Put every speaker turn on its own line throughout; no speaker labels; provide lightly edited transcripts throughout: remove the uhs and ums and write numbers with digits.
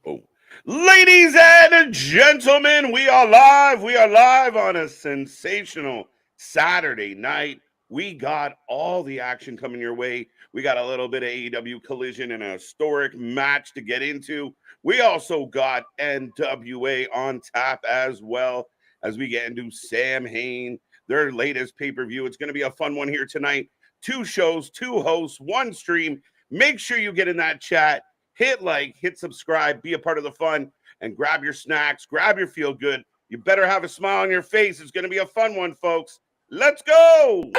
Oh, ladies and gentlemen, we are live. We are live on a sensational Saturday night. We got all the action coming your way. We got a little bit of AEW Collision and a historic match to get into. We also got NWA on tap as well as we get into Samhain, their latest pay-per-view. It's going to be a fun one here tonight. Two shows, two hosts, one stream. Make sure you get in that chat. Hit like, hit subscribe, be a part of the fun, and grab your snacks, grab your feel good. You better have a smile on your face. It's going to be a fun one, folks. Let's go.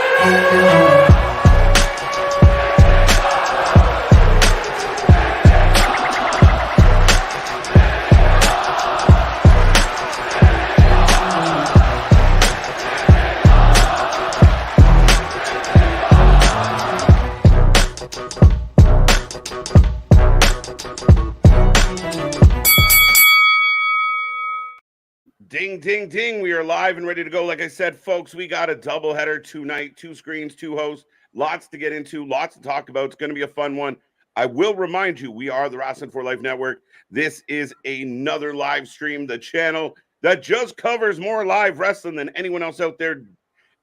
Ding, ding, ding. We are live and ready to go. Like I said, folks, we got a doubleheader tonight, two screens, two hosts, lots to get into, lots to talk about. It's going to be a fun one. I will remind you, we are the Wrestling for Life Network. This is another live stream, the channel that just covers more live wrestling than anyone else out there.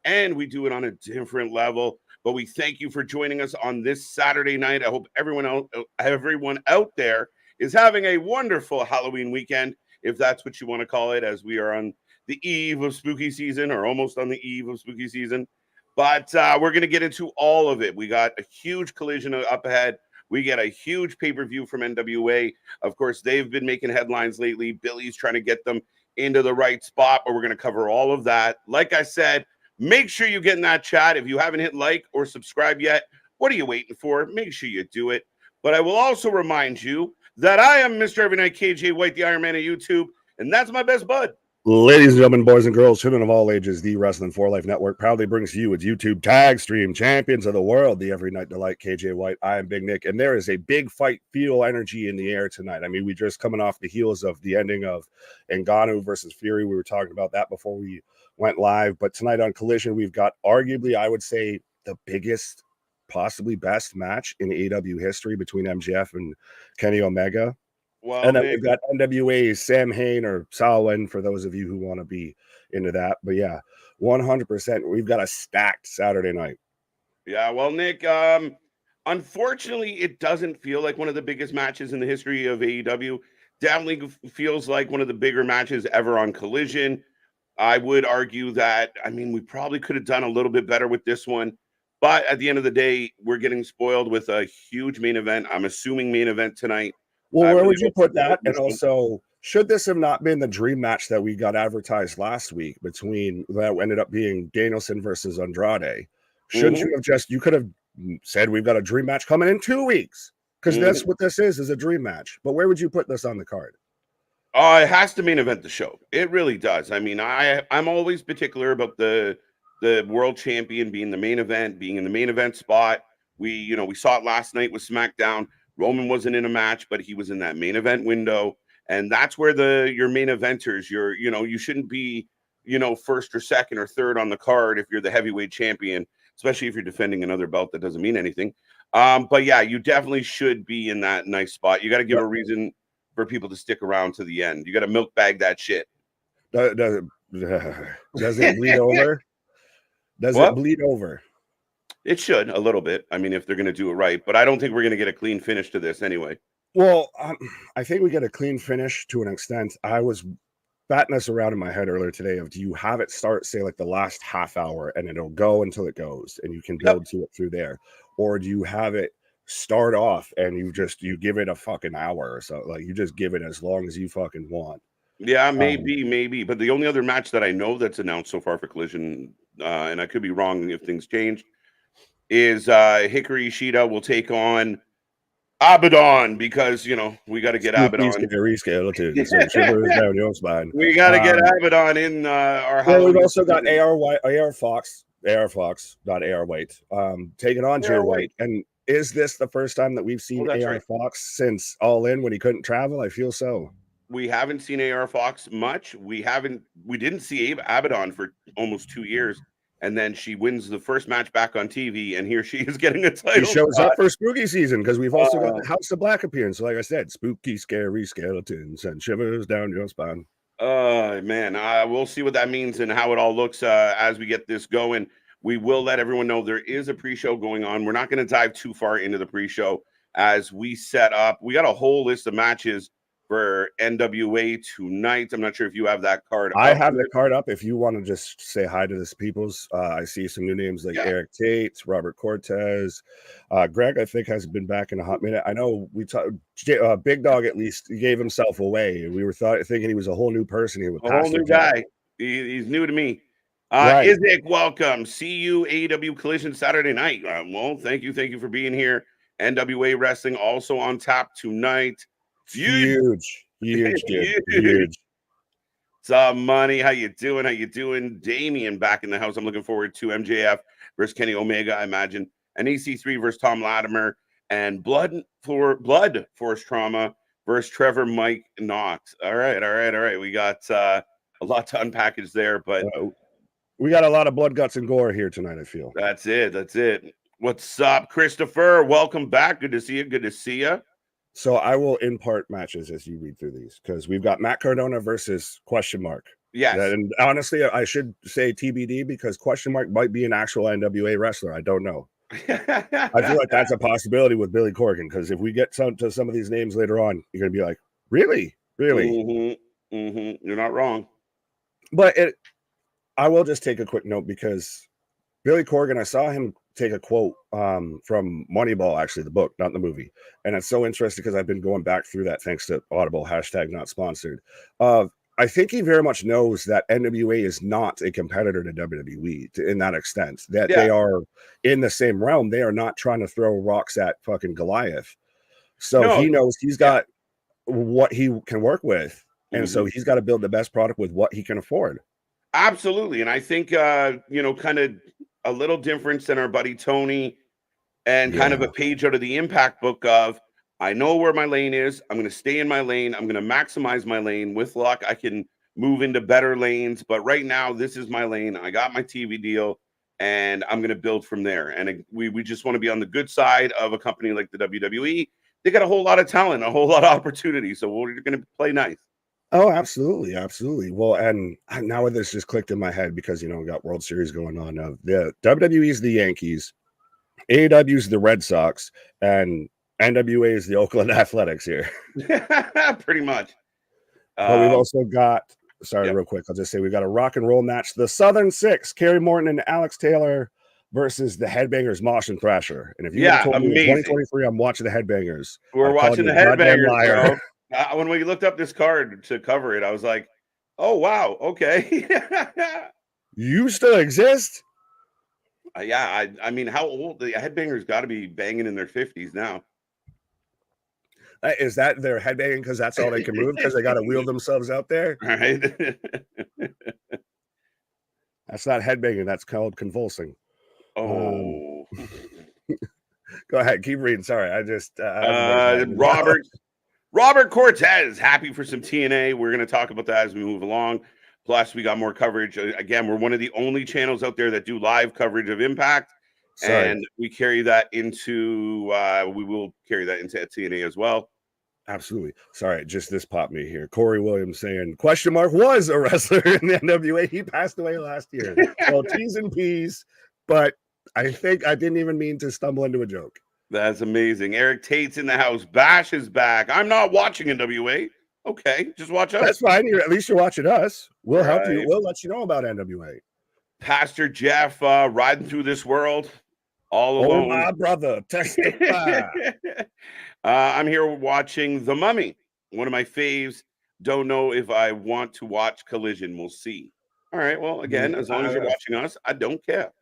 And we do it on a different level. But we thank you for joining us on this Saturday night. I hope everyone out there is having a wonderful Halloween weekend, if that's what you want to call it, as we are on the eve of spooky season or almost on the eve of spooky season. But we're going to get into all of it. We got a huge collision up ahead. We get a huge pay-per-view from NWA. Of course, they've been making headlines lately. Billy's trying to get them into the right spot, but we're going to cover all of that. Like I said, make sure you get in that chat. If you haven't hit like or subscribe yet, what are you waiting for? Make sure you do it. But I will also remind you that I am Mr. Every Night KJ White, the Iron Man of YouTube, and that's my best bud.
Ladies and gentlemen, boys and girls, children of all ages, the Wrestling for Life Network proudly brings to you its YouTube tag stream champions of the world, the Every Night Delight, KJ White. I am Big Nick, and there is a big fight feel energy in the air tonight. I mean, we just coming off the heels of the ending of Ngannou versus Fury. We were talking about that before we went live, but tonight on Collision, we've got arguably, I would say, the biggest, possibly best match in AEW history between MJF and Kenny Omega.
Well,
and then we've got NWA Samhain or Samhain for those of you who want to be into that. But yeah, 100%. We've got a stacked Saturday night.
Yeah, well, Nick, unfortunately, it doesn't feel like one of the biggest matches in the history of AEW. Definitely feels like one of the bigger matches ever on Collision. I would argue that, I mean, we probably could have done a little bit better with this one. But at the end of the day, we're getting spoiled with a huge main event. I'm assuming main event tonight.
Well, where would you put that? And also, should this have not been the dream match that we got advertised last week between that ended up being Danielson versus Andrade? Shouldn't you have you could have said we've got a dream match coming in 2 weeks? Because that's what this is a dream match. But where would you put this on the card?
It has to main event the show. It really does. I mean, I'm always particular about the world champion being the main event, being in the main event spot. We saw it last night with SmackDown. Roman wasn't in a match, but he was in that main event window. And that's where your main eventers, you shouldn't be, first or second or third on the card if you're the heavyweight champion, especially if you're defending another belt that doesn't mean anything. But yeah, you definitely should be in that nice spot. You got to give a reason for people to stick around to the end. You got to milk bag that shit.
Does it bleed over? Does it bleed over?
It should a little bit. I mean, if they're going to do it right, but I don't think we're going to get a clean finish to this anyway.
Well, I think we get a clean finish to an extent. I was batting this around in my head earlier today of, do you have it start, say, like the last half hour and it'll go until it goes and you can build to it through there? Or do you have it start off and you give it a fucking hour or so? Like you just give it as long as you fucking want.
Yeah, maybe. But the only other match that I know that's announced so far for Collision, and I could be wrong if things change, is Hikaru Ishida will take on Abaddon because, we got to get Abaddon. We got to get Abaddon in our
Well, we've also got AR Fox, AR White, taking on Jay White. And is this the first time that we've seen AR Fox since All In when he couldn't travel? I feel so.
We haven't seen AR Fox much. We didn't see Abaddon for almost 2 years. and then she wins the first match back on TV, and here she is getting a title.
He shows
shot.
up for spooky season because we've also got the House of Black appearance. So like I said, spooky, scary skeletons and shivers down your spine.
Man, we'll see what that means and how it all looks as we get this going. We will let everyone know there is a pre-show going on. We're not going to dive too far into the pre-show as we set up. We got a whole list of matches for NWA tonight. I'm not sure if you have that card.
I have the card up. If you want to just say hi to this people's, I see some new names like Eric Tate, Robert Cortez, Greg. I think has been back in a hot minute. I know we talked. Big Dog at least he gave himself away. We were thinking he was a whole new person. He was
a whole new guy. He's new to me.
Right.
Isaac, welcome. See you AEW Collision Saturday night. Well, thank you for being here. NWA Wrestling also on tap tonight.
Huge.
Some money. How you doing? Damien back in the house. I'm looking forward to MJF versus Kenny Omega, I imagine. And EC3 versus Tom Latimer. And Blood Force Trauma versus Trevor Mike Knox. All right. We got a lot to unpackage there, but
we got a lot of blood, guts, and gore here tonight, I feel.
That's it. What's up, Christopher? Welcome back. Good to see you.
So I will impart matches as you read through these because we've got Matt Cardona versus Question Mark.
Yes.
And honestly, I should say TBD because Question Mark might be an actual NWA wrestler. I don't know. I feel like that's a possibility with Billy Corgan because if we get to some of these names later on, you're going to be like, really?
You're not wrong.
But I will just take a quick note because Billy Corgan, I saw him take a quote from Moneyball, actually, the book, not the movie. And it's so interesting because I've been going back through that thanks to Audible, #not-sponsored. I think he very much knows that NWA is not a competitor to WWE in that extent, that they are in the same realm. They are not trying to throw rocks at fucking Goliath. So he knows he's got what he can work with. And so he's got to build the best product with what he can afford.
Absolutely. And I think, kind of a little difference than our buddy Tony and kind of a page out of the Impact book of, I know where my lane is. I'm going to stay in my lane. I'm going to maximize my lane. With luck, I can move into better lanes. But right now, this is my lane. I got my TV deal, and I'm going to build from there. And we just want to be on the good side of a company like the WWE. They got a whole lot of talent, a whole lot of opportunity. So we're going to play nice.
Oh, absolutely. Well, and now this just clicked in my head because, we got World Series going on. The WWE is the Yankees, AEW is the Red Sox, and NWA is the Oakland Athletics here.
Pretty much.
But we've also got, real quick, I'll just say we've got a rock and roll match. The Southern Six, Kerry Morton and Alex Taylor versus the Headbangers, Mosh and Thrasher. And if you told me in 2023 I'm watching the Headbangers,
we're watching the Headbangers. When we looked up this card to cover it, I was like, oh, wow. Okay.
You still exist?
I mean, how old? The Headbangers got to be banging in their 50s now.
Is that their headbanging because that's all they can move because they got to wheel themselves out there?
Right.
That's not headbanging. That's called convulsing.
Oh.
Go ahead. Keep reading. Sorry. I just...
Robert Cortez, happy for some TNA. We're going to talk about that as we move along. Plus, we got more coverage. Again, we're one of the only channels out there that do live coverage of Impact. And we carry that into, we will carry that into TNA as well.
Absolutely. Sorry, just this popped me here. Corey Williams saying, Question Mark was a wrestler in the NWA. He passed away last year. Well, T's and P's, but I think I didn't even mean to stumble into a joke.
That's amazing. Eric Tate's in the house. Bash is back. I'm not watching NWA. Okay, just watch us.
That's fine. At least you're watching us. We'll help you. We'll let you know about NWA.
Pastor Jeff riding through this world all alone.
Oh, my brother, testify.
I'm here watching The Mummy, one of my faves. Don't know if I want to watch Collision. We'll see. All right. Well, again, as long as you're watching us, I don't care.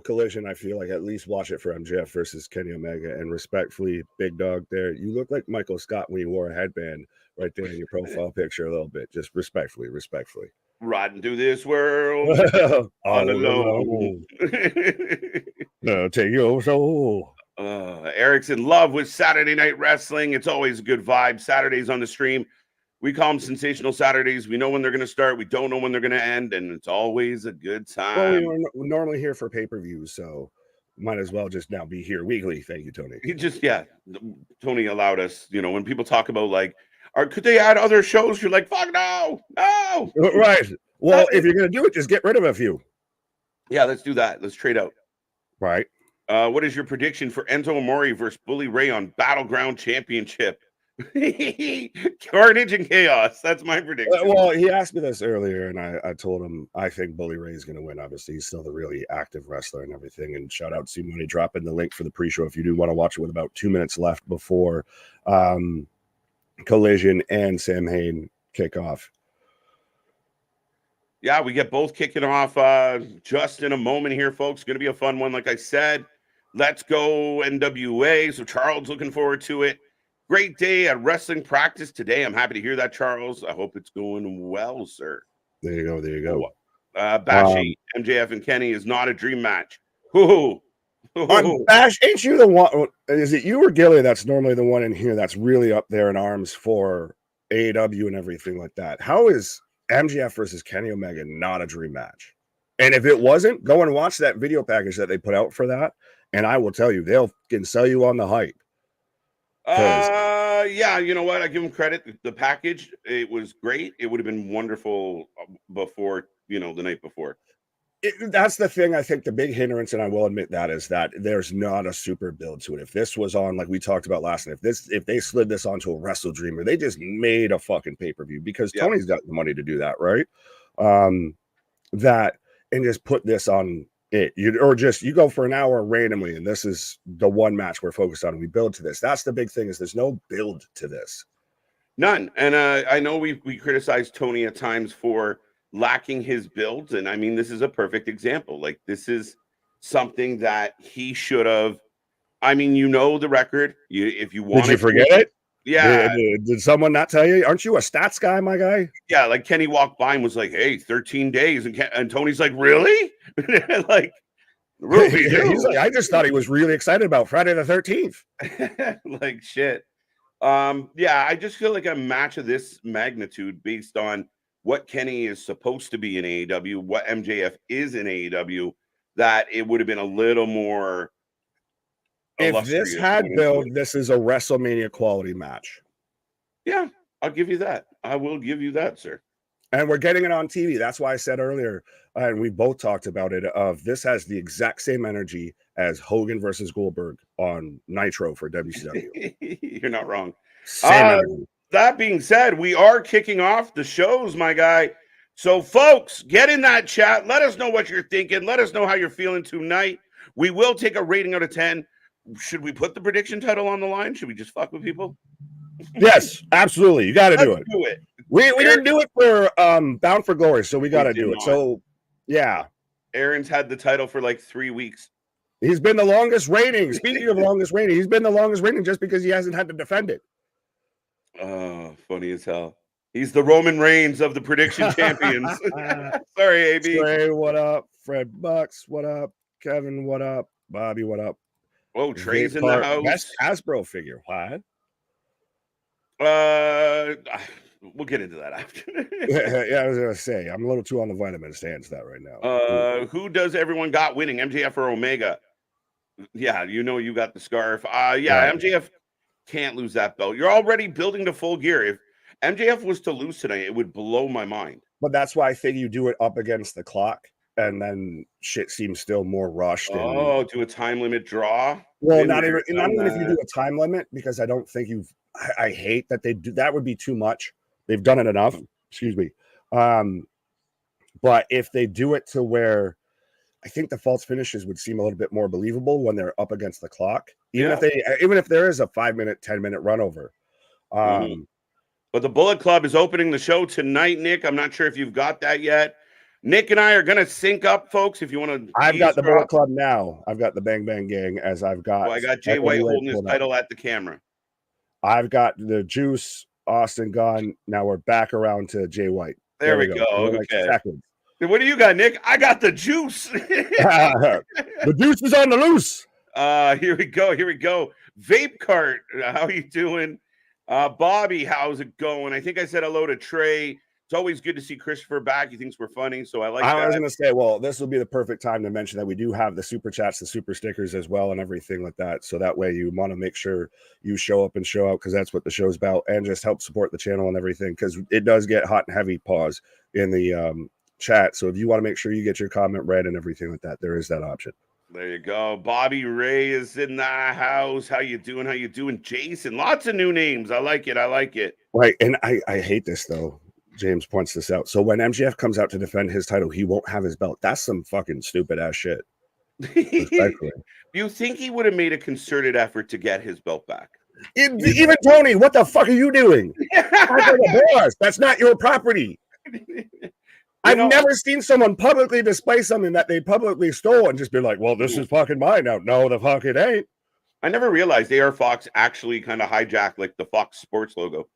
Collision, I feel like at least watch it for MJF versus Kenny Omega. And respectfully, Big Dog there, you look like Michael Scott when you wore a headband right there in your profile picture a little bit. Just respectfully.
Riding through this world all alone.
No, take your soul.
Eric's in love with Saturday Night Wrestling. It's always a good vibe. Saturdays on the stream. We call them sensational Saturdays. We know when they're going to start. We don't know when they're going to end, and it's always a good
Well,
time.
we're normally here for pay-per-views, so might as well just now be here weekly. Thank you, Tony.
Tony allowed us, when people talk about like, could they add other shows? You're like, fuck no.
Right. Well, if you're going to do it, just get rid of a few.
Yeah, let's do that. Let's trade out.
Right.
What is your prediction for Enzo Amore versus Bully Ray on Battleground Championship? Carnage and chaos. That's my prediction.
Well, he asked me this earlier, and I told him I think Bully Ray is going to win. Obviously, he's still the really active wrestler and everything. And shout out to Money dropping the link for the pre-show if you do want to watch it with about 2 minutes left before Collision and Samhain kick off.
Yeah, we get both kicking off just in a moment here, folks. Going to be a fun one, like I said. Let's go NWA. So Charles looking forward to it. Great day at wrestling practice today. I'm happy to hear that, Charles. I hope it's going well, sir.
There you go. There you go.
Bash MJF and Kenny is not a dream match. Ooh.
Bash, ain't you the one? Is it you or Gilly that's normally the one in here that's really up there in arms for AEW and everything like that? How is MJF versus Kenny Omega not a dream match? And if it wasn't, go and watch that video package that they put out for that. And I will tell you, they'll can sell you on the hype.
Yeah, you know what? I give them credit. The package, it was great. It would have been wonderful before, the night before.
That's the thing. I think the big hindrance, and I will admit that, is that there's not a super build to it. If this was on, like we talked about last night, if they slid this onto a Wrestle Dreamer, they just made a fucking pay-per-view because Tony's got the money to do that, right? And just put this on it. You go for an hour randomly, and this is the one match we're focused on. And we build to this. That's the big thing, is there's no build to this.
None. And I know we criticize Tony at times for lacking his builds, and I mean, this is a perfect example. Like, this is something that he should have. I mean, the record. If you want,
did you forget it?
Yeah.
Did someone not tell you? Aren't you a stats guy, my guy?
Yeah, like Kenny walked by and was like, "Hey, 13 days," and Tony's like, "Really?" Like, really?
He's like, I just thought he was really excited about Friday the 13th.
Like, shit. Yeah, I just feel like a match of this magnitude, based on what Kenny is supposed to be in AEW, what MJF is in AEW, that it would have been a little more.
If this had build, this is a WrestleMania quality match.
Yeah, I'll give you that. I will give you that, sir.
And we're getting it on TV. That's why I said earlier, and we both talked about it, this has the exact same energy as Hogan versus Goldberg on Nitro for WCW.
You're not wrong.
Same energy.
That being said, we are kicking off the shows, my guy. So, folks, get in that chat. Let us know what you're thinking. Let us know how you're feeling tonight. We will take a rating out of 10. Should we put the prediction title on the line? Should we just fuck with people?
Yes, absolutely. You got to do it.
Do it.
We didn't do it for Bound for Glory, so we got to do it. So, yeah.
Aaron's had the title for like 3 weeks.
He's been the longest reigning. Speaking of longest reigning, he's been the longest reigning just because he hasn't had to defend it.
Oh, funny as hell. He's the Roman Reigns of the prediction champions. Sorry, AB.
Trey, what up? Fred Bucks, what up? Kevin, what up? Bobby, what up?
Oh, Trey's in the house.
Best Hasbro figure. What?
We'll get into that after.
Yeah, I was gonna say I'm a little too on the vitamin stance that right now.
Who does everyone got winning? MJF or Omega? Yeah, you got the scarf. Yeah, MJF can't lose that belt. You're already building to full gear. If MJF was to lose tonight, it would blow my mind.
But that's why I think you do it up against the clock, and then shit seems still more rushed.
Oh, do a time limit draw?
Well, not even if you do a time limit, because I don't think I hate that they do that. Would be too much. They've done it enough. Excuse me. But if they do it to where I think the false finishes would seem a little bit more believable when they're up against the clock, even if there is a 5-minute, 10-minute run over.
But the Bullet Club is opening the show tonight, Nick. I'm not sure if you've got that yet. Nick and I are going to sync up, folks. If you want to,
I've got the Bullet Club now. I've got the Bang Bang Gang as I've got.
Oh, I got Jay White holding his title at the camera.
I've got the Juice, Austin gone. Now we're back around to Jay White.
There we go.
Okay.
What do you got, Nick? I got the juice.
The juice is on the loose.
Here we go. Vape Cart. How you doing? Bobby, how's it going? I think I said hello to Trey. It's always good to see Christopher back. He thinks we're funny, so I like that.
I was going to say, well, this will be the perfect time to mention that we do have the super chats, the super stickers as well, and everything like that. So that way you want to make sure you show up and show out, because that's what the show's about, and just help support the channel and everything, because it does get hot and heavy pause in the chat. So if you want to make sure you get your comment read and everything like that, there is that option.
There you go. Bobby Ray is in the house. How you doing? How you doing? Jason, lots of new names. I like it. I like it.
Right, and I hate this, though. James points this out. So when MJF comes out to defend his title, he won't have his belt. That's some fucking stupid ass shit.
You think he would have made a concerted effort to get his belt back?
Even Tony, what the fuck are you doing? That's not your property. I've never seen someone publicly display something that they publicly stole and just be like, well, this is fucking mine now. No, the fuck it ain't.
I never realized AR Fox actually kind of hijacked like the Fox Sports logo.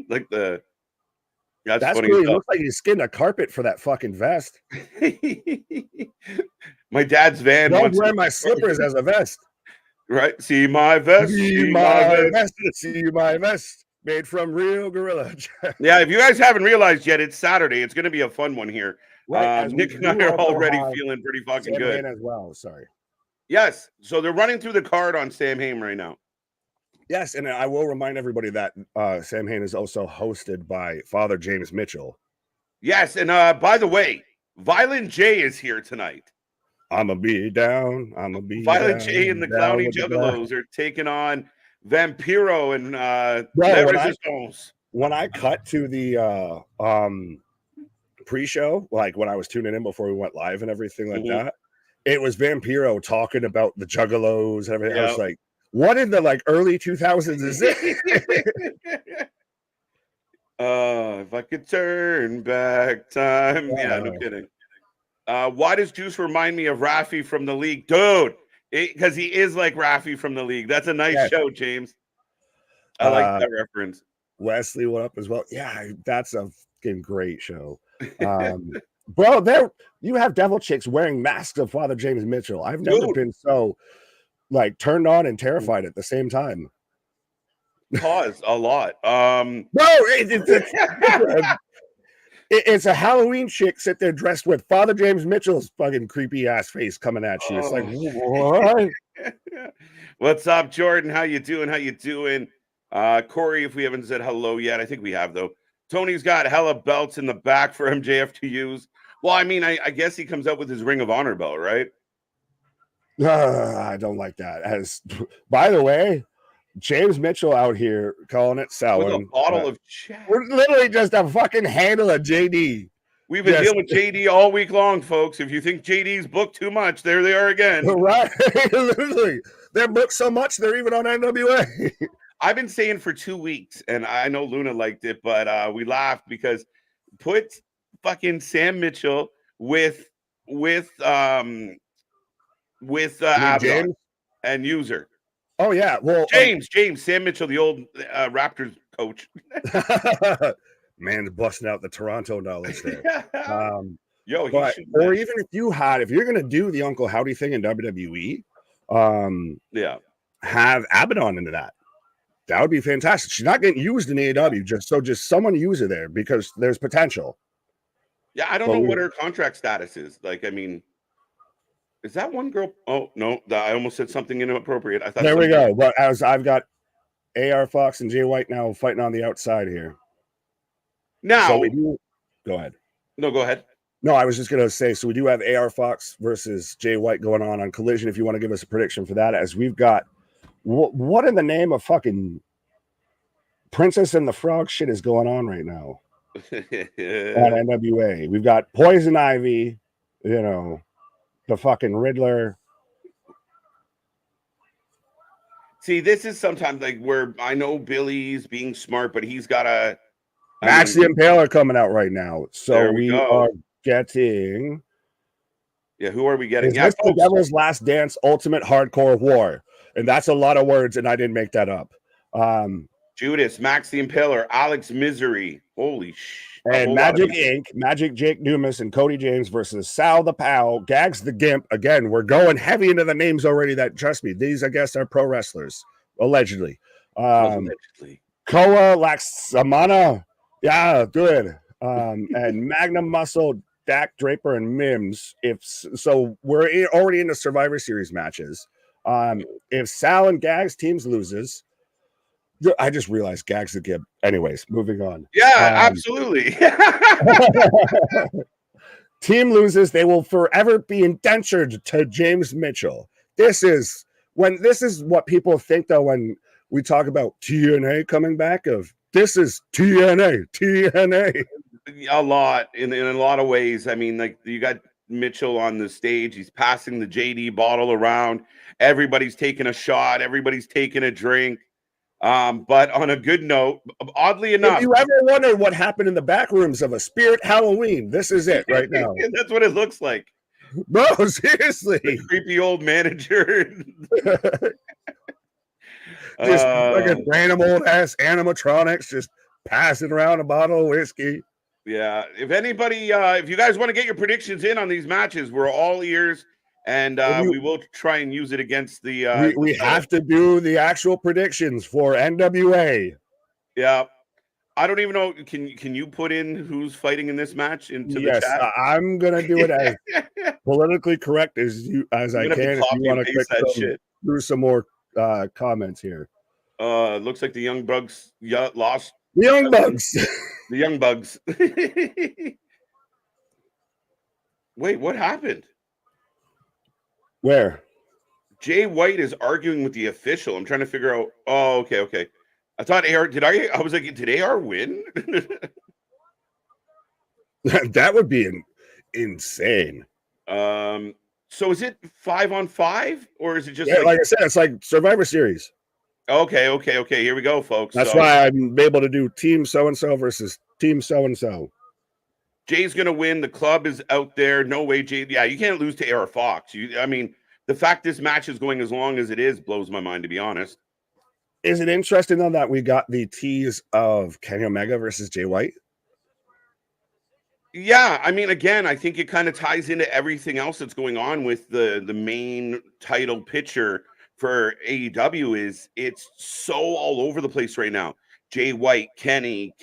Like the that's funny.
Cool. It looks like he skinned a carpet for that fucking vest.
My dad's van.
Don't wear my slippers as a vest.
Right? See my vest.
See my vest. See my vest. Made from real gorilla.
Yeah, if you guys haven't realized yet, it's Saturday. It's going to be a fun one here.
Right,
Nick and I are already feeling pretty fucking good
as well. Sorry.
Yes. So they're running through the card on Samhain right now.
Yes, and I will remind everybody that Samhain is also hosted by Father James Mitchell.
Yes, and by the way, Violent J is here tonight.
I'ma be down. I'ma be
Violent
down,
J and the Clowny Juggalos are taking on Vampiro and
when I cut to the pre-show, like when I was tuning in before we went live and everything like that, it was Vampiro talking about the Juggalos and everything. I was like, what in the early 2000s is it?
If I could turn back time. Yeah, no kidding. Why does Juice remind me of Rafi from the league? Dude, because he is like Rafi from the league. That's a nice show, James. I like that reference.
Wesley, what up as well? Yeah, that's a fucking great show. Bro, you have devil chicks wearing masks of Father James Mitchell. I've never been so turned on and terrified at the same time.
Pause a lot.
Bro, it's a Halloween chick sit there dressed with Father James Mitchell's fucking creepy ass face coming at you. It's like, what?
What's up, Jordan? How you doing? How you doing? Corey, if we haven't said hello yet, I think we have though. Tony's got hella belts in the back for MJF to use. Well, I mean, I guess he comes out with his Ring of Honor belt, right?
I don't like that. By the way, James Mitchell out here calling it selling.
With a bottle of Jack.
We're literally just a fucking handle of JD.
We've been dealing with JD all week long, folks. If you think JD's booked too much, there they are again.
Right. Literally. They're booked so much, they're even on NWA.
I've been saying for 2 weeks, and I know Luna liked it, but we laughed because put fucking Sam Mitchell with Abaddon and User.
Oh yeah, well,
James, Sam Mitchell, the old Raptors coach.
Man's busting out the Toronto knowledge there.
Yo,
or even if you're gonna do the Uncle Howdy thing in WWE, have Abaddon into that. That would be fantastic. She's not getting used in AEW, just someone use her there because there's potential.
Yeah, I don't know what her contract status is. Like, I mean, is that one girl? Oh no, I almost said something inappropriate. I thought
there we go. But as I've got AR Fox and Jay White now fighting on the outside here.
Now,
go ahead.
No, go ahead.
No, I was just gonna say. So we do have AR Fox versus Jay White going on Collision. If you want to give us a prediction for that, as we've got what in the name of fucking Princess and the Frog shit is going on right now on NWA? We've got Poison Ivy, the fucking Riddler.
See, this is sometimes like where I know Billy's being smart, but he's got a
Max the Impaler coming out right now. So we are getting.
Yeah, who are we getting?
Yeah, the Devil's Last Dance Ultimate Hardcore War. And that's a lot of words, and I didn't make that up.
Judas, Max the Impaler, Alex Misery. Holy shit.
And Magic Inc., Magic Jake Dumas, and Cody James versus Sal the Pal, Gags the Gimp. Again, we're going heavy into the names already that, trust me, these, I guess, are pro wrestlers, allegedly.
Allegedly.
Koa Laxamana. Yeah, good. And Magnum Muscle, Dak Draper, and Mims. So, we're already in the Survivor Series matches. If Sal and Gags teams loses, I just realized Gags the Gib. Anyways, moving on.
Yeah, absolutely.
Team loses, they will forever be indentured to James Mitchell. This is what people think though when we talk about TNA coming back. Of this is TNA.
A lot in a lot of ways. I mean, like you got Mitchell on the stage. He's passing the JD bottle around. Everybody's taking a shot. Everybody's taking a drink. But on a good note, oddly enough,
if you ever wonder what happened in the back rooms of a Spirit Halloween, this is it right now.
That's what it looks like.
No, seriously.
The creepy old manager.
Just fucking random old ass animatronics just passing around a bottle of whiskey.
Yeah. If anybody, if you guys want to get your predictions in on these matches, we're all ears. And we will try and use it against the.
We have to do the actual predictions for NWA.
Yeah, I don't even know. Can you put in who's fighting in this match into the chat?
Yes, I'm gonna do it as politically correct as I can. If you want to click through some more comments here.
Looks like the Young Bugs lost.
The Young Bugs.
The Young Bugs. Wait, what happened?
Where?
Jay White is arguing with the official. I'm trying to figure out. Oh, okay. I thought AR. I was like, did AR win?
That would be insane.
So is it 5-on-5 or is it just
like I said, it's like Survivor Series.
Okay. Here we go, folks.
That's why I'm able to do team so and so versus team so and so.
Jay's gonna win. The club is out there. No way, Jay. Yeah, you can't lose to AR Fox. I mean, the fact this match is going as long as it is blows my mind, to be honest.
Is it interesting though that we got the tease of Kenny Omega versus Jay White?
Yeah, I mean, again, I think it kind of ties into everything else that's going on with the main title picture for AEW. Is it's so all over the place right now. Jay White, Kenny,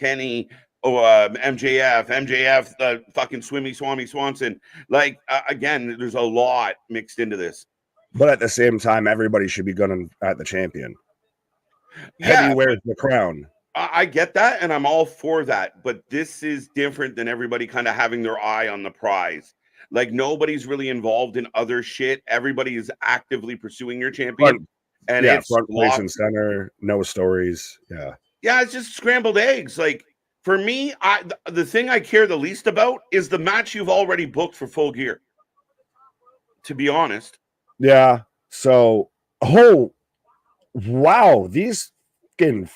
MJF, the fucking Swami Swanson. Like again, there's a lot mixed into this.
But at the same time, everybody should be gunning at the champion. Heavy wears the crown.
I get that, and I'm all for that. But this is different than everybody kind of having their eye on the prize. Like nobody's really involved in other shit. Everybody is actively pursuing your champion. And it's
front place and center, no stories.
Yeah, it's just scrambled eggs. Like for me, the thing I care the least about is the match you've already booked for Full Gear. To be honest.
Yeah. So, wow, these fucking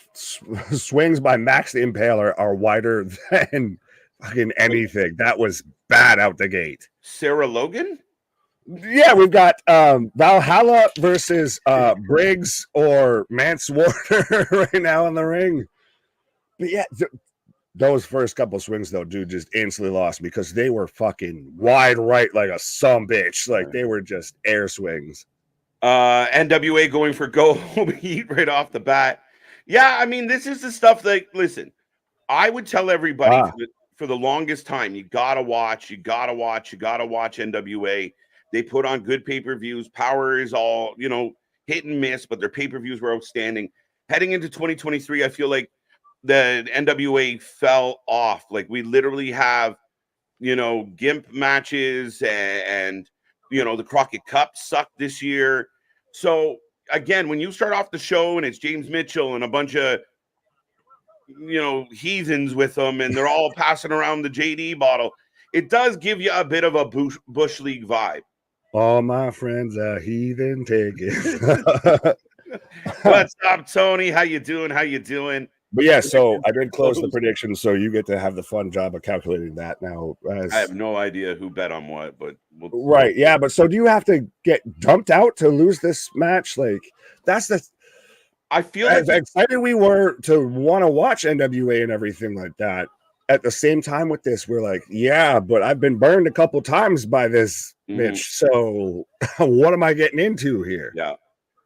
swings by Max the Impaler are wider than fucking anything. That was bad out the gate.
Sarah Logan?
Yeah, we've got Valhalla versus Briggs or Manslaughter right now in the ring. But yeah, those first couple swings though, dude, just instantly lost because they were fucking wide right like a sumbitch. Like they were just air swings.
NWA going for go home heat right off the bat. Yeah, I mean, this is the stuff that, listen, I would tell everybody for the longest time, you gotta watch NWA. They put on good pay-per-views. Power is all, hit and miss, but their pay-per-views were outstanding. Heading into 2023, I feel like the NWA fell off. Like we literally have, gimp matches and the Crockett Cup sucked this year. So again, when you start off the show and it's James Mitchell and a bunch of, heathens with them and they're all passing around the JD bottle, it does give you a bit of a Bush League vibe.
All my friends are heathen, take it.
What's up, Tony? How you doing?
But yeah, so I did close the prediction, so you get to have the fun job of calculating that now.
I have no idea who bet on what, but
right, yeah. But so do you have to get dumped out to lose this match? Like that's the.
I feel
as excited we were to want to watch NWA and everything like that. At the same time with this, we're like, yeah, but I've been burned a couple times by this bitch. So what am I getting into here?
Yeah.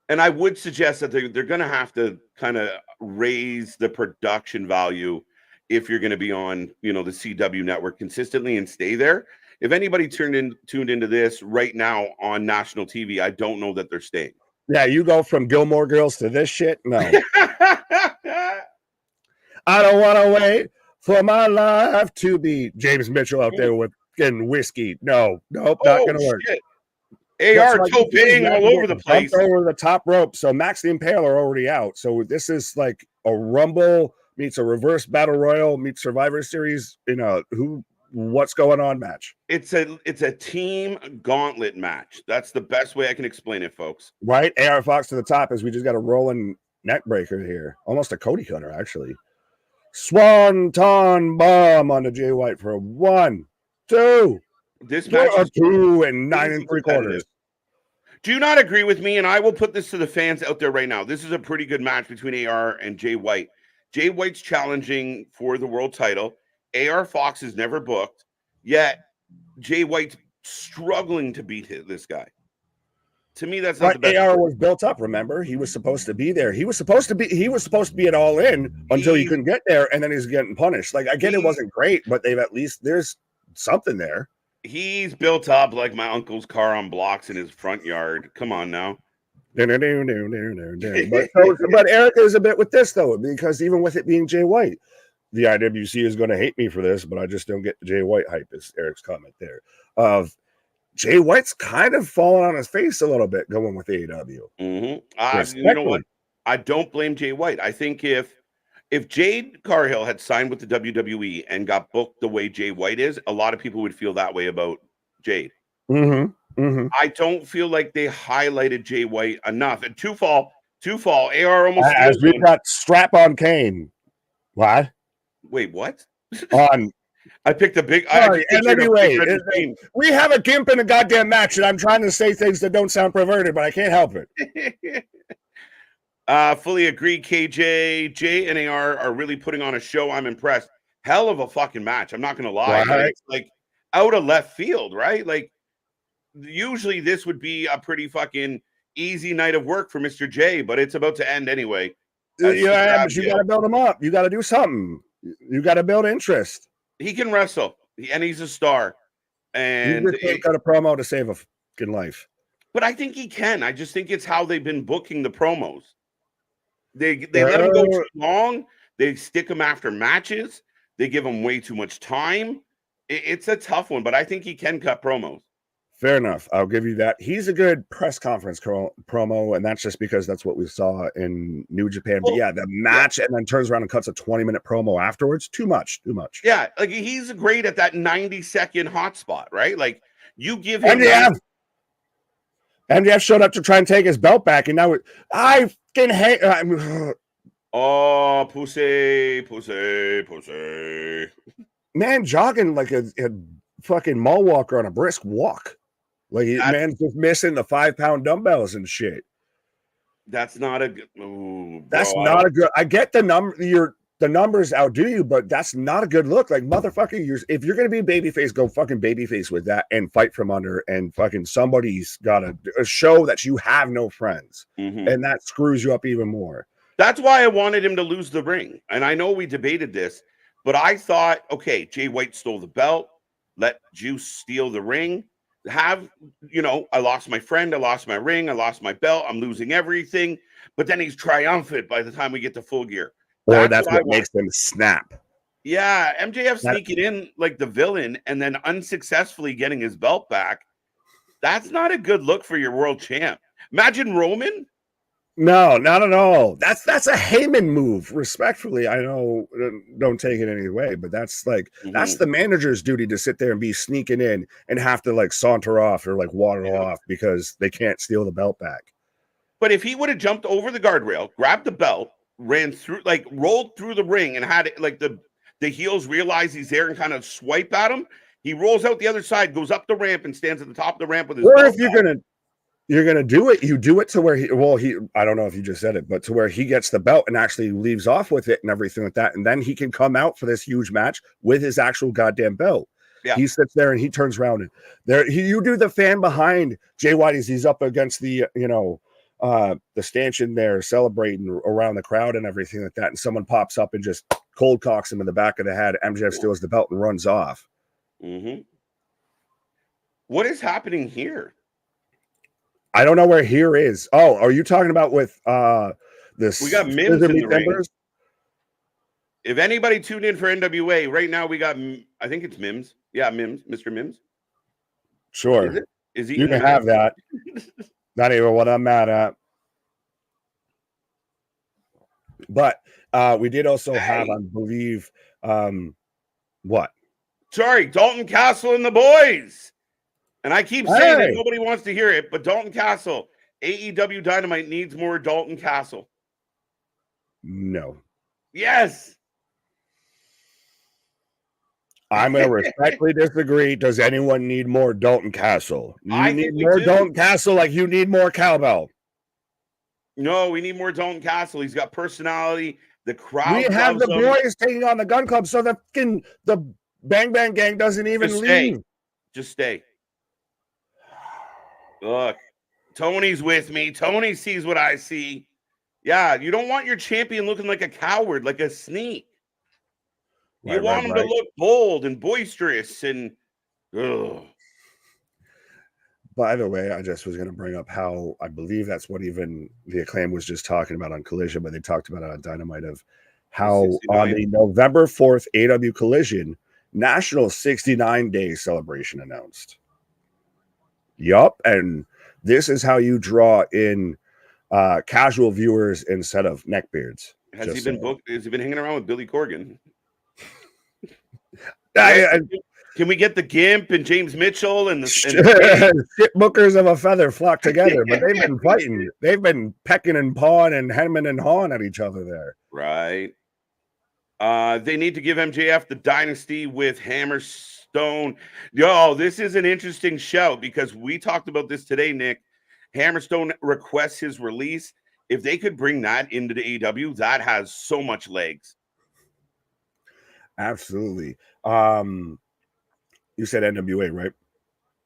And I would suggest that they're going to have to kind of raise the production value if you're going to be on, the CW network consistently and stay there. If anybody tuned into this right now on national TV, I don't know that they're staying.
Yeah, you go from Gilmore Girls to this shit? No. I don't want to wait for my life to be James Mitchell out there with getting whiskey. Nope, not going to work.
AR toping all over the place.
Over the top rope. So Max the Impaler already out. So this is like a Rumble meets a reverse battle royal meets Survivor Series. What's going on match.
It's a team gauntlet match. That's the best way I can explain it, folks.
Right? AR Fox to the top as we just got a rolling neck breaker here. Almost a Cody cutter, actually. Swanton bomb on the Jay White for a 1, 2.
This match is
2 and 9 3/4.
Do you not agree with me? And I will put this to the fans out there right now. This is a pretty good match between AR and Jay White. Jay White's challenging for the world title. AR Fox is never booked, yet Jay White's struggling to beat this guy. To me, that's not the best.
AR was built up. Remember, he was supposed to be there. He was supposed to be an all in until he couldn't get there, and then he's getting punished. Like I get it wasn't great, but there's something there.
He's built up like my uncle's car on blocks in his front yard. Come on now.
But Eric is a bit with this though, because even with it being Jay White, the IWC is going to hate me for this, but I just don't get the Jay White hype. Is Eric's comment there? Jay White's kind of falling on his face a little bit going with AEW.
Mm-hmm. You know what? I don't blame Jay White. I think if Jade Cargill had signed with the WWE and got booked the way Jay White is, a lot of people would feel that way about Jade. I don't feel like they highlighted Jay White enough. And two fall. AR almost
as we've got strap on Kane. What?
Wait, what?
On.
I picked a big.
Anyway, we have a gimp in a goddamn match, and I'm trying to say things that don't sound perverted, but I can't help it.
Fully agree, KJ. Jay and AR are really putting on a show. I'm impressed. Hell of a fucking match. I'm not going to lie.
Right.
It's like out of left field, right? Like usually this would be a pretty fucking easy night of work for Mr. J, but it's about to end anyway.
Yeah, but you got to build him up. You got to do something. You got to build interest.
He can wrestle, and he's a star. And
he just got a promo to save a fucking life.
But I think he can. I just think it's how they've been booking the promos. They let him go too long. They stick him after matches. They give him way too much time. It's a tough one, but I think he can cut promos.
Fair enough. I'll give you that. He's a good press conference promo, and that's just because that's what we saw in New Japan. But yeah, the match and then turns around and cuts a 20-minute promo afterwards. Too much.
Yeah, like he's great at that 90-second hotspot, right? Like you give him.
MJF showed up to try and take his belt back, and now I can hate.
Oh, pussy.
Man, jogging like a fucking mall walker on a brisk walk. Like man's just missing the 5-pound dumbbells and shit.
That's not a good.
Not a good. I get the number. The numbers outdo you, but that's not a good look. Like motherfucker, if you're gonna be babyface, go fucking babyface with that and fight from under. And fucking somebody's got to show that you have no friends, and that screws you up even more.
That's why I wanted him to lose the ring. And I know we debated this, but I thought, okay, Jay White stole the belt. Let Juice steal the ring. I lost my friend. I lost my ring. I lost my belt. I'm losing everything. But then he's triumphant by the time we get to Full Gear.
That's what makes them snap.
Yeah, MJF sneaking in like the villain and then unsuccessfully getting his belt back. That's not a good look for your world champ. Imagine Roman.
No, not at all. That's a Heyman move. Respectfully, I know, don't take it any way, but that's like that's the manager's duty to sit there and be sneaking in and have to like saunter off or like waddle off because they can't steal the belt back.
But if he would have jumped over the guardrail, grabbed the belt, ran through, like rolled through the ring, and had it like the heels realize he's there and kind of swipe at him, he rolls out the other side, goes up the ramp, and stands at the top of the ramp with his.
Or if you're gonna do it, you do it to where he I don't know if you just said it, but to where he gets the belt and actually leaves off with it and everything like that, and then he can come out for this huge match with his actual goddamn belt. Yeah. He sits there and he turns around and you do the fan behind Jay White as he's up against the the stanchion there celebrating around the crowd and everything like that, and someone pops up and just cold cocks him in the back of the head. MJF steals the belt and runs off.
Mm-hmm. What is happening here?
I don't know where here is. Oh, are you talking about with this?
We got Mims in the ring. If anybody tuned in for NWA right now, we got, I think it's Mims. Yeah, Mims, Mr. Mims.
Sure.
Is he?
You can have that. Not even what I'm mad at. But we did also have, I believe, what?
Sorry, Dalton Castle and the boys. And I keep saying it, nobody wants to hear it, but Dalton Castle, AEW Dynamite needs more Dalton Castle.
No.
Yes.
I'm going to respectfully disagree. Does anyone need more Dalton Castle? You need more Dalton Castle like you need more cowbell.
No, we need more Dalton Castle. He's got personality. The crowd.
We have the boys taking on the Gun Club, so the Bang Bang Gang doesn't even leave.
Just stay. Look, Tony's with me. Tony sees what I see. Yeah, you don't want your champion looking like a coward, like a sneak. You want him to look bold and boisterous and. Ugh.
By the way, I just was going to bring up how I believe that's what even the Acclaim was just talking about on Collision, but they talked about it on Dynamite of how on the November 4th AEW Collision, National 69-day celebration announced. Yup, and this is how you draw in casual viewers instead of neckbeards.
Has he been booked? Has he been hanging around with Billy Corgan? Can we get the Gimp and James Mitchell and the
shit bookers of a feather flock together? But they've been fighting. They've been pecking and pawing and hemming and hawing at each other there.
Right. They need to give MJF the dynasty with Hammerstone. Yo, this is an interesting show because we talked about this today, Nick. Hammerstone requests his release. If they could bring that into the AEW, that has so much legs.
Absolutely. You said NWA, right?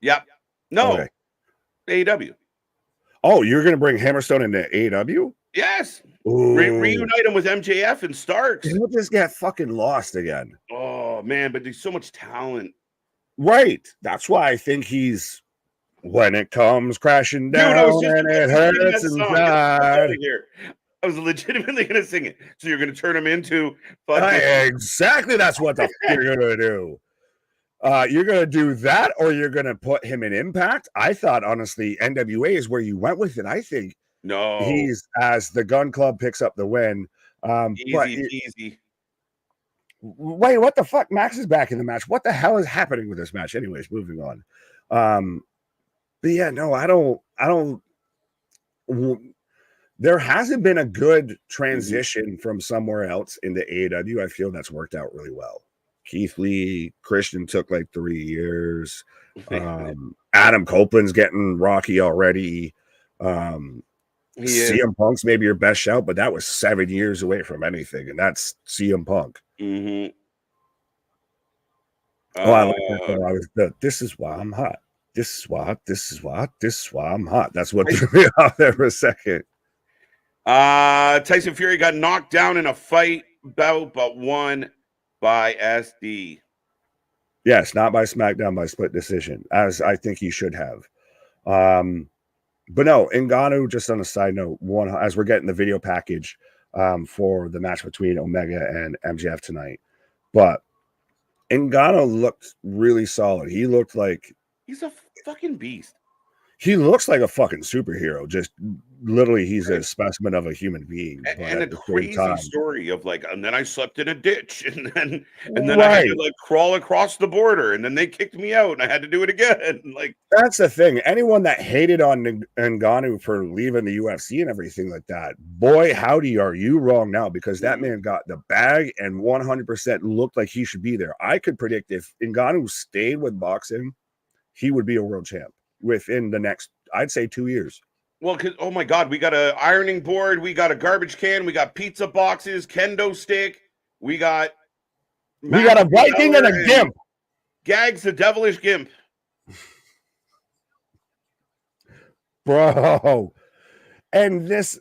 Yep. No. Okay. AEW.
Oh, you're going to bring Hammerstone into AEW?
Yes. Reunite him with MJF and Starks.
He'll just get fucking lost again.
Oh, man, but there's so much talent.
Right. That's why I think he's when it comes crashing down and it hurts inside.
I was legitimately going to sing it. So you're going to turn him into
exactly. That's what the fuck you're going to do. You're going to do that, or you're going to put him in Impact. I thought, honestly, NWA is where you went with it. I think he's as the Gun Club picks up the win.
Easy.
Wait, what the fuck? Max is back in the match. What the hell is happening with this match? Anyways, moving on. But yeah, no, I don't. There hasn't been a good transition from somewhere else into AEW. I feel that's worked out really well. Keith Lee, Christian took like 3 years. Adam Copeland's getting rocky already. CM Punk's maybe your best shout, but that was 7 years away from anything, and that's CM Punk.
Mm-hmm.
I like that. This is why I'm hot. This is why I'm hot. That's what threw me off there for a second.
Tyson Fury got knocked down in a fight bout, but won by SD.
Yes, not by SmackDown, by split decision, as I think he should have. But no, Ngannou, just on a side note, as we're getting the video package for the match between Omega and MJF tonight. But Ngannou looked really solid. He looked like
he's a fucking beast.
He looks like a fucking superhero. Just literally, he's a specimen of a human being.
And a crazy story of like, and then I slept in a ditch, and then I had to like crawl across the border, and then they kicked me out, and I had to do it again. Like
that's the thing. Anyone that hated on Ngannou for leaving the UFC and everything like that, boy, howdy, are you wrong now? Because that man got the bag and 100% looked like he should be there. I could predict if Ngannou stayed with boxing, he would be a world champ within the next, I'd say, 2 years.
Well, because, oh my God, we got an ironing board, we got a garbage can, we got pizza boxes, kendo stick, we got
a Viking and a Gimp.
Gags the devilish Gimp.
Bro, And this,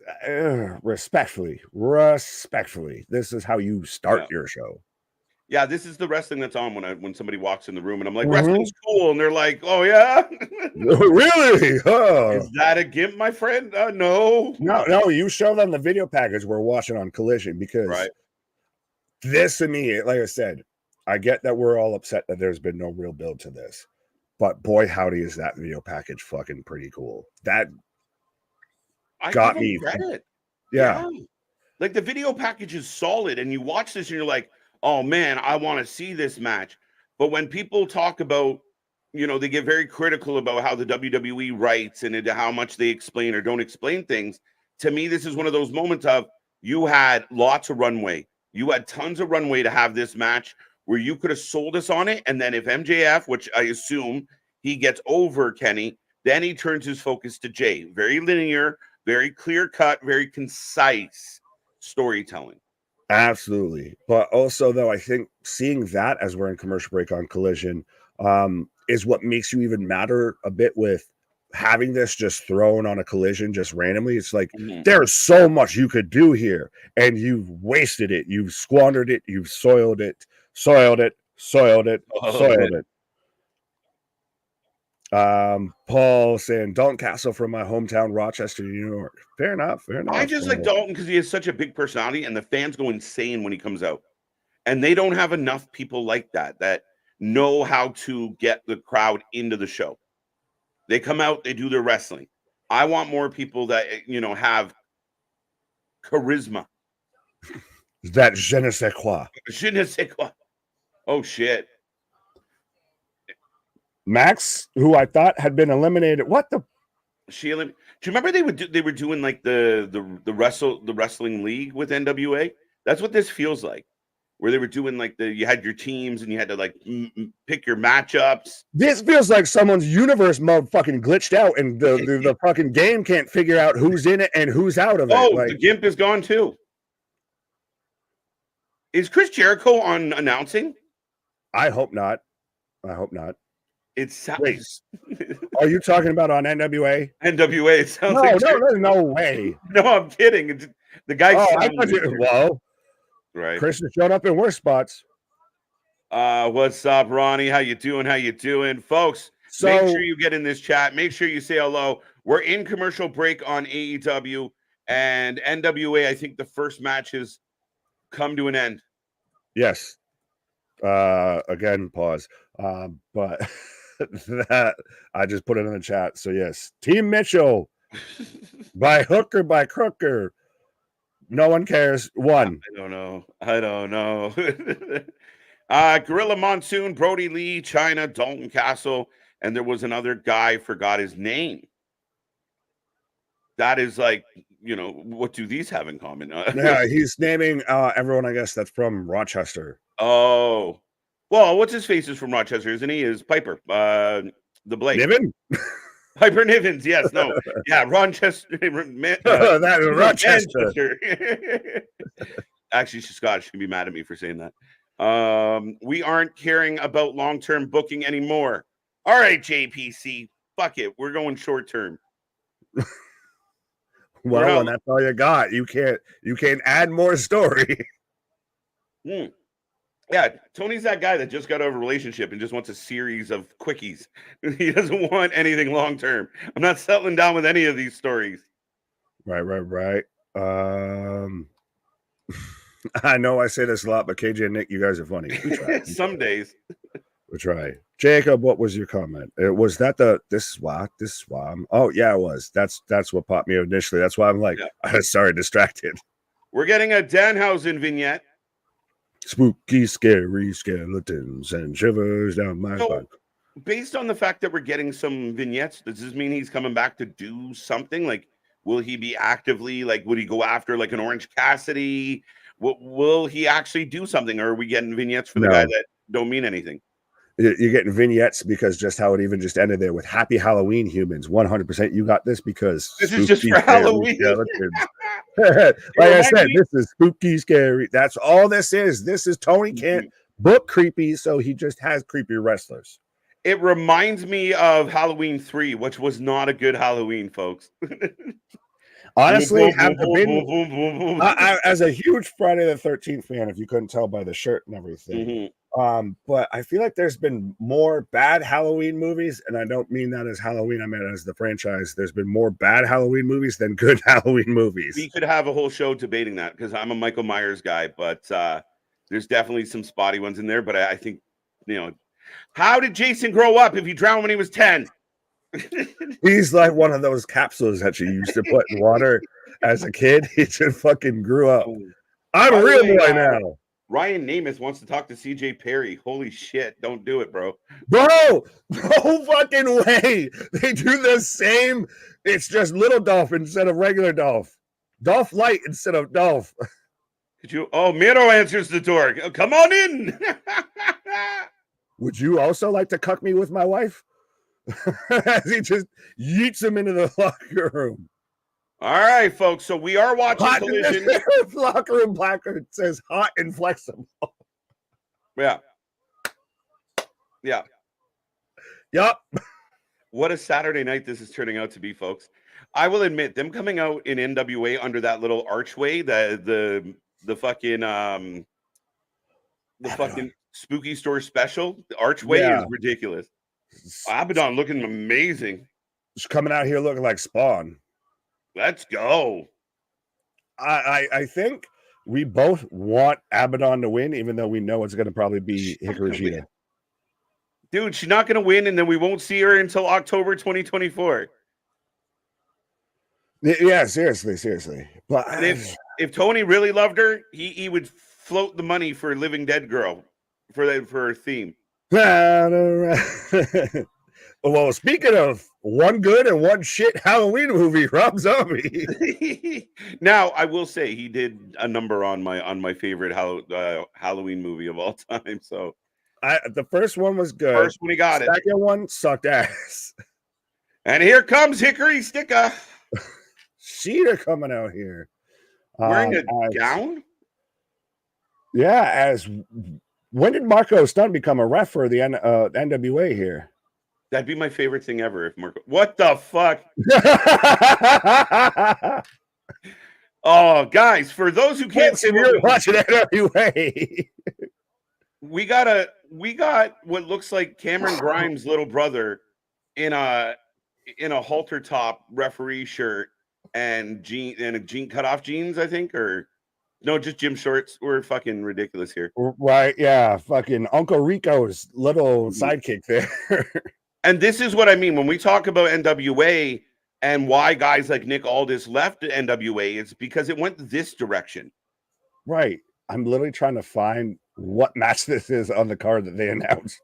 respectfully, this is how you start
Yeah.
your show.
Yeah, this is the wrestling that's on when somebody walks in the room and I'm like,
Mhm.
wrestling's cool. And they're like, oh, yeah.
Really? Oh.
Is that a gimp, my friend? No.
No, you show them the video package we're watching on Collision because
Right.
this to me, like I said, I get that we're all upset that there's been no real build to this. But boy, howdy, is that video package fucking pretty cool. That
I
got
give
me.
them credit.
Yeah.
Like the video package is solid, and you watch this and you're like, oh man, I want to see this match. But when people talk about, they get very critical about how the WWE writes and into how much they explain or don't explain things. To me, this is one of those moments of you had lots of runway. You had tons of runway to have this match where you could have sold us on it. And then if MJF, which I assume he gets over Kenny, then he turns his focus to Jay. Very linear, very clear cut, very concise storytelling.
Absolutely. But also, though, I think seeing that as we're in commercial break on Collision is what makes you even matter a bit with having this just thrown on a Collision just randomly. It's like there's so much you could do here, and you've wasted it. You've squandered it. You've soiled it. Paul saying Dalton Castle from my hometown, Rochester, New York. Fair enough.
I just like Dalton because he has such a big personality, and the fans go insane when he comes out. And they don't have enough people like that know how to get the crowd into the show. They come out, they do their wrestling. I want more people that have charisma.
That je ne sais quoi.
Je ne sais quoi. Oh shit.
Max, who I thought had been eliminated. What the?
Do you remember they were doing like the wrestling league with NWA? That's what this feels like. Where they were doing like you had your teams and you had to like pick your matchups.
This feels like someone's universe mode fucking glitched out and the fucking game can't figure out who's in it and who's out of it.
Oh, the Gimp is gone too. Is Chris Jericho on announcing?
I hope not.
It sounds.
Wait, are you talking about on NWA?
NWA. It sounds
no way.
No, I'm kidding. The guy.
Oh, I thought you. Well,
right.
Chris has shown up in worse spots.
What's up, Ronnie? How you doing, folks? So, make sure you get in this chat. Make sure you say hello. We're in commercial break on AEW and NWA. I think the first match has come to an end.
Yes. Again, pause. But that I just put it in the chat. So yes, Team Mitchell by hook or by crook or no one cares. One.
I don't know. Gorilla Monsoon, Brody Lee, China, Dalton Castle, and there was another guy, forgot his name. That is like, what do these have in common?
Yeah, he's naming everyone, I guess, that's from Rochester.
Oh, well, what's his face is from Rochester, isn't he? Is Piper, the Blade.
Niven?
Piper Nivens, yes, no. Yeah, Rochester.
That is Rochester.
Actually, she's Scottish. She can be mad at me for saying that. We aren't caring about long-term booking anymore. All right, JPC. Fuck it. We're going short-term.
Well, and that's all you got. You can't add more story.
Yeah, Tony's that guy that just got out of a relationship and just wants a series of quickies. He doesn't want anything long-term. I'm not settling down with any of these stories.
Right. I know I say this a lot, but KJ and Nick, you guys are funny. We try.
Some days.
We try. Jacob, what was your comment? Was that this is why? Oh yeah, it was. That's what popped me initially. That's why I'm like, sorry, distracted.
We're getting a Danhausen vignette.
Spooky, scary skeletons and shivers down my spine.
Based on the fact that we're getting some vignettes, does this mean he's coming back to do something? Like, will he be actively, like, would he go after like an Orange Cassidy? Will he actually do something? Or are we getting vignettes for the guy that don't mean anything?
You're getting vignettes because just how it even just ended there with Happy Halloween, humans. 100% you got this because
this is just for Halloween.
Like I said, this is spooky, scary. That's all this is. This is Tony can't book creepy, so he just has creepy wrestlers.
It reminds me of Halloween 3, which was not a good Halloween, folks.
Honestly,
Boom,
have
boom,
the
boom,
been
boom, boom, boom, boom.
as a huge Friday the 13th fan, if you couldn't tell by the shirt and everything. But I feel like there's been more bad Halloween movies, and I don't mean that as Halloween, I mean as the franchise. There's been more bad Halloween movies than good Halloween movies.
We could have a whole show debating that because I'm a Michael Myers guy, but there's definitely some spotty ones in there. But I think, how did Jason grow up if he drowned when he was 10?
He's like one of those capsules that you used to put in water as a kid. He just fucking grew up. I'm a real boy now.
Ryan Namath wants to talk to CJ Perry. Holy shit. Don't do it, bro.
Bro, no fucking way. They do the same. It's just little Dolph instead of regular Dolph. Dolph Light instead of Dolph.
Could you? Oh, Miro answers the door. Come on in.
Would you also like to cuck me with my wife? As he just yeets him into the locker room.
All right, folks. So we are watching Collision.
Locker room placard says hot and flexible.
Yeah. Yeah.
Yup.
What a Saturday night this is turning out to be, folks. I will admit, them coming out in NWA under that little archway, the fucking spooky store special, the archway is ridiculous. Abaddon looking amazing.
Just coming out here looking like Spawn.
Let's go.
I think we both want Abaddon to win, even though we know it's going to probably be Hikaru Shida.
Dude, she's not going to win, and then we won't see her until October 2024.
Yeah, seriously. But
if Tony really loved her, he would float the money for Living Dead Girl for her theme.
Well, speaking of one good and one shit Halloween movie, Rob Zombie.
Now, I will say he did a number on my favorite Halloween movie of all time. So
the first one was good.
First one he got it.
Second one sucked ass.
And here comes Hickory Sticka.
Sheeta coming out here.
Wearing a gown?
Yeah, when did Marco Stunt become a ref for the NWA here?
That'd be my favorite thing ever if Marco. What the fuck? Oh, guys, for those who can't see,
you're watching NWA.
We got what looks like Cameron Grimes' little brother in a halter top referee shirt and jean cutoff jeans, I think, or no, just gym shorts. We're fucking ridiculous here.
Right, yeah. Fucking Uncle Rico's little sidekick there.
And this is what I mean when we talk about NWA and why guys like Nick Aldis left NWA. It's because it went this direction.
Right. I'm literally trying to find what match this is on the card that they announced.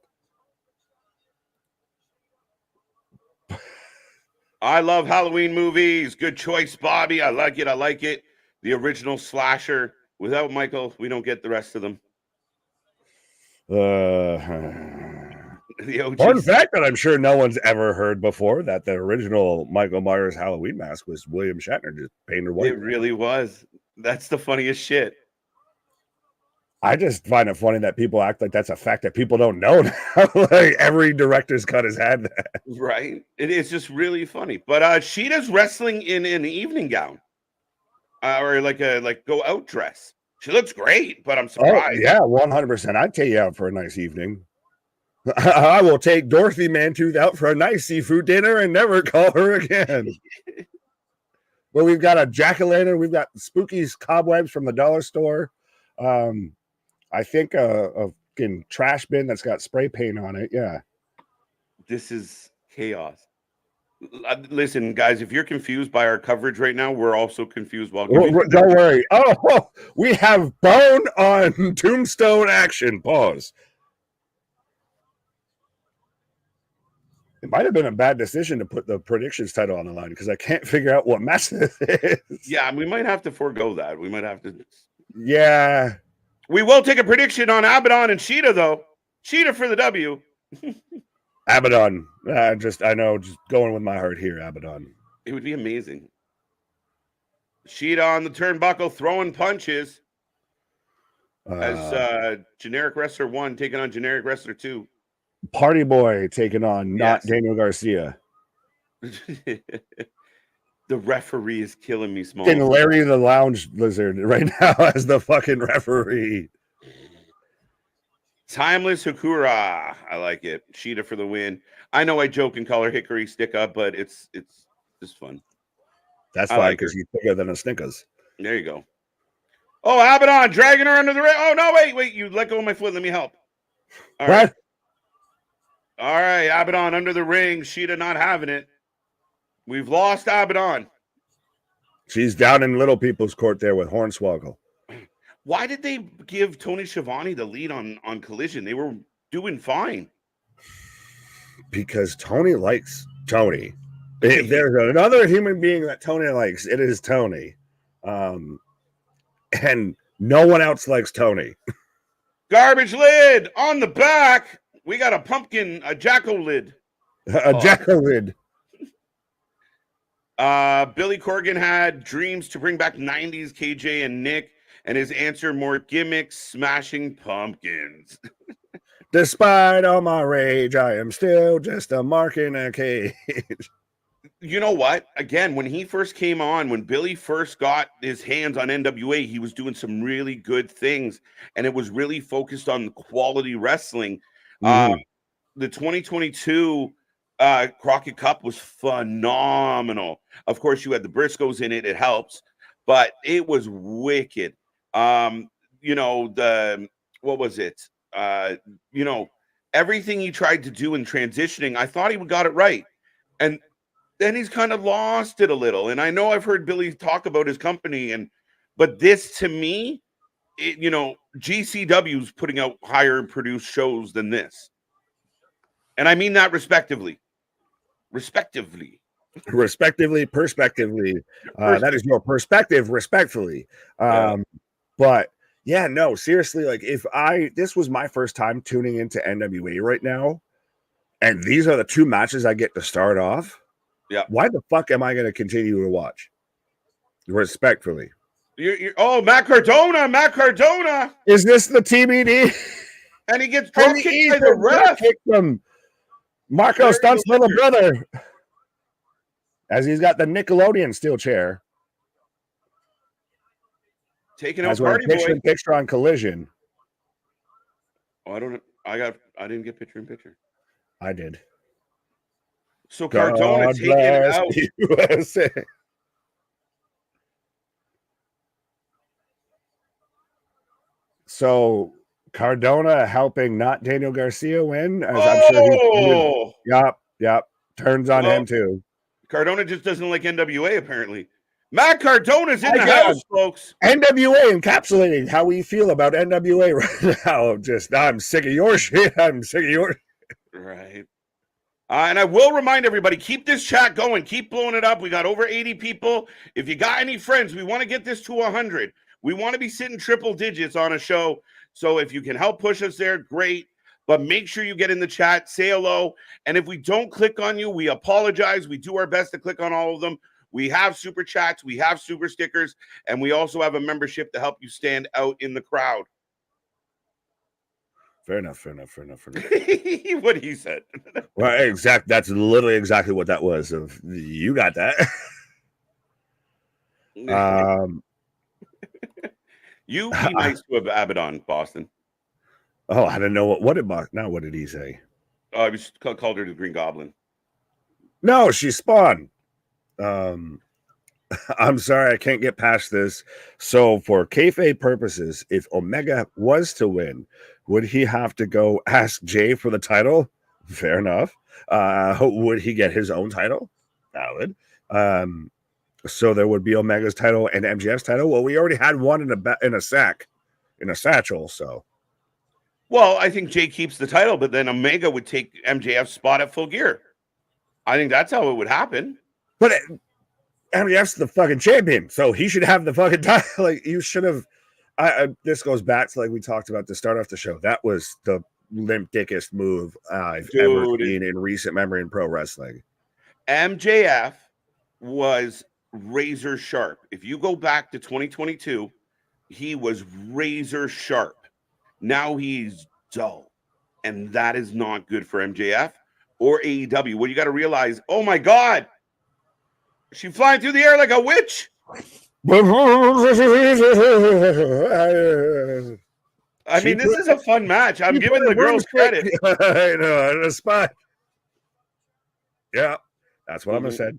I love Halloween movies. Good choice, Bobby. I like it. The original slasher. Without Michael, we don't get the rest of them.
Fun fact that I'm sure no one's ever heard before, that the original Michael Myers Halloween mask was William Shatner just painted white.
It really was. That's the funniest shit.
I just find it funny that people act like that's a fact that people don't know now. Like every director's cut has had that.
Right. It's just really funny. But Sheeta's wrestling in an evening gown. Or like a go out dress. She looks great, but I'm surprised.
Oh, yeah, 100%. I'd take you out for a nice evening. I will take Dorothy Mantooth out for a nice seafood dinner and never call her again. Well, we've got a jack-o'-lantern. We've got Spooky's cobwebs from the dollar store. I think a trash bin that's got spray paint on it. Yeah.
This is chaos. Listen, guys, if you're confused by our coverage right now, we're also confused. Don't
worry. Oh, we have bone on Tombstone action. Pause. It might have been a bad decision to put the predictions title on the line because I can't figure out what match this is.
Yeah, we might have to forego that. We might have to.
Yeah.
We will take a prediction on Abaddon and Sheeta, though. Sheeta for the W.
Abaddon. Just going with my heart here, Abaddon.
It would be amazing. Sheeta on the turnbuckle, throwing punches. As generic wrestler 1 taking on generic wrestler 2.
Party Boy taking on not Daniel Garcia.
The referee is killing me, Small.
And Larry the Lounge Lizard right now as the fucking referee.
Timeless Hikura. I like it. Sheeta for the win. I know I joke and call her Hickory Stick Up, but it's just fun.
That's fine because she's bigger than a Snickers.
There you go. Oh, Abaddon dragging her under the ring. Oh, no, wait. You let go of my foot. Let me help. All right. All right. Abaddon under the ring. Sheeta not having it. We've lost Abaddon.
She's down in little people's court there with Hornswoggle.
Why did they give Tony Schiavone the lead on Collision? They were doing fine.
Because Tony likes Tony. If there's another human being that Tony likes, it is Tony. And no one else likes Tony.
Garbage lid on the back. We got a pumpkin, a jack-o'-lid.
A jack-o'-lid.
Billy Corgan had dreams to bring back 90s KJ and Nick, and his answer, more gimmicks, smashing pumpkins.
Despite all my rage, I am still just a mark in a cage.
You know what? Again, when he first came on, when Billy first got his hands on NWA, he was doing some really good things, and it was really focused on quality wrestling. The 2022 Crockett Cup was phenomenal. Of course, you had the Briscoes in it. It helps, but it was wicked. What was it? Everything he tried to do in transitioning, I thought he got it right. And then he's kind of lost it a little. And I know I've heard Billy talk about his company, but this to me, GCW's putting out higher produced shows than this. And I mean that respectively. Respectively, perspectively. That is your perspective, respectfully. But yeah, no, seriously, like this was my first time tuning into NWA right now, and these are the two matches I get to start off. Yeah.
Why the fuck am I going to continue to watch? Respectfully.
Matt Cardona.
Is this the TBD?
And he gets drop kicked by the ref.
From Marco Stunt's little brother. As he's got the Nickelodeon steel chair.
Taking out Party
Boy. Picture on Collision.
Oh, I didn't get picture in picture.
I did.
So Cardona taking it out. USA.
So Cardona helping not Daniel Garcia win, as I'm sure he. Yep. Turns on him too.
Cardona just doesn't like NWA apparently. Matt Cardona's in the house, folks.
NWA encapsulating how we feel about NWA right now. I'm sick of your shit. I'm sick of your.
Right. And I will remind everybody, keep this chat going. Keep blowing it up. We got over 80 people. If you got any friends, we want to get this to 100. We want to be sitting triple digits on a show. So if you can help push us there, great. But make sure you get in the chat, say hello. And if we don't click on you, we apologize. We do our best to click on all of them. We have super chats. We have super stickers. And we also have a membership to help you stand out in the crowd.
Fair enough.
What he said.
Well, that's literally exactly what that was. You got that.
You be nice to Abaddon, Boston.
Oh, I don't know what did he say?
Oh, he called her the Green Goblin.
No, she's Spawn. I'm sorry, I can't get past this. So for kayfabe purposes, if Omega was to win, would he have to go ask Jay for the title? Fair enough. Would he get his own title? Valid. So there would be Omega's title and MJF's title. Well, we already had one in a satchel. So,
well, I think Jay keeps the title, but then Omega would take MJF's spot at Full Gear. I think that's how it would happen.
But MJF's the fucking champion, so he should have the fucking title. Like you should have. This goes back to like we talked about to start off the show. That was the limp dickest move I've ever seen in recent memory in pro wrestling.
MJF was razor sharp. If you go back to 2022, he was razor sharp. Now he's dull, and that is not good for MJF or AEW. Well, you got to realize, oh my God, She flying through the air like a witch. I mean, this is a fun match. I'm giving the girls credit.
I know, the spot. Yeah, that's what I'm gonna say.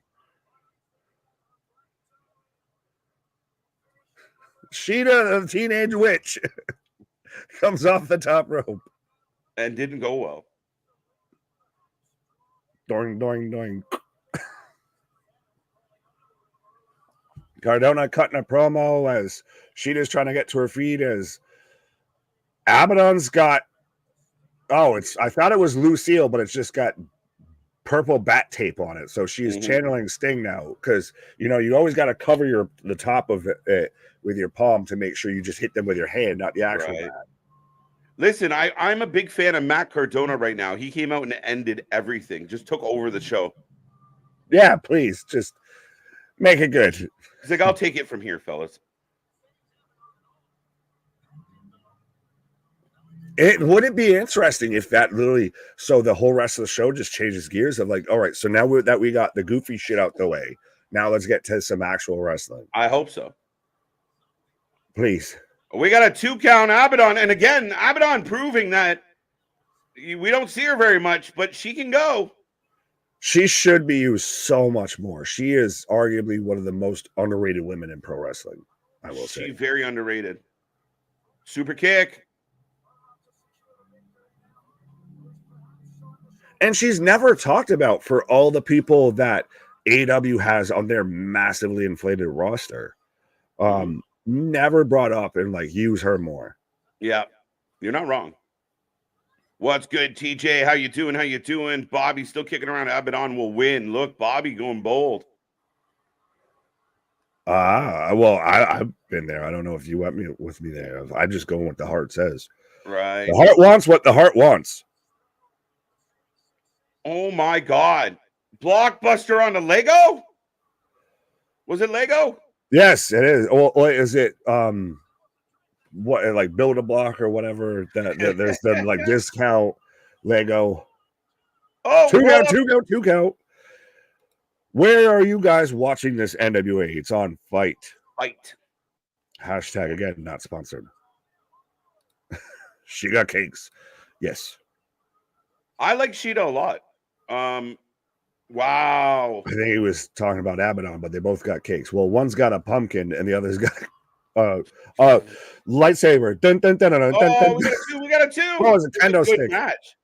Sheeta, the teenage witch, comes off the top rope
and didn't go well.
Doing, doing, doing. Cardona cutting a promo as Sheeta's trying to get to her feet as Abaddon's got, I thought it was Lucille, but it's just got purple bat tape on it. So she's channeling Sting now because, you always got to cover the top of it with your palm to make sure you just hit them with your hand, not the actual bat.
Listen, I'm a big fan of Matt Cardona right now. He came out and ended everything, just took over the show.
Yeah, please, just make it good.
He's like, I'll take it from here, fellas.
Would it be interesting if that literally, so the whole rest of the show just changes gears of like, all right, so now that we got the goofy shit out the way, now let's get to some actual wrestling.
I hope so.
Please.
We got a 2 count Abaddon. And again, Abaddon proving that we don't see her very much, but she can go.
She should be used so much more. She is arguably one of the most underrated women in pro wrestling, I will say.
She's very underrated. Super kick.
And she's never talked about for all the people that AEW has on their massively inflated roster. Never brought up and use her more.
Yeah, you're not wrong. What's good, TJ? How you doing? How you doing? Bobby still kicking around. Abaddon will win. Look, Bobby going bold.
Well, I've been there. I don't know if you went with me there. I'm just going what the heart says.
Right.
The heart wants what the heart wants.
Oh my God. Blockbuster on the Lego? Was it Lego?
Yes, it is. Well, is it what like Build a Block or whatever? That there's the discount Lego.
Oh,
two count. Where are you guys watching this NWA? It's on Fight. Hashtag again, not sponsored. She got cakes. Yes.
I like Sheeta a lot. Wow.
I think he was talking about Abaddon, but they both got cakes. Well, one's got a pumpkin and the other's got lightsaber. Dun, dun, dun, dun, dun, dun.
We got a two.
Oh, it's a kendo stick.
Match.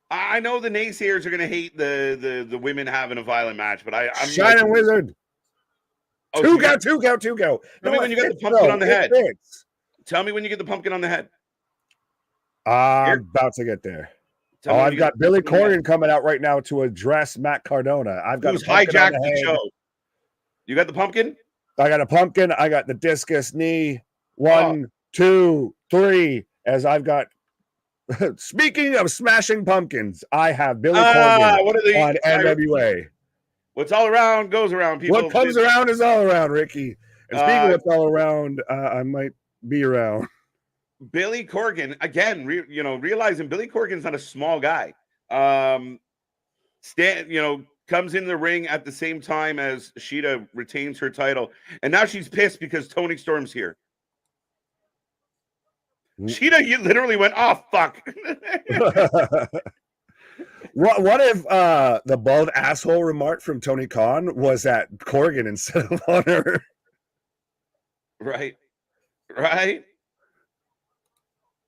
I know the naysayers are going to hate the women having a violent match, but I'm
Shining Wizard. Two count.
Tell me when you get the pumpkin on the head. Tell me when you get the pumpkin on the head.
I'm about to get there. I've got Billy Corgan coming out right now to address Matt Cardona. I've got
hijacked the show. You got the pumpkin?
I got a pumpkin. I got the discus knee. 1, 2, 3. As I've got. Speaking of smashing pumpkins, I have Billy Corgan on NWA.
What's all around goes around, people.
What comes around is all around, Ricky. And speaking of what's all around, I might be around.
Billy Corgan, again, realizing Billy Corgan's not a small guy. Comes in the ring at the same time as Sheeta retains her title. And now she's pissed because Tony Storm's here. Sheeta, you literally went, oh, fuck.
What if the bald asshole remark from Tony Khan was at Corgan instead of on her?
Right.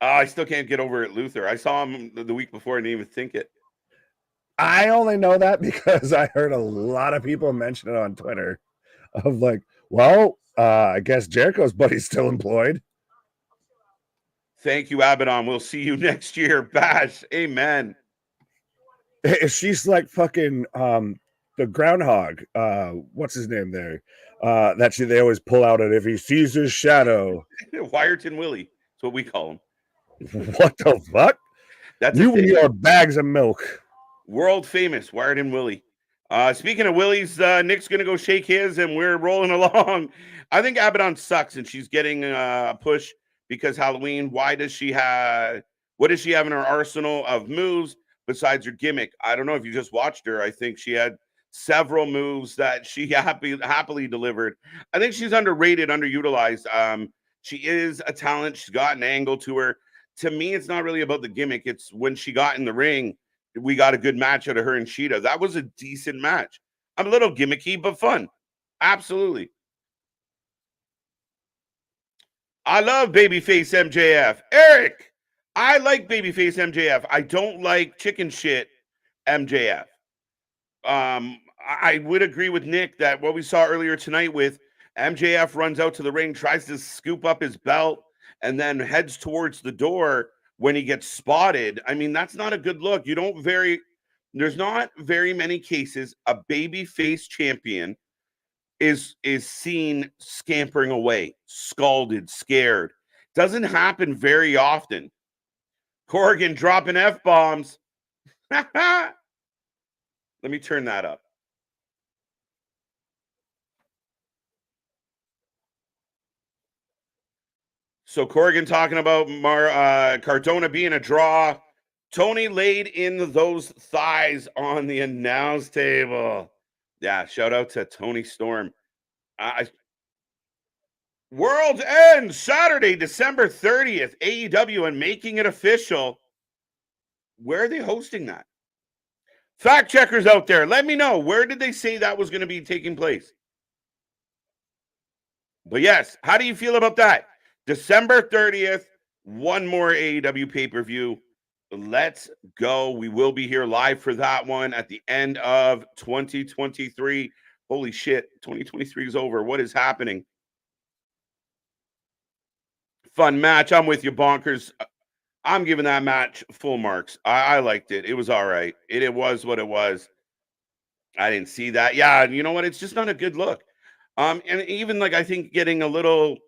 I still can't get over it, Luther. I saw him the week before and didn't even think it.
I only know that because I heard a lot of people mention it on Twitter of I guess Jericho's buddy's still employed.
Thank you, Abaddon. We'll see you next year. Bash. Amen.
She's like fucking the groundhog. What's his name there? They always pull out it if he sees his shadow.
Wiarton Willie. That's what we call him.
What the fuck?
That's
you and your bags of milk.
World famous Wiarton Willie. Speaking of Willies, Nick's gonna go shake his, and we're rolling along. I think Abaddon sucks, and she's getting a push because Halloween. What does she have in her arsenal of moves besides her gimmick? I don't know if you just watched her. I think she had several moves that she happily delivered. I think she's underrated, underutilized. She is a talent. She's got an angle to her. To me, it's not really about the gimmick. It's when she got in the ring, we got a good match out of her and Sheeta. That was a decent match. I'm a little gimmicky, but fun. Absolutely. I love babyface MJF. Eric, I like babyface MJF. I don't like chicken shit MJF. I would agree with Nick that what we saw earlier tonight with MJF runs out to the ring, tries to scoop up his belt, and then heads towards the door when he gets spotted. I mean, that's not a good look. There's not very many cases a baby face champion is seen scampering away, scalded, scared. Doesn't happen very often. Corrigan dropping F-bombs. Let me turn that up. So Corrigan talking about Cardona being a draw. Tony laid in those thighs on the announce table. Yeah, shout out to Tony Storm. World's End, Saturday, December 30th, AEW, and making it official. Where are they hosting that? Fact checkers out there, let me know. Where did they say that was going to be taking place? But yes, how do you feel about that? December 30th, one more AEW pay-per-view. Let's go. We will be here live for that one at the end of 2023. Holy shit, 2023 is over. What is happening? Fun match. I'm with you, Bonkers. I'm giving that match full marks. I liked it. It was all right. It was what it was. I didn't see that. Yeah, you know what? It's just not a good look. And even like I think getting a little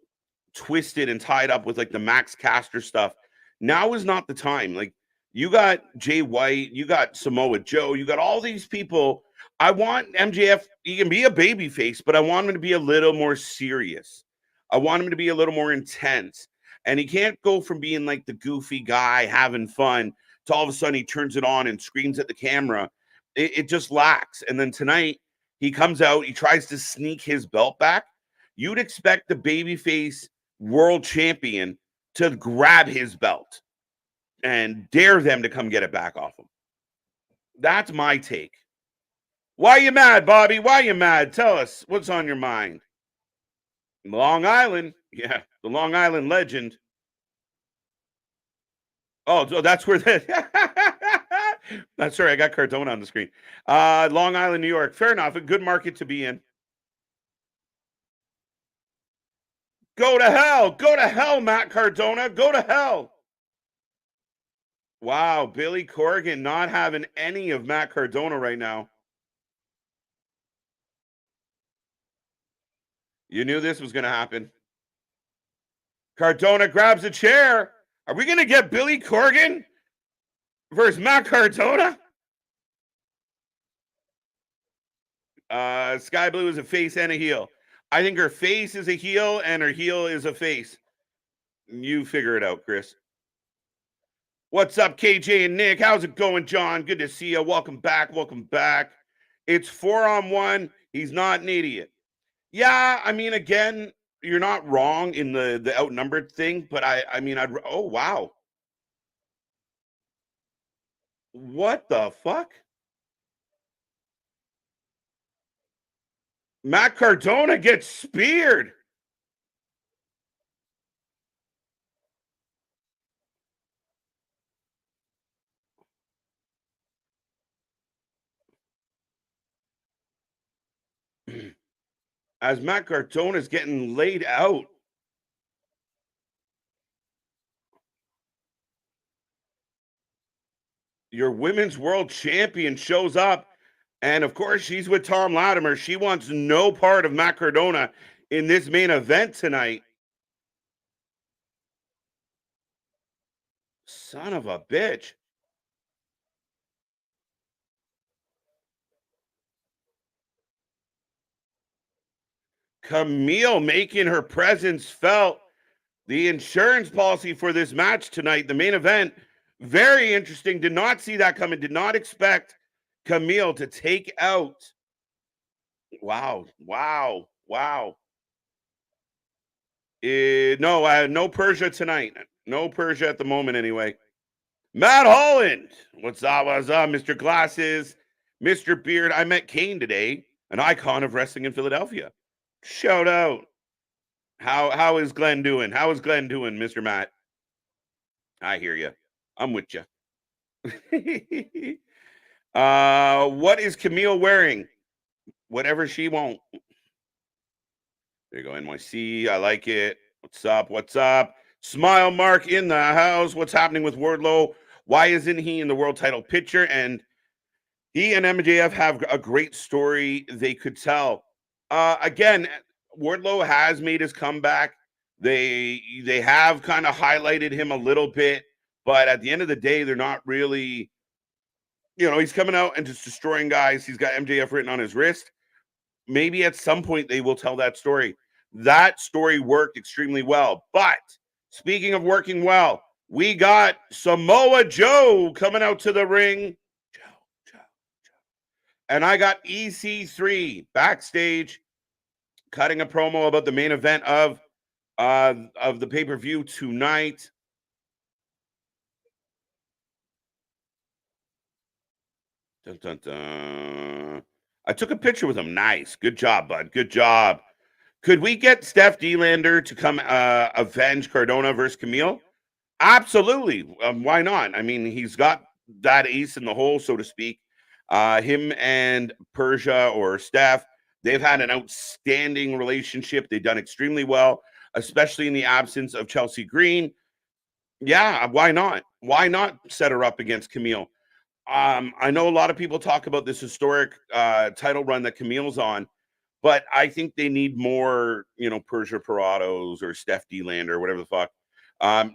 twisted and tied up with like the Max Caster stuff. Now is not the time. Like you got Jay White, you got Samoa Joe, you got all these people. I want MJF, he can be a baby face, but I want him to be a little more serious. I want him to be a little more intense. And he can't go from being like the goofy guy having fun to all of a sudden he turns it on and screams at the camera. It just lacks. And then tonight he comes out, he tries to sneak his belt back. You'd expect the babyface world champion to grab his belt and dare them to come get it back off him. That's my take. Why you mad, Bobby? Why you mad? Tell us what's on your mind. Long Island. Yeah, the Long Island legend. Oh, that's where that's sorry, I got Cardona on the screen. Long Island, New York. Fair enough. A good market to be in. Go to hell. Go to hell, Matt Cardona. Go to hell. Wow, Billy Corrigan not having any of Matt Cardona right now. You knew this was going to happen. Cardona grabs a chair. Are we going to get Billy Corrigan versus Matt Cardona? Sky Blue is a face and a heel. I think her face is a heel and her heel is a face. You figure it out, Chris. What's up, KJ and Nick? How's it going, John? Good to see you. Welcome back. Welcome back. It's 4-on-1. He's not an idiot. Yeah, I mean, again, you're not wrong in the outnumbered thing, but I mean, oh, wow. What the fuck? Matt Cardona gets speared. As Matt Cardona is getting laid out. Your women's world champion shows up. And of course, she's with Tom Latimer. She wants no part of Matt Cardona in this main event tonight. Son of a bitch. Camille making her presence felt. The insurance policy for this match tonight, the main event, very interesting. Did not see that coming. Did not expect Camille to take out Wow. Wow. Wow. No, no Persia tonight. No Persia at the moment, anyway. Matt Holland. What's up? What's up, Mr. Glasses? Mr. Beard. I met Kane today, an icon of wrestling in Philadelphia. Shout out. How is Glenn doing? How is Glenn doing, Mr. Matt? I hear you. I'm with you. What is Camille wearing? Whatever she won't. There you go, NYC. I like it. What's up? What's up? Smile Mark in the house. What's happening with Wardlow? Why isn't he in the world title picture? And he and MJF have a great story they could tell. Again, Wardlow has made his comeback. They have kind of highlighted him a little bit, but at the end of the day, they're not really, he's coming out and just destroying guys. He's got MJF written on his wrist. Maybe at some point they will tell that story. That story worked extremely well. But speaking of working well, we got Samoa Joe coming out to the ring. Joe. And I got EC3 backstage cutting a promo about the main event of the pay-per-view tonight. Dun, dun, dun. I took a picture with him. Nice. Good job, bud. Good job. Could we get Steph D-Lander to come avenge Cardona versus Camille? Absolutely. Why not? I mean, he's got that ace in the hole, so to speak. Him and Persia or Steph, they've had an outstanding relationship. They've done extremely well, especially in the absence of Chelsea Green. Yeah, why not? Why not set her up against Camille? I know a lot of people talk about this historic title run that Camille's on, but I think they need more, Persia Parados or Steph D-Lander or whatever the fuck.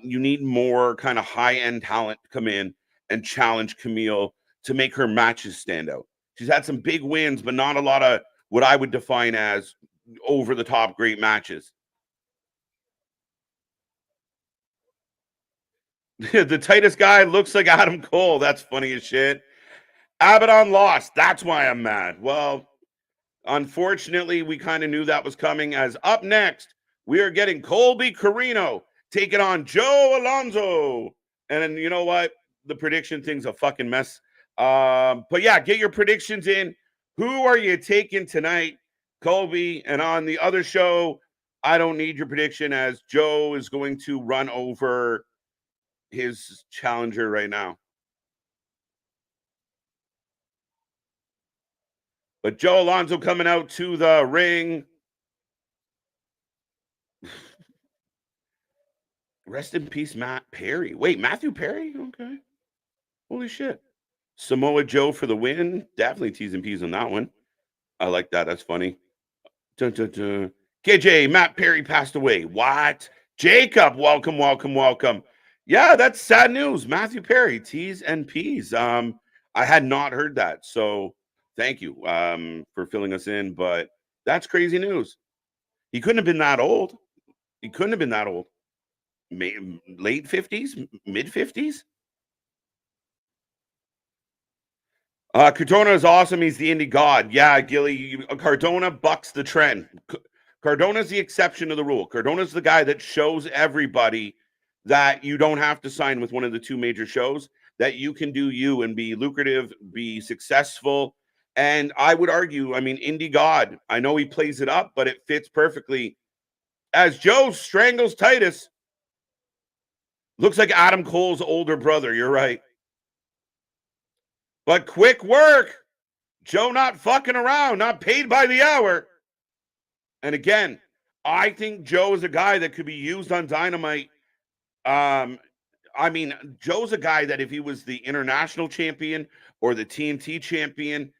You need more kind of high-end talent to come in and challenge Camille to make her matches stand out. She's had some big wins, but not a lot of what I would define as over-the-top great matches. The tightest guy looks like Adam Cole. That's funny as shit. Abaddon lost. That's why I'm mad. Well, unfortunately, we kind of knew that was coming. As up next, we are getting Colby Carino taking on Joe Alonzo. And then, you know what? The prediction thing's a fucking mess. But yeah, get your predictions in. Who are you taking tonight, Colby? And on the other show, I don't need your prediction as Joe is going to run over his challenger right now. But Joe Alonzo coming out to the ring. Rest in peace, Matt Perry. Wait, Matthew Perry? Okay. Holy shit. Samoa Joe for the win. Definitely T's and P's on that one. I like that. That's funny. Dun, dun, dun. KJ, Matt Perry passed away. What? Jacob, welcome. Yeah, that's sad news. Matthew Perry, T's and P's. I had not heard that. So thank you for filling us in. But that's crazy news. He couldn't have been that old. Late 50s, mid 50s. Cardona is awesome. He's the indie god. Yeah, Gilly. Cardona bucks the trend. Cardona's the exception to the rule. Cardona's the guy that shows everybody that you don't have to sign with one of the two major shows, that you can do you and be lucrative, be successful. And I would argue, indie god. I know he plays it up, but it fits perfectly. As Joe strangles Titus, looks like Adam Cole's older brother. You're right. But quick work. Joe not fucking around, not paid by the hour. And again, I think Joe is a guy that could be used on Dynamite. Joe's a guy that if he was the international champion or the TNT champion,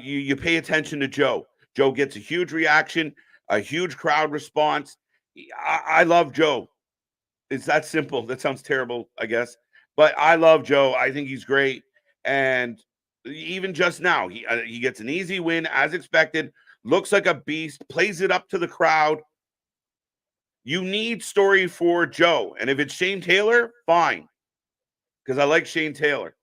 you pay attention to Joe. Joe gets a huge reaction, a huge crowd response. I love Joe. It's that simple. That sounds terrible, I guess. But I love Joe. I think he's great. And even just now, he gets an easy win as expected. Looks like a beast. Plays it up to the crowd. You need story for Joe. And if it's Shane Taylor, fine. Because I like Shane Taylor.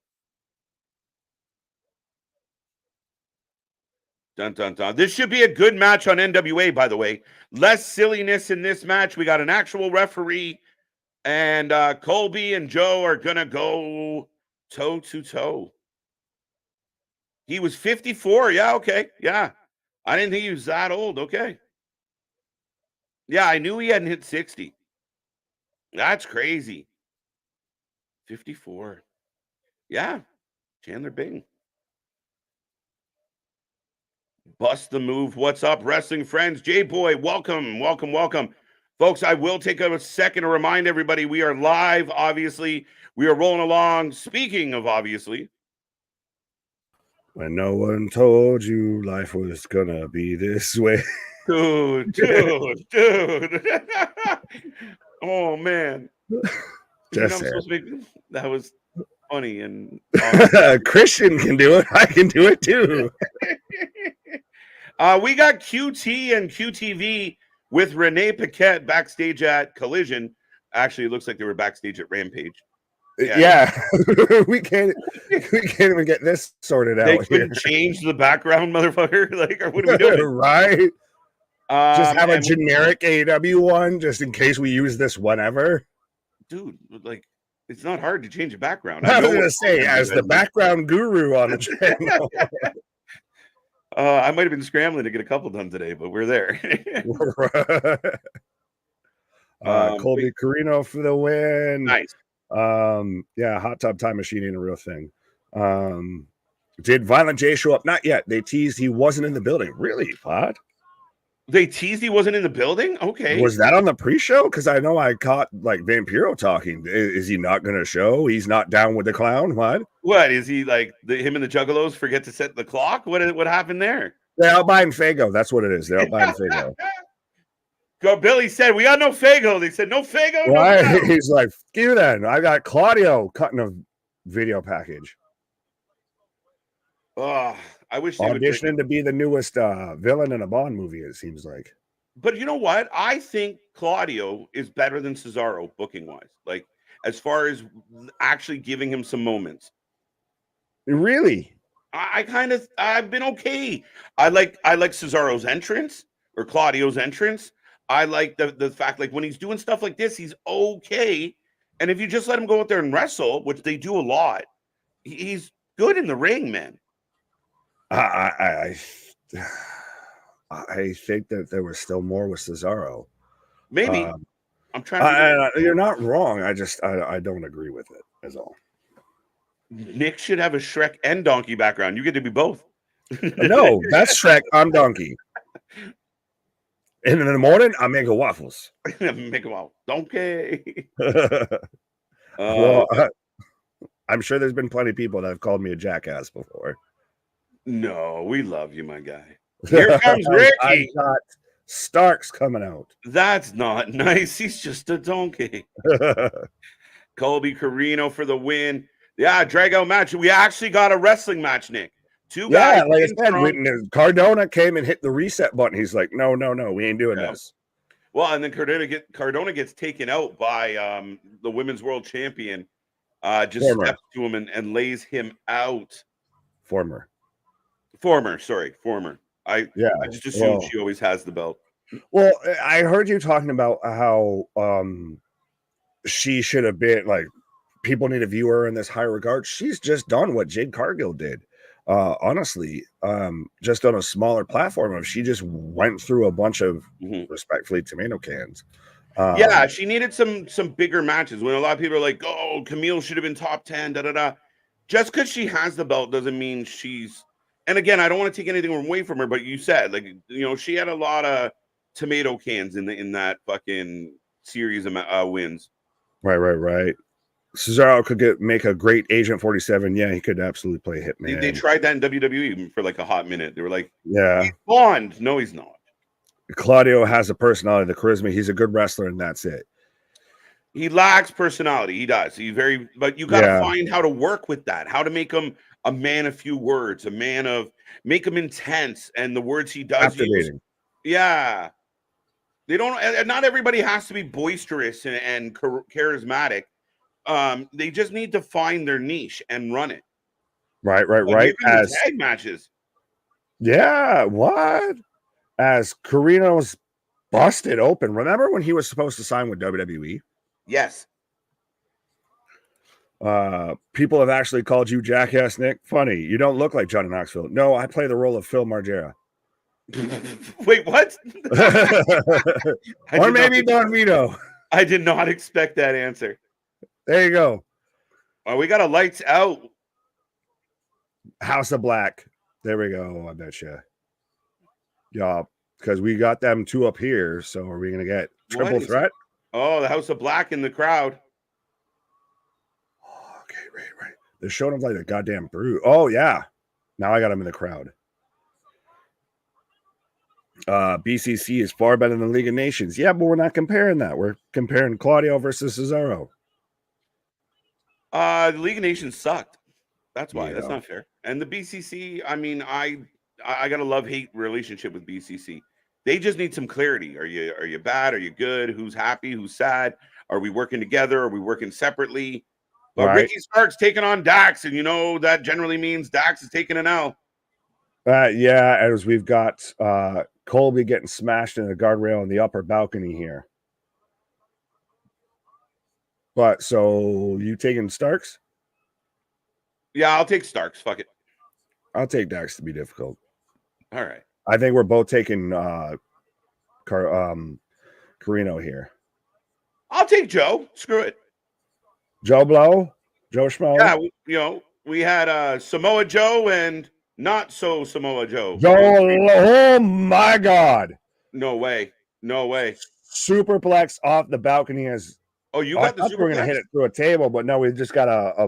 Dun, dun, dun. This should be a good match on NWA, by the way. Less silliness in this match. We got an actual referee, and Colby and Joe are going to go toe to toe. He was 54. Yeah, okay. Yeah. I didn't think he was that old. Okay. Yeah, I knew he hadn't hit 60. That's crazy. 54. Yeah. Chandler Bing. Bust the move. What's up, wrestling friends? J-Boy, welcome, welcome, welcome. Folks, I will take a second to remind everybody we are live, obviously. We are rolling along. Speaking of obviously.
When no one told you life was gonna be this way.
Dude. Oh, man.
Just
I'm supposed to make that was funny and
Christian can do it. I can do it too.
We got QT and QTV with Renee Paquette backstage at Collision. Actually, it looks like they were backstage at Rampage.
Yeah. we can't even get this sorted out.
They couldn't change the background, motherfucker. Like, or what are we doing?
Right? Just have a generic AEW one, just in case we use this whenever.
Dude, like, it's not hard to change a background.
I was gonna say, as the background guru on the channel.
I might have been scrambling to get a couple done today, but we're there.
Colby Carino for the win.
Nice.
Yeah, hot tub time machine ain't a real thing. Did Violent J show up? Not yet. They teased he wasn't in the building. Really, Pod?
They teased he wasn't in the building? Okay.
Was that on the pre-show? Because I know I caught like Vampiro talking. Is he not going to show? He's not down with the clown? What
is he like? Him and the Juggalos forget to set the clock? What happened there?
They're out buying Fago. That's what it is. They're out buying Fago.
Billy said, we got no Fago. They said, no Fago.
Right?
No
He's like, you then. I got Claudio cutting a video package.
Oh, I wish they
auditioning to be the newest villain in a Bond movie, it seems like.
But you know what? I think Claudio is better than Cesaro booking wise. Like, as far as actually giving him some moments.
Really?
I've been okay. I like Cesaro's entrance or Claudio's entrance. I like the fact, like, when he's doing stuff like this, he's okay. And if you just let him go out there and wrestle, which they do a lot, he's good in the ring, man.
I think that there was still more with Cesaro.
Maybe. I'm trying
you're not wrong. I don't agree with it, is all.
Nick should have a Shrek and Donkey background. You get to be both.
No, that's Shrek. I'm Donkey. And in the morning, I make waffles.
Make a waffle. Donkey.
Well, I'm sure there's been plenty of people that have called me a jackass before.
No, we love you, my guy. Here comes Ricky.
I got Starks coming out.
That's not nice. He's just a donkey. Colby Carino for the win. Yeah, drag out match. We actually got a wrestling match, Nick. Two guys.
Yeah, like I said, Cardona came and hit the reset button. He's like, no, we ain't doing this.
Well, and then Cardona gets taken out by the women's world champion. Just steps to him and lays him out. Former. I just assume she always has the belt.
Well, I heard you talking about how she should have been like, people need to view her in this high regard. She's just done what Jade Cargill did. Honestly, just on a smaller platform. If she just went through a bunch of respectfully tomato cans.
Yeah, she needed some bigger matches. When a lot of people are like, "Oh, Camille should have been top 10." Just because she has the belt doesn't mean she's. And again, I don't want to take anything away from her, but you said, like, she had a lot of tomato cans in that fucking series of wins.
Right. Cesaro could make a great Agent 47. Yeah, he could absolutely play Hitman.
They tried that in WWE for like a hot minute. They were like,
yeah,
he's Bond. No, he's not.
Claudio has the personality, the charisma. He's a good wrestler, and that's it.
He lacks personality. He does. But you got to find how to work with that, how to make him a man of few words, make him intense, and the words he does use. Yeah. Not everybody has to be boisterous and charismatic. They just need to find their niche and run it.
Right.
As tag matches.
Yeah, what? As Carino's busted open. Remember when he was supposed to sign with WWE?
Yes.
People have actually called you Jackass Nick. Funny, you don't look like Johnny Knoxville. No, I play the role of Phil Margera.
Wait, what?
Or maybe Don Vito.
I did not expect that answer.
There you go.
Oh, we got a lights out.
House of Black. There we go. I bet you. Yeah, because we got them two up here. So are we going to get triple threat?
Oh, the House of Black in the crowd.
Oh, okay, right. They're showing them like a goddamn brute. Oh, yeah. Now I got them in the crowd. BCC is far better than League of Nations. Yeah, but we're not comparing that. We're comparing Claudio versus Cesaro.
The League of Nations sucked. That's why.
Yeah.
That's not fair. And the BCC, I mean, I got a love-hate relationship with BCC. They just need some clarity. Are you bad? Are you good? Who's happy? Who's sad? Are we working together? Are we working separately? But
right.
Ricky Stark's taking on Dax, and you know that generally means Dax is taking an L.
Yeah, as we've got Colby getting smashed in the guardrail in the upper balcony here. But so you taking Starks?
Yeah, I'll take Starks. Fuck it.
I'll take Dax to be difficult.
All right.
I think we're both taking Carino here.
I'll take Joe. Screw it.
Joe Blow? Joe Schmo?
Yeah, we had Samoa Joe and not so Samoa Joe.
Oh my God.
No way.
Superplex off the balcony as
you got the superplex?
We're gonna hit it through a table, but no, we just got a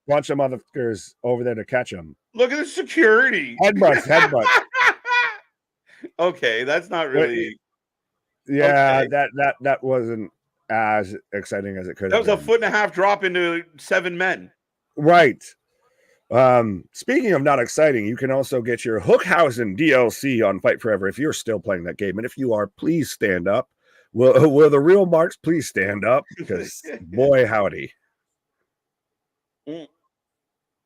bunch of motherfuckers over there to catch him.
Look at the security.
Headbutt.
Okay, that's not really.
Yeah, okay. That wasn't as exciting as it could have been.
That was a 1.5 foot drop into 7 men.
Right. Speaking of not exciting, you can also get your Hookhausen DLC on Fight Forever if you're still playing that game. And if you are, please stand up. Will the real marks please stand up? Because boy, howdy.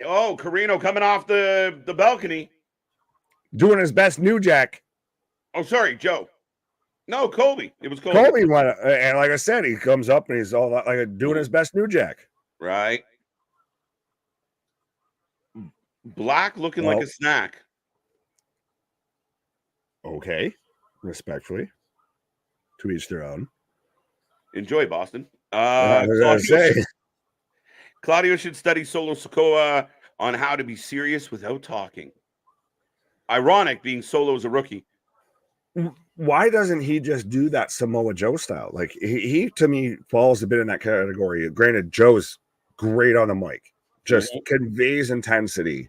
Oh, Carino coming off the balcony.
Doing his best New Jack.
Oh, sorry, Joe. No, Colby. It was Colby.
Colby went, and like I said, he comes up and he's all like doing his best New Jack.
Right. Black looking like a snack.
Okay. Respectfully. To each their own.
Enjoy, Boston. Claudio should study Solo Sikoa on how to be serious without talking. Ironic, being Solo's a rookie.
Why doesn't he just do that Samoa Joe style? Like he to me falls a bit in that category. Granted, Joe's great on the mic, just conveys intensity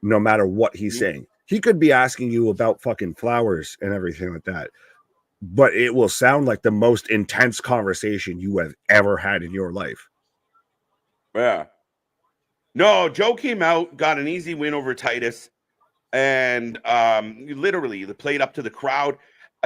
no matter what he's saying. He could be asking you about fucking flowers and everything like that, but it will sound like the most intense conversation you have ever had in your life.
Yeah. No, Joe came out, got an easy win over Titus, and literally played up to the crowd.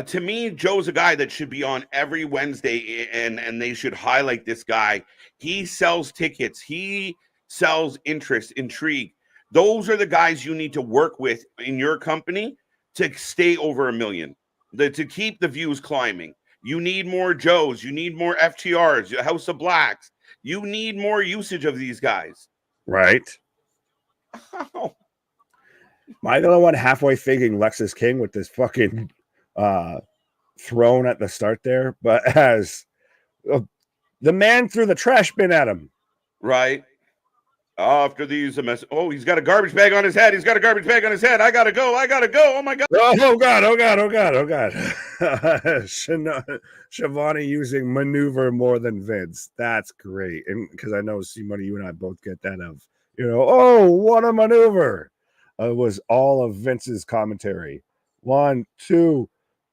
To me, Joe's a guy that should be on every Wednesday, and they should highlight this guy. He sells tickets. He sells interest, intrigue. Those are the guys you need to work with in your company to stay over 1 million, to keep the views climbing. You need more Joes. You need more FTRs, House of Blacks. You need more usage of these guys.
Right.
Oh.
Am I the only one halfway thinking Lexus King with this fucking throne at the start there? But as the man threw the trash bin at him.
Right. After these, he's got a garbage bag on his head. I gotta go. Oh my God.
Oh God. Shivani using maneuver more than Vince. That's great. And because I know, Simone, you and I both get that of, what a maneuver. It was all of Vince's commentary. 1, 2,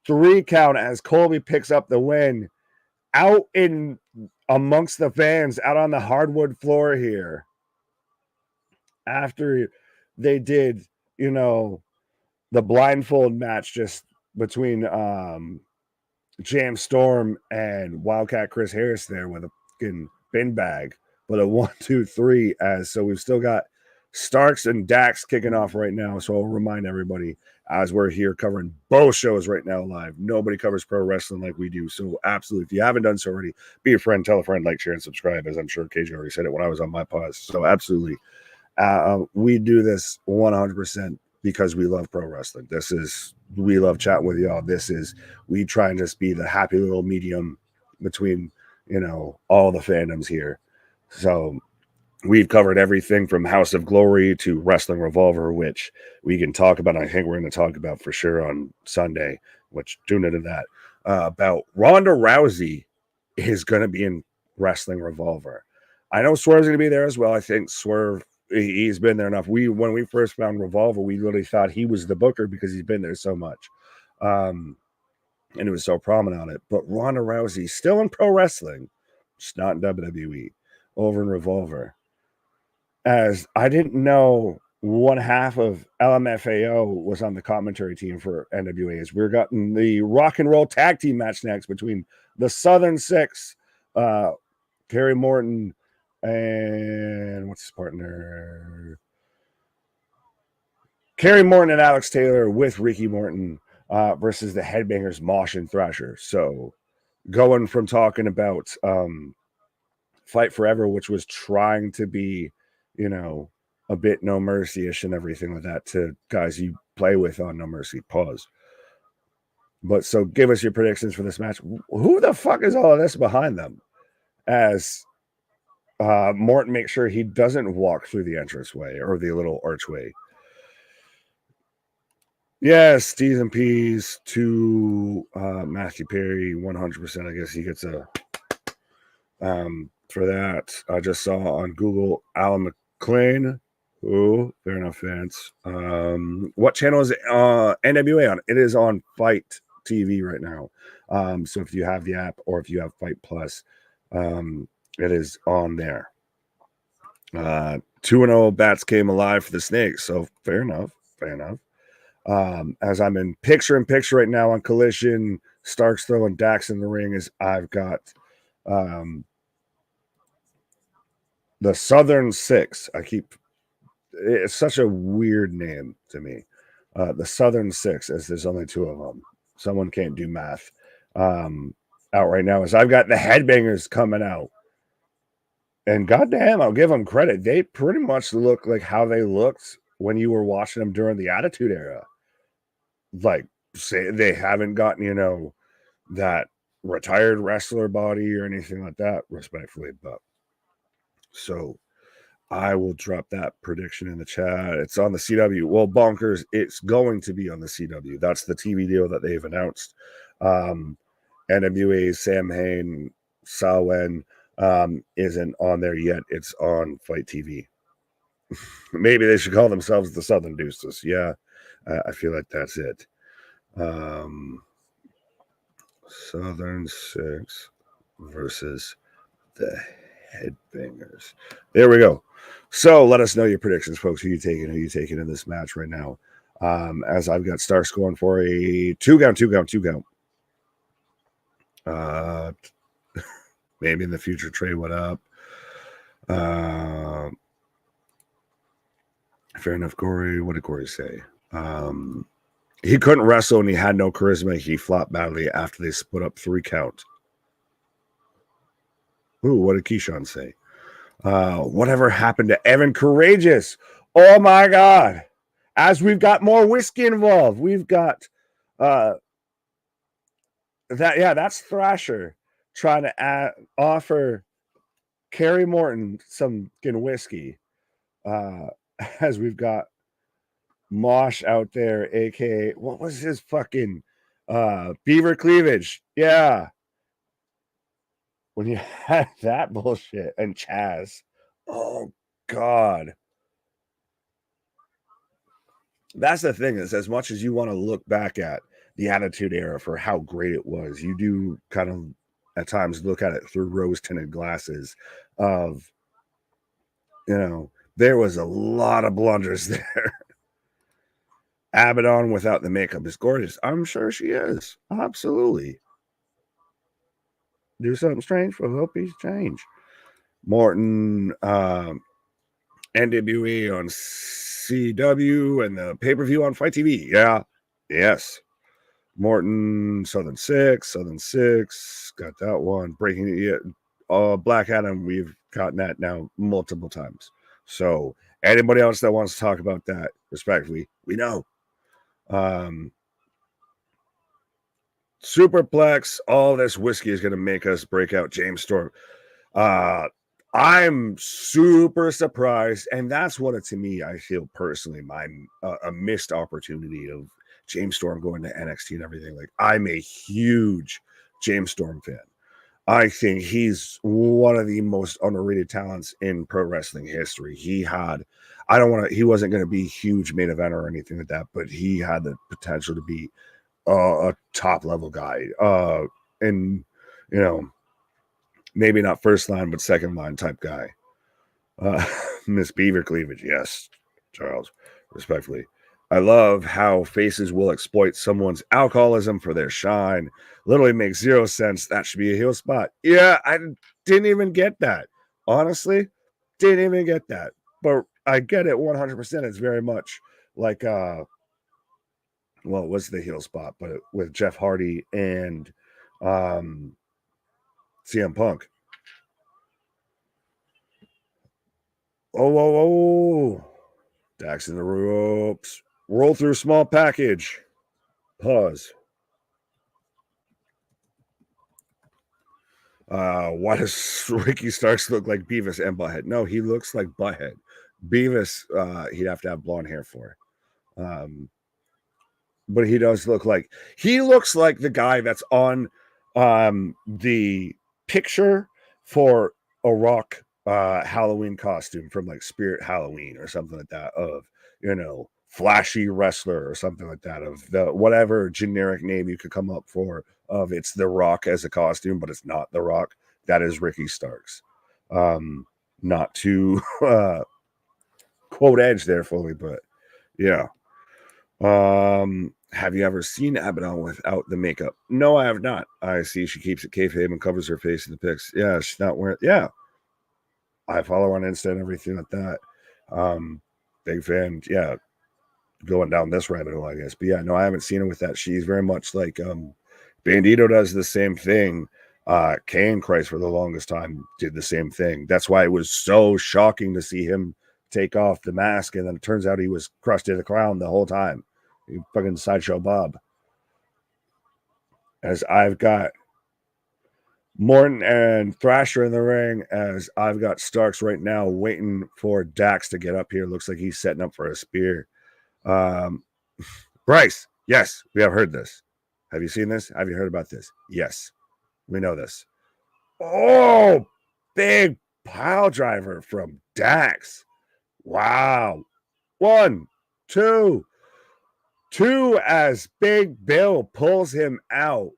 3 count as Colby picks up the win out in amongst the fans out on the hardwood floor here. After they did, the blindfold match just between Jam Storm and Wildcat Chris Harris there with a fucking bin bag, but a 1, 2, 3 so we've still got Starks and Dax kicking off right now. So I'll remind everybody as we're here covering both shows right now live. Nobody covers pro wrestling like we do. So absolutely, if you haven't done so already, be a friend, tell a friend, like, share, and subscribe, as I'm sure KJ already said it when I was on my pause. So absolutely, we do this 100% because we love pro wrestling. We love chatting with y'all. We try and just be the happy little medium between, all the fandoms here. So we've covered everything from House of Glory to Wrestling Revolver, which we can talk about. I think we're going to talk about for sure on Sunday, which tune into that. About Ronda Rousey is going to be in Wrestling Revolver. I know Swerve's going to be there as well. I think Swerve, he's been there enough. When we first found Revolver, we literally thought he was the booker because he's been there so much. And it was so prominent on it. But Ronda Rousey, still in pro wrestling, just not in WWE, over in Revolver. As I didn't know one half of LMFAO was on the commentary team for NWA, as we're getting the rock and roll tag team match next between the Southern Six, Kerry Morton, and what's his partner? Kerry Morton and Alex Taylor with Ricky Morton versus the Headbangers, Mosh and Thrasher. So going from talking about Fight Forever, which was trying to be, a bit No Mercy-ish and everything like that, to guys you play with on No Mercy, pause. But so give us your predictions for this match. Who the fuck is all of this behind them? As Morton makes sure he doesn't walk through the entranceway or the little archway. Yes, T's and P's to Matthew Perry, 100%. I guess he gets a for that. I just saw on Google Alan McLean. Oh, fair enough, fans. What channel is it? NWA on? It is on Fight TV right now. So if you have the app or if you have Fight Plus, it is on there. 2-0 bats came alive for the Snakes. So fair enough. As I'm in picture right now on Collision, Starks throwing Dax in the ring, as I've got the Southern Six. It's such a weird name to me. The Southern Six, as there's only two of them. Someone can't do math. Out right now, as I've got the Headbangers coming out. And goddamn, I'll give them credit. They pretty much look like how they looked when you were watching them during the Attitude Era. Like, say they haven't gotten, that retired wrestler body or anything like that, respectfully. But so I will drop that prediction in the chat. It's on the CW. Well, bonkers, it's going to be on the CW. That's the TV deal that they've announced. NWA Samhain Samhain isn't on there yet. It's on Fight TV. Maybe they should call themselves the Southern Deuces. Yeah, I feel like that's it. Southern Six versus the Headbangers. There we go. So let us know your predictions, folks. Who you taking in this match right now? As I've got Starks going for a two count. Maybe in the future, Trey, what up? Fair enough, Corey. What did Corey say? He couldn't wrestle and he had no charisma. He flopped badly after they split up 3 count. Ooh, what did Keyshawn say? Whatever happened to Evan Courageous? Oh my God. As we've got more whiskey involved, we've got that's Thrasher trying to offer Kerry Morton some whiskey. As we've got Mosh out there, aka what was his fucking Beaver Cleavage? Yeah. When you had that bullshit and Chaz. Oh God. That's the thing, is as much as you want to look back at the Attitude Era for how great it was, you do kind of at times look at it through rose-tinted glasses of, there was a lot of blunders there. Abaddon without the makeup is gorgeous. I'm sure she is. Absolutely. Do something strange for Hopi's change. Morton, NWA on CW and the pay-per-view on Fight TV. Yeah, Yes. Morton, Southern Six, got that one. Breaking Black Adam, we've gotten that now multiple times. So anybody else that wants to talk about that, respectfully, we know. Superplex, all this whiskey is going to make us break out James Storm. I'm super surprised, and that's what to me, I feel personally, a missed opportunity of James Storm going to NXT and everything. Like, I'm a huge James Storm fan. I think he's one of the most underrated talents in pro wrestling history. He wasn't going to be a huge main event or anything like that, but he had the potential to be a top level guy. And, you know, maybe not first line, but second line type guy. Miss Beaver Cleavage, yes, Charles, respectfully. I love how faces will exploit someone's alcoholism for their shine. Literally makes zero sense. That should be a heel spot. Yeah, I didn't even get that. Honestly, didn't even get that. But I get it 100%. It's very much like, well, it was the heel spot, but with Jeff Hardy and CM Punk. Oh. Dax in the ropes. Roll through small package. Pause. Why does Ricky Starks look like Beavis and Butthead? No, he looks like Butthead. Beavis, he'd have to have blonde hair for. But he looks like the guy that's on the picture for a Rock Halloween costume from like Spirit Halloween or something like that, of, you know, flashy wrestler or something like that, of the whatever generic name you could come up for, of it's the Rock as a costume, but it's not the Rock. That is Ricky Starks. Not to quote Edge there fully, but yeah. Have you ever seen Abaddon without the makeup? No, I have not. I see she keeps it kayfabe and covers her face in the pics. Yeah, she's not wearing. Yeah, I follow on Insta and everything like that. Big fan. Yeah, going down this rabbit hole, I guess. But yeah, no, I haven't seen her with that. She's very much like Bandito does the same thing. Kane Christ for the longest time did the same thing. That's why it was so shocking to see him take off the mask, and then it turns out he was Krusty the Clown the whole time. He fucking Sideshow Bob. As I've got Morton and Thrasher in the ring, as I've got Starks right now waiting for Dax to get up here. Looks like he's setting up for a spear. Bryce, yes, we have heard this. Have you seen this? Have you heard about this? Yes, we know this. Oh, big pile driver from Dax. Wow. 1, 2, 2 as Big Bill pulls him out.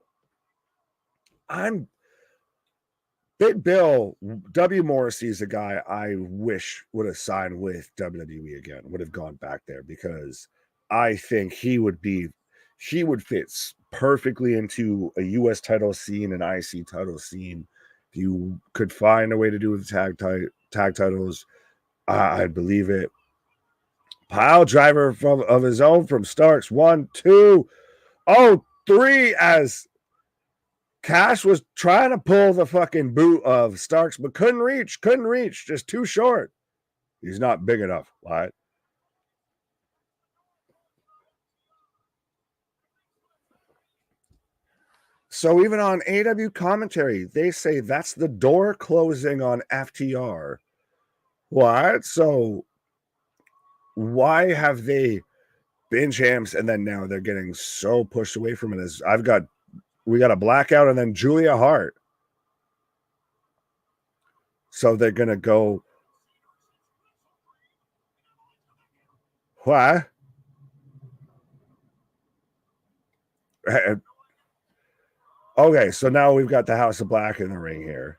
Big Bill, W. Morrissey's a guy I wish would have signed with WWE again, would have gone back there, because I think he would fit perfectly into a US title scene, an IC title scene. If you could find a way to do the tag titles, I'd believe it. Pile driver of his own from Starks. 1, 2, 3 as Cash was trying to pull the fucking boot of Starks, but couldn't reach, just too short. He's not big enough, right? So even on AEW commentary, they say that's the door closing on FTR. What? So why have they been champs and then now they're getting so pushed away from it? As we got a Blackout and then Julia Hart. So they're gonna go. What? Okay, so now we've got the House of Black in the ring here.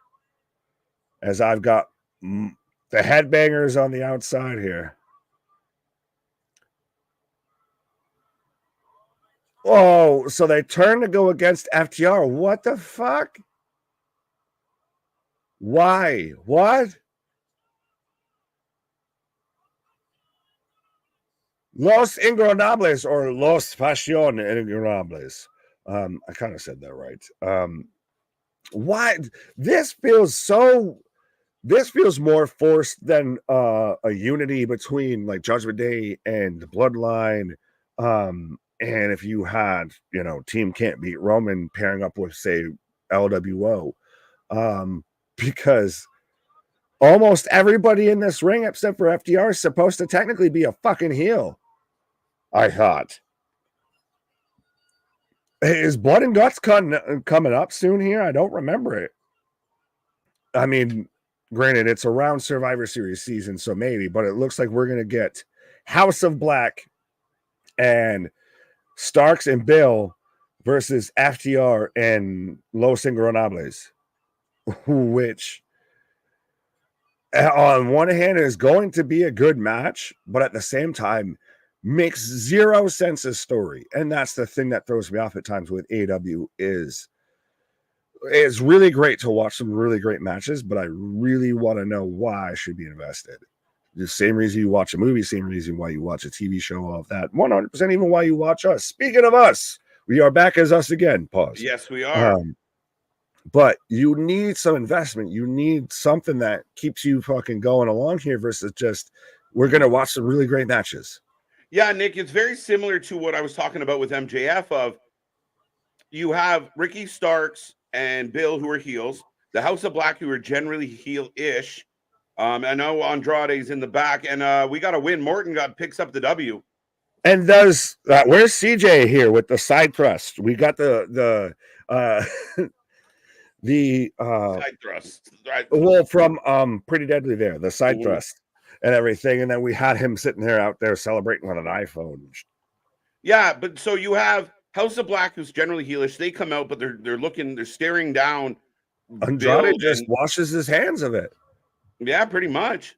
As I've got the headbangers on the outside here. Oh, so they turn to go against FTR. What the fuck? Why? What? Los Ingobernables or Los Pasión Ingobernables. I kind of said that right. Why this feels more forced than a unity between like Judgment Day and the Bloodline. And if you had, Team Can't Beat Roman pairing up with, say, LWO, because almost everybody in this ring except for FTR is supposed to technically be a fucking heel. I thought. Is Blood and Guts coming up soon here? I don't remember it. I mean, granted, it's around Survivor Series season, so maybe, but it looks like we're going to get House of Black and Starks and Bill versus FTR and Los Ingobernables, which on one hand is going to be a good match, but at the same time makes zero sense as story. And that's the thing that throws me off at times with AEW is it's really great to watch some really great matches, but I really want to know why I should be invested. The same reason you watch a movie, same reason why you watch a TV show, all of that. 100% even why you watch us. Speaking of us, we are back as us again. Pause.
Yes, we are.
But you need some investment. You need something that keeps you fucking going along here versus just, we're going to watch some really great matches.
Yeah, Nick, it's very similar to what I was talking about with MJF of you have Ricky Starks and Bill who are heels, the House of Black who are generally heel-ish. I know Andrade's in the back, and we got a win. Morton picks up the W.
And does where's CJ here with the side thrust? We got the
side thrust. Right.
Well, from Pretty Deadly there, the side thrust and everything, and then we had him sitting there out there celebrating on an iPhone.
Yeah, but so you have House of Black, who's generally heelish. They come out, but they're staring down.
Andrade just washes his hands of it.
Yeah, pretty much.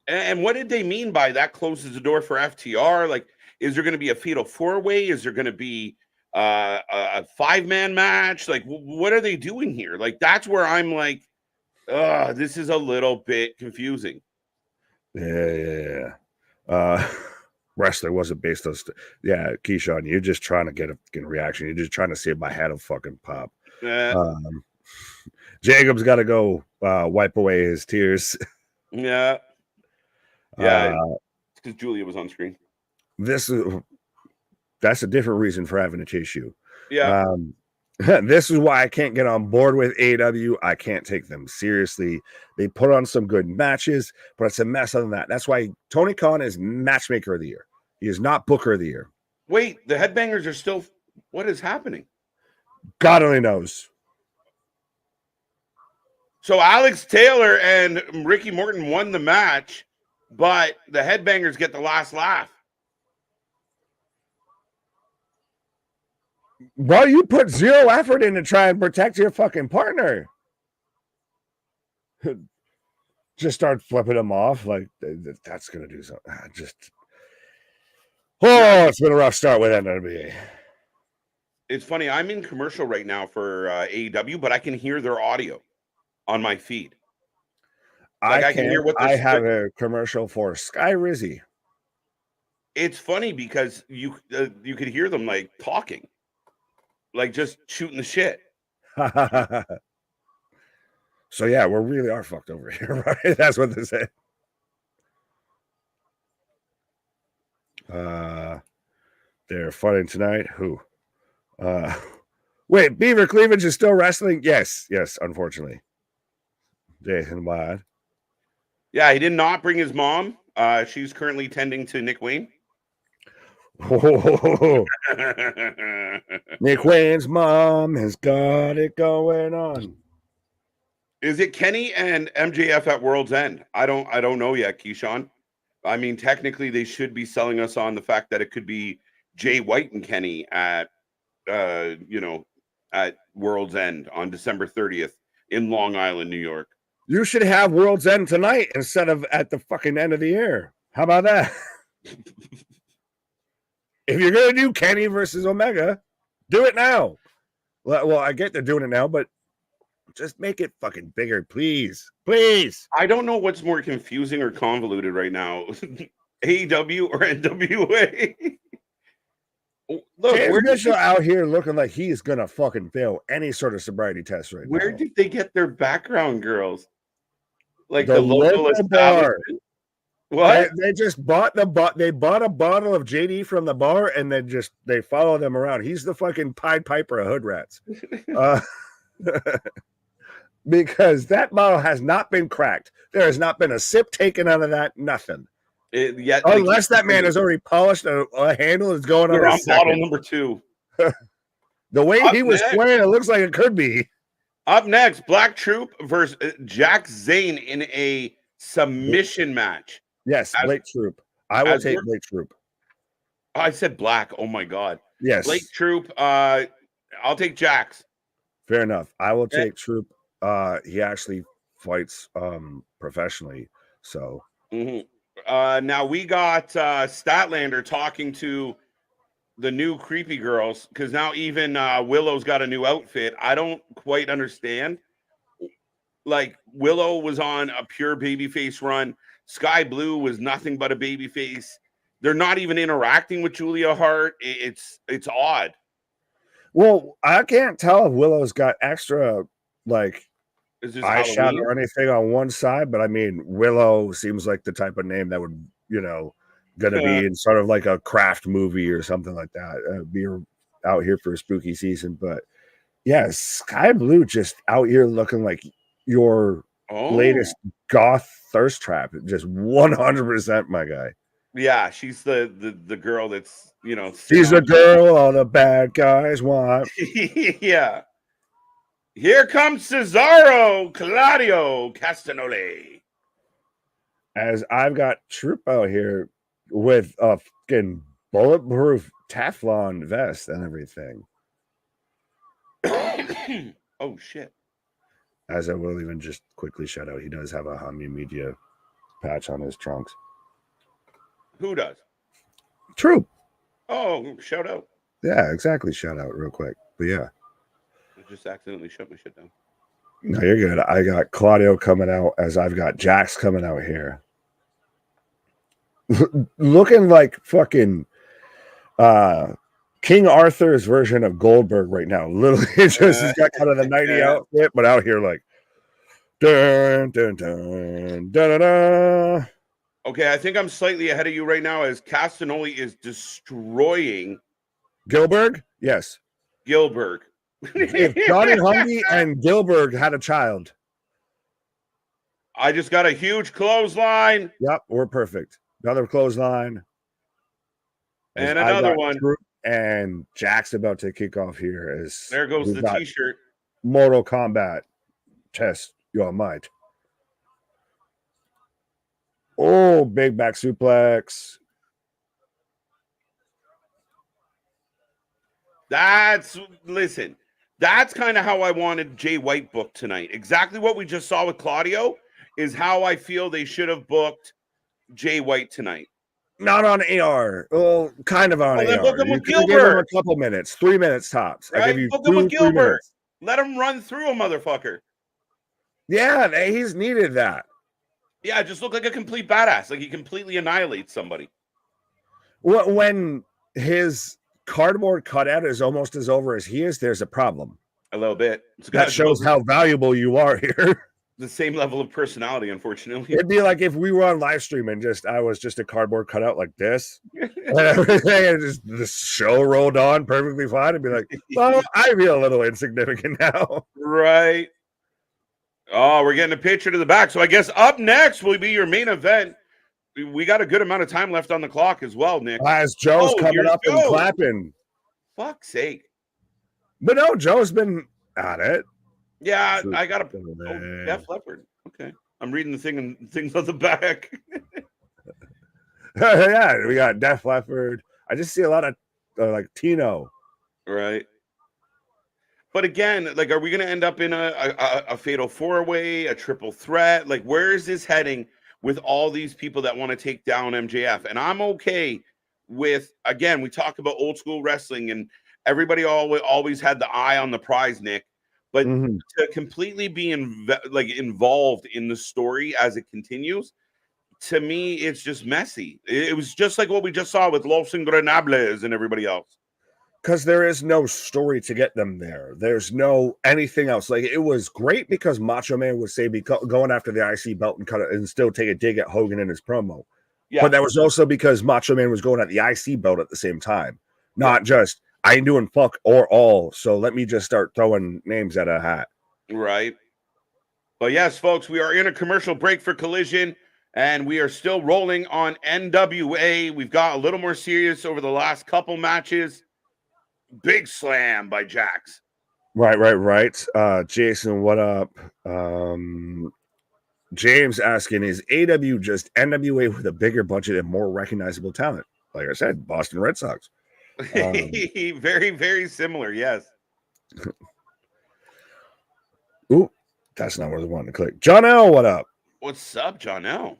And what did they mean by that closes the door for FTR? Like, is there going to be a fatal four-way? Is there going to be a five-man match? Like, what are they doing here? Like, that's where I'm like, this is a little bit confusing.
Yeah. Wrestler wasn't based on Keyshawn, you're just trying to get a fucking reaction. You're just trying to see if my head will fucking pop. Jacob's got to go wipe away his tears.
Yeah. It's because Julia was on screen.
That's a different reason for having to chase you.
Yeah.
This is why I can't get on board with AEW. I can't take them seriously. They put on some good matches, but it's a mess other than that. That's why Tony Khan is matchmaker of the year. He is not booker of the year.
Wait, the Headbangers are still... What is happening?
God only knows.
So Alex Taylor and Ricky Morton won the match, but the Headbangers get the last laugh.
Well, you put zero effort in to try and protect your fucking partner. Just start flipping them off. Like, that's going to do something. It's been a rough start with NWA.
It's funny. I'm in commercial right now for AEW, but I can hear their audio on my feed.
Like I can hear what I have a commercial for Sky Rizzy.
It's funny because you could hear them like talking. Like just shooting the shit.
So yeah, we really are fucked over here, right? That's what they say. They're fighting tonight. Who? Wait, Beaver Cleavage is still wrestling? Yes, unfortunately. Jason Wyatt.
Yeah, he did not bring his mom. She's currently tending to Nick Wayne.
Nick Wayne's mom has got it going on.
Is it Kenny and MJF at World's End? I don't know yet, Keyshawn. I mean, technically, they should be selling us on the fact that it could be Jay White and Kenny at at World's End on December 30th in Long Island, New York.
You should have World's End tonight instead of at the fucking end of the year. How about that? If you're going to do Kenny versus Omega, do it now. Well, I get they're doing it now, but just make it fucking bigger, please. Please.
I don't know what's more confusing or convoluted right now. AEW or NWA. Look,
James Mitchell out here looking like he's gonna fucking fail any sort of sobriety test right
where
now.
did they get their background girls? Like
The
the local
local bar.
establishment? What?
They just bought they bought a bottle of JD from the bar and then they follow them around. He's the fucking Pied Piper of Hood Rats. Because that bottle has not been cracked. There has not been a sip taken out of that, nothing. Unless that man has already polished a handle is going on his
bottle
second.
number 2.
The way he was playing, it looks like it could be.
Up next, Black Troop versus Jack Zane in a submission match.
Yes, Blake Troop. I will take Blake Troop.
I said Black. Oh my God.
Yes.
Blake Troop. I'll take Jax.
Fair enough. I will take Troop. He actually fights professionally. So
now we got Statlander talking to the new creepy girls, because now even Willow's got a new outfit. I don't quite understand. Like, Willow was on a pure babyface run. Sky Blue was nothing but a babyface. They're not even interacting with Julia Hart. It's odd.
Well, I can't tell if Willow's got extra like eyeshadow or anything on one side, but I mean, Willow seems like the type of name that would, gonna be in sort of like a craft movie or something like that. Be out here for a spooky season, but yeah, Sky Blue just out here looking like your latest goth thirst trap. Just 100%, my guy.
Yeah, she's the girl that's
she's the girl all the bad guys want.
Yeah. Here comes Cesaro Claudio Castagnoli.
As I've got Troop out here with a fucking bulletproof Teflon vest and everything.
Oh shit.
As I will even just quickly shout out, he does have a Hami Media patch on his trunks.
Who does?
Troop.
Oh, shout out.
Yeah, exactly. Shout out real quick. But yeah.
I just accidentally shut my shit down.
No, you're good. I got Claudio coming out as I've got Jax coming out here. Looking like fucking King Arthur's version of Goldberg right now. Literally just he's got kind of the 90 outfit, but out here like dun dun dun dun dun.
Okay, I think I'm slightly ahead of you right now as Castagnoli is destroying
Gilbert. Yes,
Gilbert.
If Johnny Humby and Gilbert had a child.
I just got a huge clothesline.
Yep, we're perfect. Another clothesline.
And another one.
And Jack's about to kick off here. As
there goes the t-shirt.
Mortal Kombat. Test your might. Oh, big back suplex.
Listen, that's kind of how I wanted Jay White booked tonight. Exactly what we just saw with Claudio is how I feel they should have booked Jay White tonight.
Not on AR. Well, kind of on AR.
Then book him with
Gilbert. Give him a couple minutes, 3 minutes tops.
Right?
I give you
book him with Gilbert.
Minutes.
Let him run through a motherfucker.
Yeah, he's needed that.
Yeah, just look like a complete badass. Like he completely annihilates somebody.
When his cardboard cutout is almost as over as he is, there's a problem.
A little bit.
That shows how valuable you are here.
The same level of personality, unfortunately.
It'd be like if we were on live stream and I was just a cardboard cutout like this, and everything, and just the show rolled on perfectly fine. It'd be like, well, I feel a little insignificant now.
Right. Oh, we're getting a picture to the back. So I guess up next will be your main event. We got a good amount of time left on the clock as well, Nick.
As Joe's coming up and clapping.
Fuck's sake.
But no, Joe's been at it.
Yeah, I got a Def Leppard. Okay. I'm reading the thing and things on the back.
Yeah, we got Def Leppard. I just see a lot of like Tino.
Right. But again, like, are we going to end up in a fatal four-way, a triple threat? Like, where is this heading with all these people that want to take down MJF? And I'm okay with, again, we talk about old school wrestling and everybody always had the eye on the prize, Nick. But to completely be involved in the story as it continues, to me, it's just messy. It was just like what we just saw with Los Ingobernables and everybody else.
Because there is no story to get them there. There's no anything else. Like, it was great because Macho Man would say going after the IC belt and cut it and still take a dig at Hogan in his promo.
Yeah.
But that was also because Macho Man was going at the IC belt at the same time. Not just, I ain't doing fuck or all, so let me just start throwing names at a hat.
Right. But yes, folks, we are in a commercial break for Collision, and we are still rolling on NWA. We've got a little more serious over the last couple matches. Big slam by Jax.
Right. Jason, what up? James asking, is AW just NWA with a bigger budget and more recognizable talent? Like I said, Boston Red Sox.
Very, very similar, yes.
Ooh, that's not where they wanted to click. John L, what up?
What's up, John L?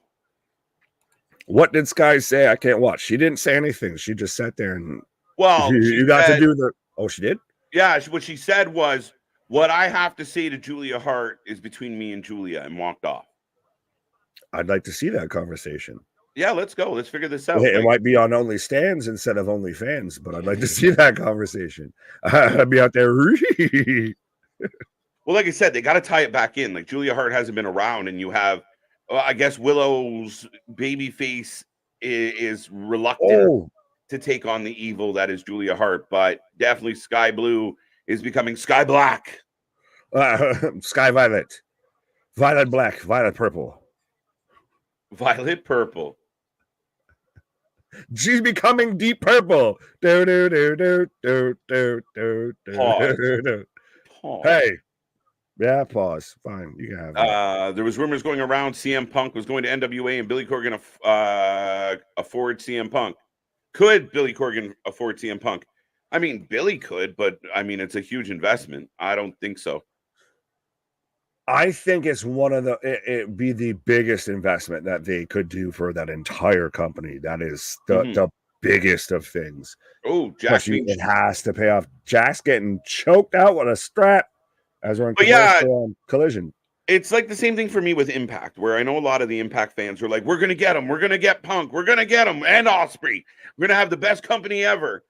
What did Sky say? I can't watch. She didn't say anything. She just sat there and
you
got to do the. Oh, she did?
Yeah, what she said was, what I have to say to Julia Hart is between me and Julia, and walked off.
I'd like to see that conversation.
Yeah, let's go. Let's figure this out.
It might be on Only Stands instead of Only Fans, but I'd like to see that conversation. I'd be out there.
Well, like I said, they got to tie it back in. Like, Julia Hart hasn't been around, and you have, I guess, Willow's babyface is reluctant to take on the evil that is Julia Hart, but definitely Sky Blue is becoming Sky Black.
Sky Violet. Violet Black. Violet Purple.
Violet Purple.
She's becoming Deep Purple. Pause. Hey. Yeah, pause. Fine. You can have it.
There was rumors going around CM Punk was going to NWA and Billy Corgan afford CM Punk. Could Billy Corgan afford CM Punk? I mean, Billy could, but I mean, it's a huge investment. I don't think so.
I think it's one of it'd be the biggest investment that they could do for that entire company. That is the biggest of things.
Oh, Jax,
it has to pay off. Jack's getting choked out with a strap as we're on Collision.
It's like the same thing for me with Impact, where I know a lot of the Impact fans are like, we're going to get him. We're going to get Punk. We're going to get him. And Osprey. We're going to have the best company ever.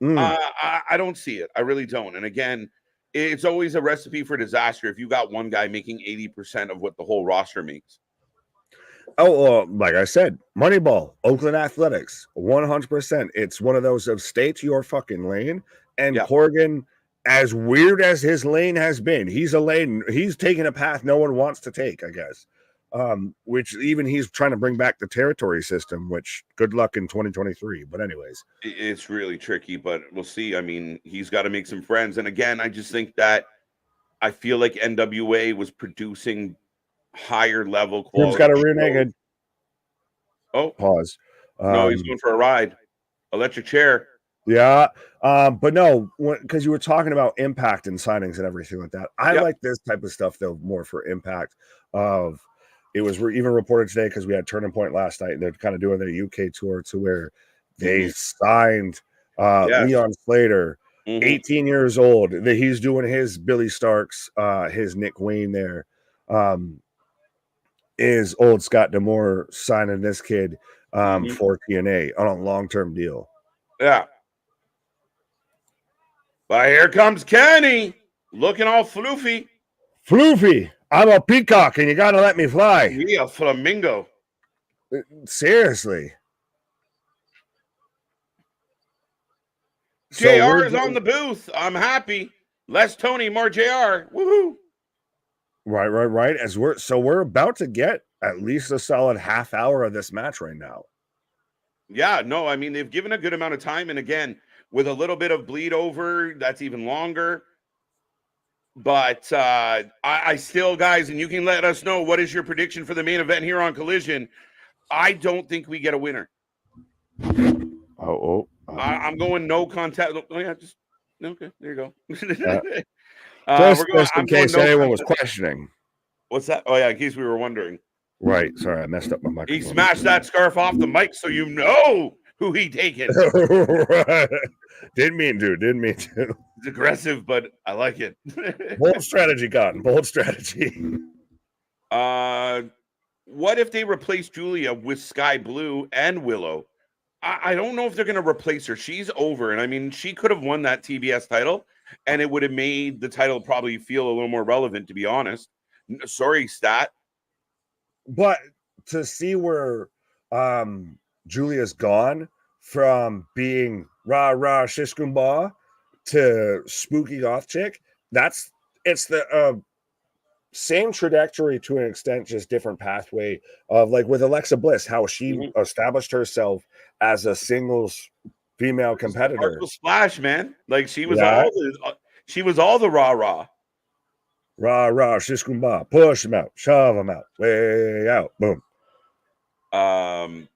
I don't see it. I really don't. And again, it's always a recipe for disaster if you got one guy making 80% of what the whole roster makes.
Like I said, Moneyball, Oakland Athletics, 100%. It's one of those of stay to your fucking lane. And Corgan, as weird as his lane has been, he's taking a path no one wants to take, I guess. Which even he's trying to bring back the territory system, which good luck in 2023. But anyways,
it's really tricky, but we'll see. I mean, he's got to make some friends. And again, I just think that I feel like NWA was producing higher level quality.
Tim's got a rear naked.
Oh,
pause.
No, he's going for a ride. Electric chair.
Yeah. But no, because you were talking about Impact and signings and everything like that. I like this type of stuff, though, more for Impact. It was even reported today because we had Turning Point last night, and they're kind of doing their UK tour to where they signed Leon Slater, 18 years old. He's doing his Billy Starks, his Nick Wayne there. Is old Scott D'Amore signing this kid for TNA on a long-term deal.
Yeah. But here comes Kenny, looking all floofy.
Floofy. I'm a peacock, and you got to let me fly.
Yeah, a flamingo.
Seriously.
JR is on the booth. I'm happy. Less Tony, more JR. Woohoo.
Right. We're about to get at least a solid half hour of this match right now.
Yeah, no, I mean, they've given a good amount of time. And again, with a little bit of bleed over, that's even longer. But I still, guys, and you can let us know, what is your prediction for the main event here on Collision? I don't think we get a winner. I'm going no contest. Oh, yeah, just okay. There you go.
Just in case anyone was questioning.
What's that? Oh, yeah, in case we were wondering.
Right. Sorry, I messed up my microphone.
He smashed that scarf off the mic so you know who he taken.
Didn't mean to.
It's aggressive, but I like it.
Bold strategy, Cotton. Bold strategy.
what if they replace Julia with Sky Blue and Willow? I don't know if they're going to replace her. She's over. And I mean, she could have won that TBS title and it would have made the title probably feel a little more relevant, to be honest. Sorry, Stat.
But to see where Julia's gone from being rah rah shishkumba to spooky goth chick, it's the same trajectory to an extent, just different pathway of like with Alexa Bliss, how she established herself as a singles female competitor.
Splash, man. Like she was all the rah rah.
Rah rah shishkumba, push them out, shove them out, way out, boom.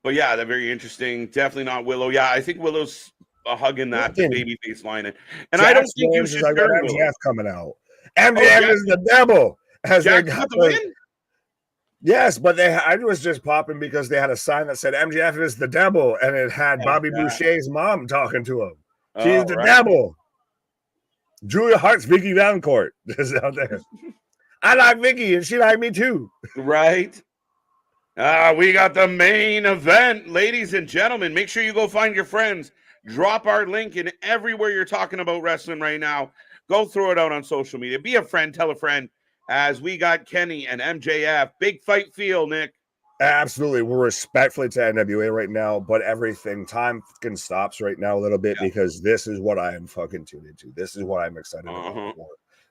But yeah, they're very interesting. Definitely not Willow. Yeah, I think Willow's hugging that babyface line, and I don't think you should turn
MJF
Willow.
coming out. MJF is the devil. As
Jack
they got
the win.
Yes, but I was just popping because they had a sign that said MJF is the devil, and it had Bobby Boucher's mom talking to him. She's the devil. Julia Hart's Vicky Valancourt is out there. I like Vicky, and she like me too.
Right. We got the main event, ladies and gentlemen. Make sure you go find your friends. Drop our link in everywhere you're talking about wrestling right now. Go throw it out on social media. Be a friend, tell a friend. As we got Kenny and MJF, big fight feel, Nick.
Absolutely. We're respectfully to NWA right now, but time fucking stops right now a little bit because this is what I am fucking tuned into. This is what I'm excited about for.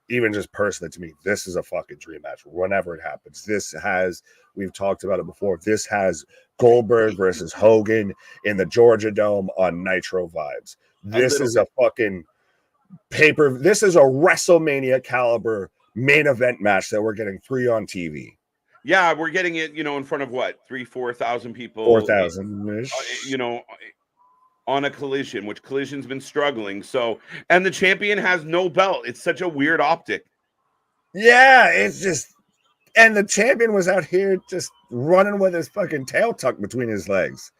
Even just personally to me, this is a fucking dream match whenever it happens. We've talked about it before. This has Goldberg versus Hogan in the Georgia Dome on Nitro vibes. This is a fucking this is a WrestleMania caliber main event match that we're getting 3 on TV.
Yeah, we're getting it, in front of what, 3,000-4,000 people,
4,000,
on a Collision, which Collision's been struggling. So, and the champion has no belt. It's such a weird optic.
Yeah, it's just, and the champion was out here just running with his fucking tail tucked between his legs.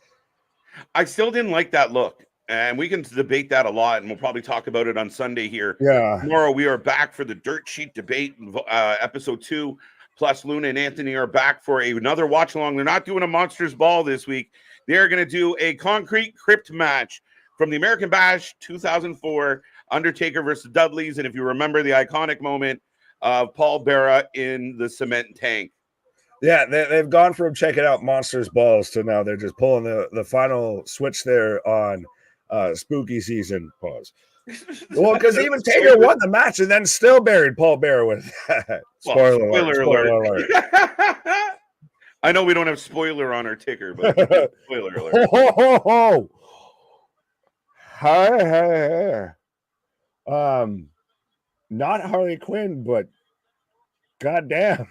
I still didn't like that look. And we can debate that a lot, and we'll probably talk about it on Sunday here.
Yeah.
Tomorrow we are back for the Dirt Sheet debate, episode 2. Plus, Luna and Anthony are back for another watch along. They're not doing a Monsters Ball this week. They're going to do a Concrete Crypt match from the American Bash 2004, Undertaker versus Dudley's. And if you remember the iconic moment of Paul Bearer in the cement tank.
Yeah, they've gone from checking out Monsters Balls to now they're just pulling the final switch there on spooky season. Pause. Well, because even Taker won the match and then still buried Paul Bearer with that. Spoiler alert.
I know we don't have spoiler on our ticker, but spoiler alert.
Hi. Not Harley Quinn, but goddamn.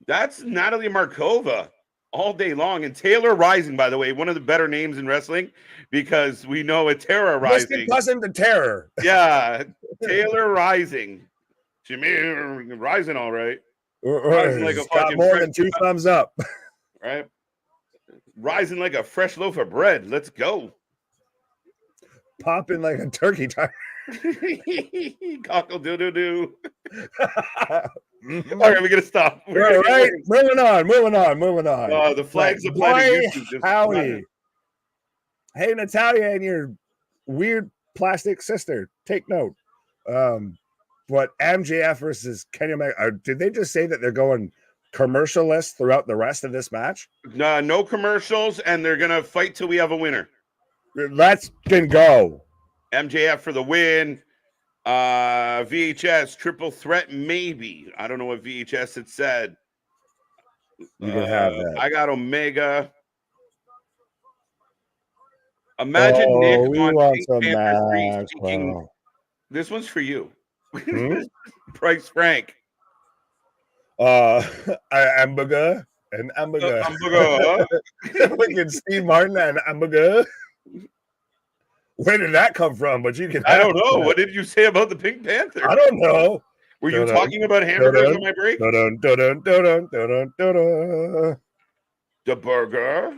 That's Natalie Markova all day long. And Taylor Rising, by the way, one of the better names in wrestling because we know a Terror Rising.
Cousin to Terror.
Yeah, Taylor Rising. Jimmy Rising, all right. Rising like a
got more than 2 thumbs up.
Right? Rising like a fresh loaf of bread. Let's go.
Popping like a turkey tire.
Cockle doo doo doo. All right, we're gonna stop.
All right, moving on.
The flags apply to YouTube.
Howdy. Hey, Natalia and your weird plastic sister, take note. But MJF versus Kenny Omega, did they just say that they're going commercialless throughout the rest of this match?
No commercials, and they're gonna fight till we have a winner.
Let's go.
MJF for the win. VHS triple threat, maybe. I don't know what VHS had said.
You can have that.
I got Omega. Imagine Nick on Pink Panther 3 speaking. This one's for you. Price Frank.
Hamburger and hamburger. Fucking Steve Martin and hamburger. Where did that come from? But you can.
I don't know. What did you say about the Pink Panther?
I don't know.
Were you talking about hamburgers on my break? The burger.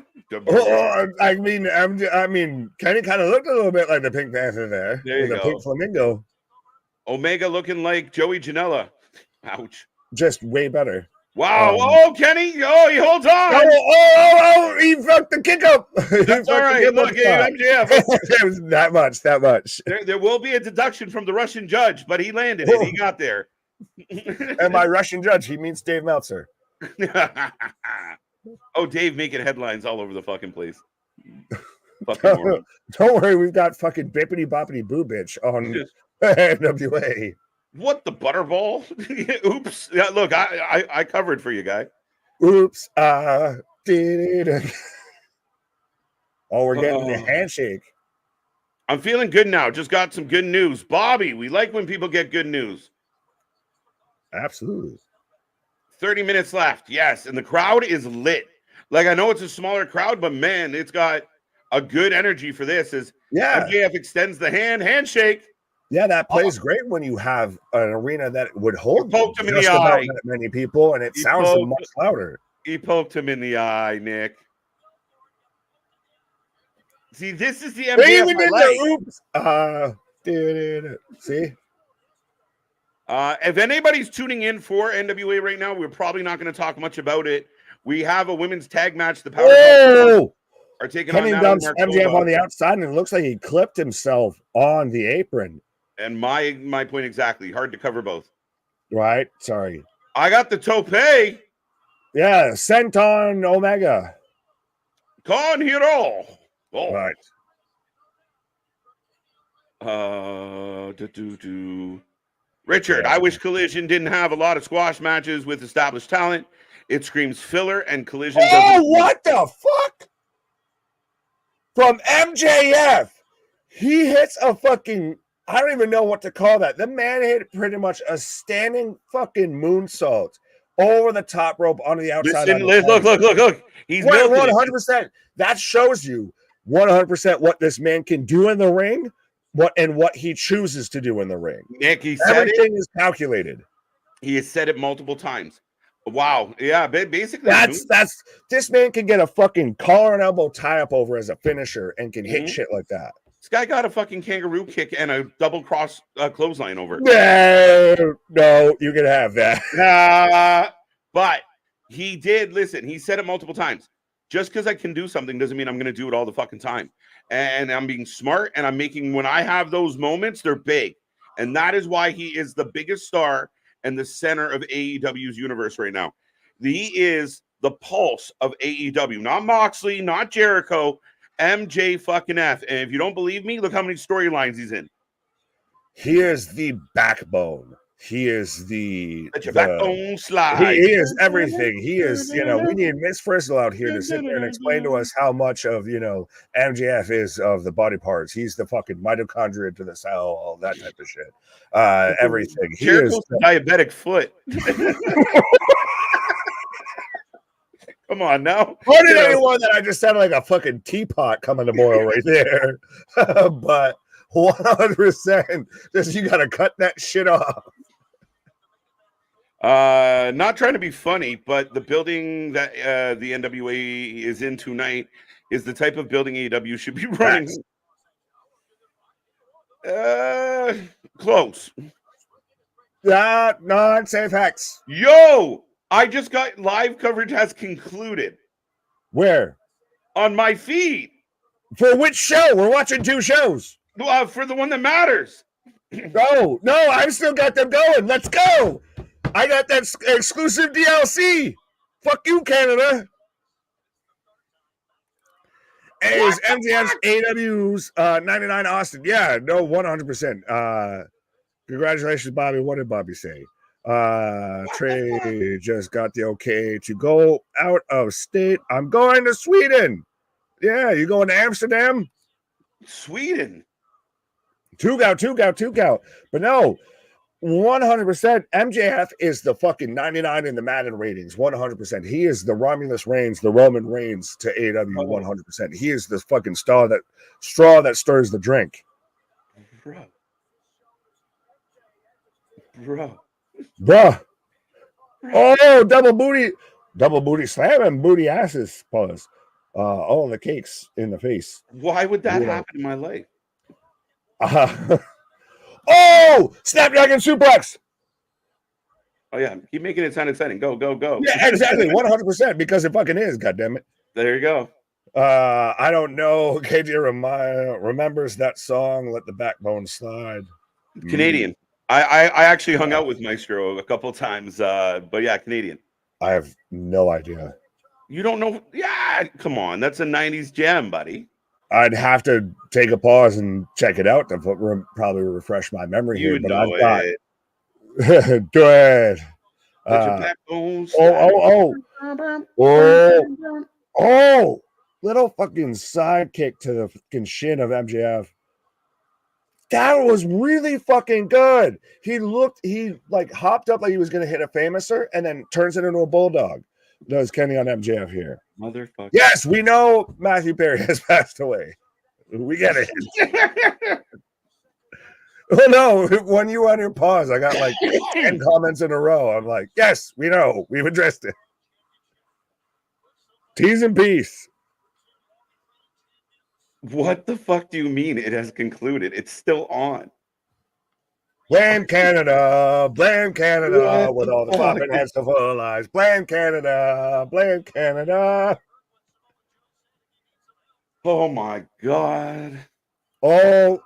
I mean, Kenny kind of looked a little bit like the Pink Panther there.
There you go.
The pink flamingo.
Omega looking like Joey Janela. Ouch.
Just way better.
Wow. Oh, Kenny. Oh, he holds on.
He fucked the kick up.
That's all right. Look, MJF.
that much.
There will be a deduction from the Russian judge, but he landed it. He got there.
And by Russian judge, he means Dave Meltzer.
Oh, Dave making headlines all over the fucking place. Fucking
Don't worry, we've got fucking bippity boppity boo bitch on NWA.
What the butterball? Oops. Yeah, look, I covered for you, guy.
Oops. Did it. Oh, we're getting the handshake.
I'm feeling good now. Just got some good news. Bobby, we like when people get good news.
Absolutely.
30 minutes left. Yes. And the crowd is lit. Like, I know it's a smaller crowd, but man, it's got a good energy for this. As MJF extends the handshake.
Yeah, that plays great when you have an arena that would hold
poked him in the
about
eye.
That many people, and it sounds much louder.
He poked him in the eye, Nick. See, this is the MJF.
They even did the oops. See?
If anybody's tuning in for NWA right now, we're probably not going to talk much about it. We have a women's tag match. The Power are taking on
MJF on the outside, and it looks like he clipped himself on the apron.
And my point exactly. Hard to cover both.
Right? Sorry.
I got the tope.
Yeah, Senton Omega.
Con Hero. Oh.
Right.
Richard, I wish Collision didn't have a lot of squash matches with established talent. It screams filler, and Collision doesn't.
What the fuck? From MJF, he hits a fucking, I don't even know what to call that. The man hit pretty much a standing fucking moonsault over the top rope onto the outside.
Look. He's
100%. That shows you 100% what this man can do in the ring, what he chooses to do in the ring.
Nick,
everything is calculated.
He has said it multiple times. Wow. Yeah, basically.
That's this man can get a fucking collar and elbow tie up over as a finisher and can hit shit like that.
This guy got a fucking kangaroo kick and a double cross clothesline over.
No, you can have that.
But he did, listen, he said it multiple times. Just because I can do something doesn't mean I'm going to do it all the fucking time. And I'm being smart, and I'm making, when I have those moments, they're big. And that is why he is the biggest star and the center of AEW's universe right now. He is the pulse of AEW. Not Moxley, not Jericho, MJ fucking F. And if you don't believe me, look how many storylines he's in.
He is the backbone. He is
backbone slide.
He is everything. He is, we need Miss Frizzle out here to sit there and explain to us how much of, MJF is of the body parts. He's the fucking mitochondria to the cell, all that type of shit. Everything. He
Jericho's is diabetic foot. Come on now.
What did anyone that I just sounded like a fucking teapot coming to boil right there? But 100%, you got to cut that shit off.
Not trying to be funny, but the building that the NWA is in tonight is the type of building AEW should be running. Close.
Not safe hacks.
Yo, I just got live coverage has concluded.
Where?
On my feed.
For which show? We're watching two shows.
For the one that matters.
No, I've still got them going. Let's go. I got that exclusive DLC. Fuck you, Canada. Is MJF's AW's 99 Austin. Yeah, no, 100%. Congratulations, Bobby. What did Bobby say? Trey just got the okay to go out of state. I'm going to Sweden. Yeah, you going to Amsterdam?
Sweden.
Tugau. But no, 100%. MJF is the fucking 99 in the Madden ratings. 100%. He is the Romulus Reigns, the Roman Reigns to AEW. 100%. He is the fucking straw that stirs the drink. Bro. Oh, double booty slamming, booty asses. Pause. All the cakes in the face.
Why would that happen in my life?
Oh, Snapdragon suplex.
Oh yeah, keep making it sound exciting. Go, go, go.
Yeah, exactly, 100%. Because it fucking is. Goddamn it.
There you go.
I don't know. KJ remembers that song. Let the backbone slide.
Canadian. I actually hung out with Maestro a couple times. But yeah, Canadian.
I have no idea.
You don't know? Yeah, come on. That's a '90s gem, buddy.
I'd have to take a pause and check it out to probably refresh my memory
You
here. But
know
I've got
it.
do it.
Let your backbone
Oh, little fucking sidekick to the fucking shin of MJF. That was really fucking good. He like hopped up like he was going to hit a famouser and then turns it into a bulldog. Does Kenny on MJF here.
Motherfucker.
Yes, we know Matthew Perry has passed away. We get it. Oh no, when you on your pause, I got like 10 comments in a row. I'm like, yes, we know. We've addressed it. T's and peace.
What the fuck do you mean it has concluded? It's still on.
Blame Canada with all the popping heads to full lies. Blame Canada.
Oh my god.
Oh,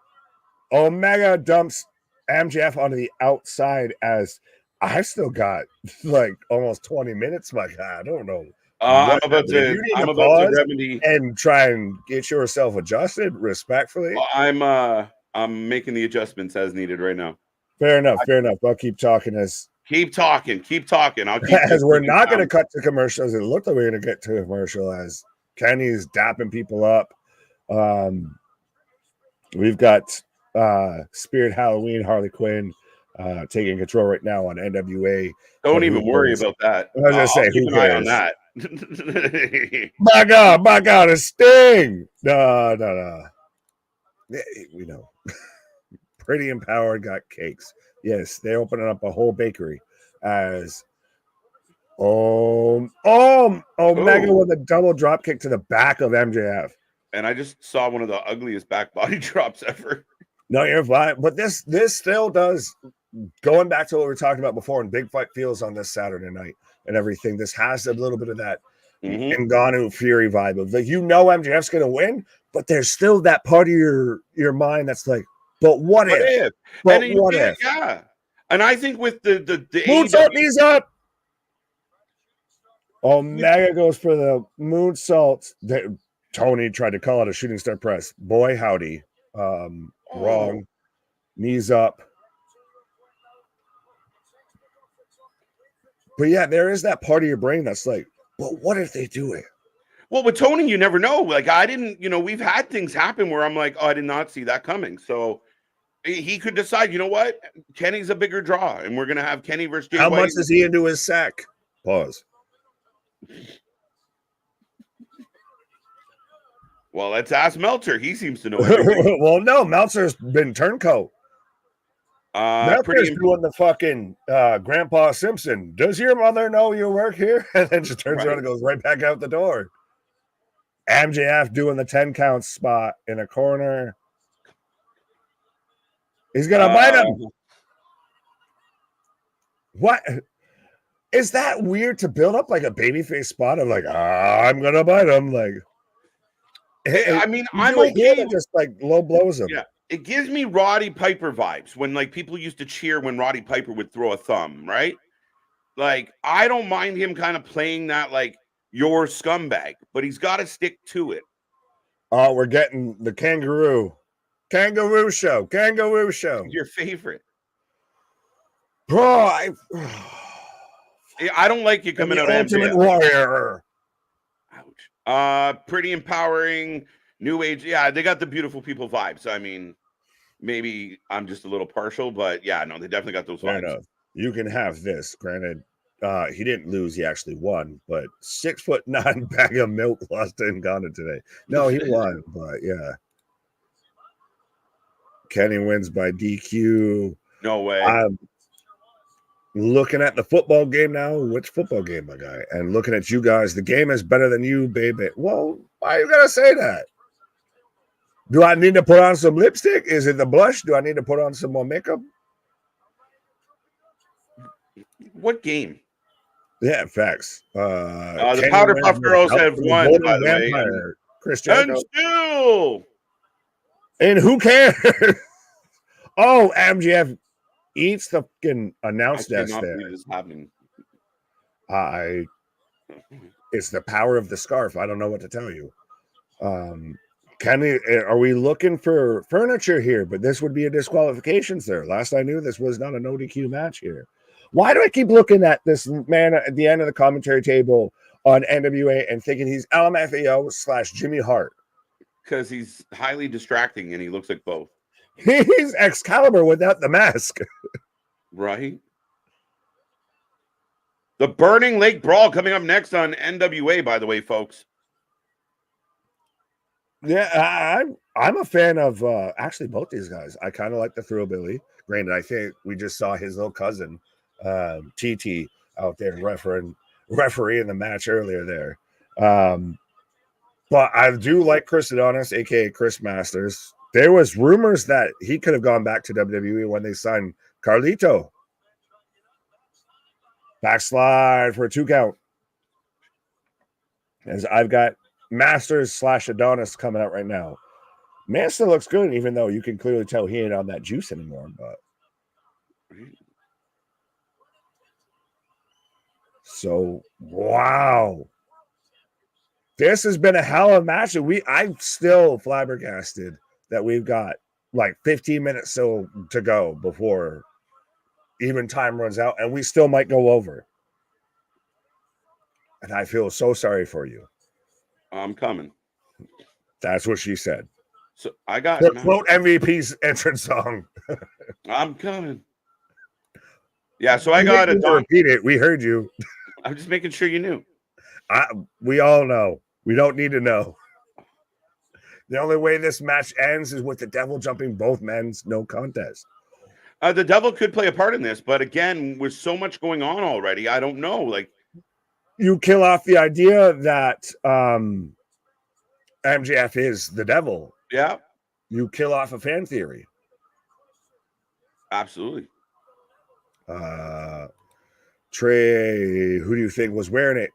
Omega dumps MJF onto the outside as I've still got like almost 20 minutes, my guy. I don't know.
I'm about to remedy
and try and get yourself adjusted respectfully.
I'm making the adjustments as needed right now.
Fair enough. I'll keep talking as
keep talking. I'll keep
as we're not going to cut to commercials. It looked like we're going to get to a commercial as Kenny's dapping people up. We've got Spirit Halloween, Harley Quinn taking control right now on NWA.
Don't even worry about that.
I was going to say,
keep an eye on that.
my God, a Sting. No. We know. Pretty Empowered got cakes. Yes, they're opening up a whole bakery as Omega with a double drop kick to the back of MJF.
And I just saw one of the ugliest back body drops ever.
No, you're fine. But this still does, going back to what we were talking about before, and Big Fight feels on this Saturday night and everything. This has a little bit of that Ngannou Fury vibe of like, MJF's going to win, but there's still that part of your mind that's like, but what if? But what if?
Yeah. And I think with the
moonsault, knees up. Omega goes for the moonsault. Tony tried to call it a shooting star press. Boy, howdy. Wrong. Knees up. But yeah, there is that part of your brain that's like, but what if they do it?
Well, with Tony, you never know. Like, I didn't, we've had things happen where I'm like, oh, I did not see that coming. So he could decide, you know what? Kenny's a bigger draw, and we're going to have Kenny versus Jay
How
White.
much is he into his sack? Pause.
Well, let's ask Meltzer. He seems to know.
Well, no, Meltzer's been turncoat. Meltzer's doing the fucking Grandpa Simpson. Does your mother know you work here? And then just turns around and goes right back out the door. MJF doing the 10 count spot in a corner. He's gonna bite him. What is that weird to build up like a babyface spot of like, I'm gonna bite him? Like,
I mean, I'm okay.
Just like low blows him.
Yeah, it gives me Roddy Piper vibes when like people used to cheer when Roddy Piper would throw a thumb, right? Like, I don't mind him kind of playing that like your scumbag, but he's got to stick to it.
Oh, we're getting the kangaroo show.
Your favorite,
bro.
I don't like you coming out.
Ultimate Warrior.
Ouch. Pretty empowering, new age. Yeah, they got the beautiful people vibes. I mean, maybe I'm just a little partial, but yeah, no, they definitely got those vibes.
You can have this. Granted, he didn't lose; he actually won. But 6'9" bag of milk lost to Ngannou today. No, he won, but yeah. Kenny wins by DQ.
No way.
I'm looking at the football game now. Which football game, my guy? And looking at you guys, the game is better than you, baby. Well, why you gotta say that? Do I need to put on some lipstick? Is it the blush? Do I need to put on some more makeup?
What game?
Yeah, facts.
The
Kenny
Powder
Omega
Puff Girls
out
have
for the
won,
Golden
by the way.
Vampire, Chris
And
Jericho.
still,
And who cares? Oh, MGF eats the fucking announce
I
desk
cannot
there.
believe this is happening.
It's the power of the scarf. I don't know what to tell you. Kenny, are we looking for furniture here? But this would be a disqualification, sir. Last I knew, this was not a no DQ match here. Why do I keep looking at this man at the end of the commentary table on NWA and thinking he's LMFAO / Jimmy Hart?
Because he's highly distracting and he looks like both.
He's Excalibur without the mask.
Right? The Burning Lake Brawl coming up next on NWA, by the way, folks.
Yeah, I'm a fan of actually both these guys. I kind of like the Thrillbilly. Granted, I think we just saw his little cousin, TT, out there refereeing the match earlier there. But I do like Chris Adonis, aka Chris Masters. There was rumors that he could have gone back to WWE when they signed Carlito. Backslide for a 2 count. As I've got Masters / Adonis coming out right now. Man still looks good, even though you can clearly tell he ain't on that juice anymore. But so wow. This has been a hell of a match. I'm still flabbergasted that we've got like 15 minutes to go before even time runs out, and we still might go over. And I feel so sorry for you.
I'm coming.
That's what she said.
So I got
the quote MVP's entrance song.
I'm coming. Yeah, so I got a
repeat it. We heard you.
I'm just making sure you knew.
We all know. We don't need to know. The only way this match ends is with the devil jumping both men's no contest.
The devil could play a part in this, but again, with so much going on already, I don't know. Like,
you kill off the idea that MJF is the devil.
Yeah.
You kill off a fan theory.
Absolutely.
Trey, who do you think was wearing it?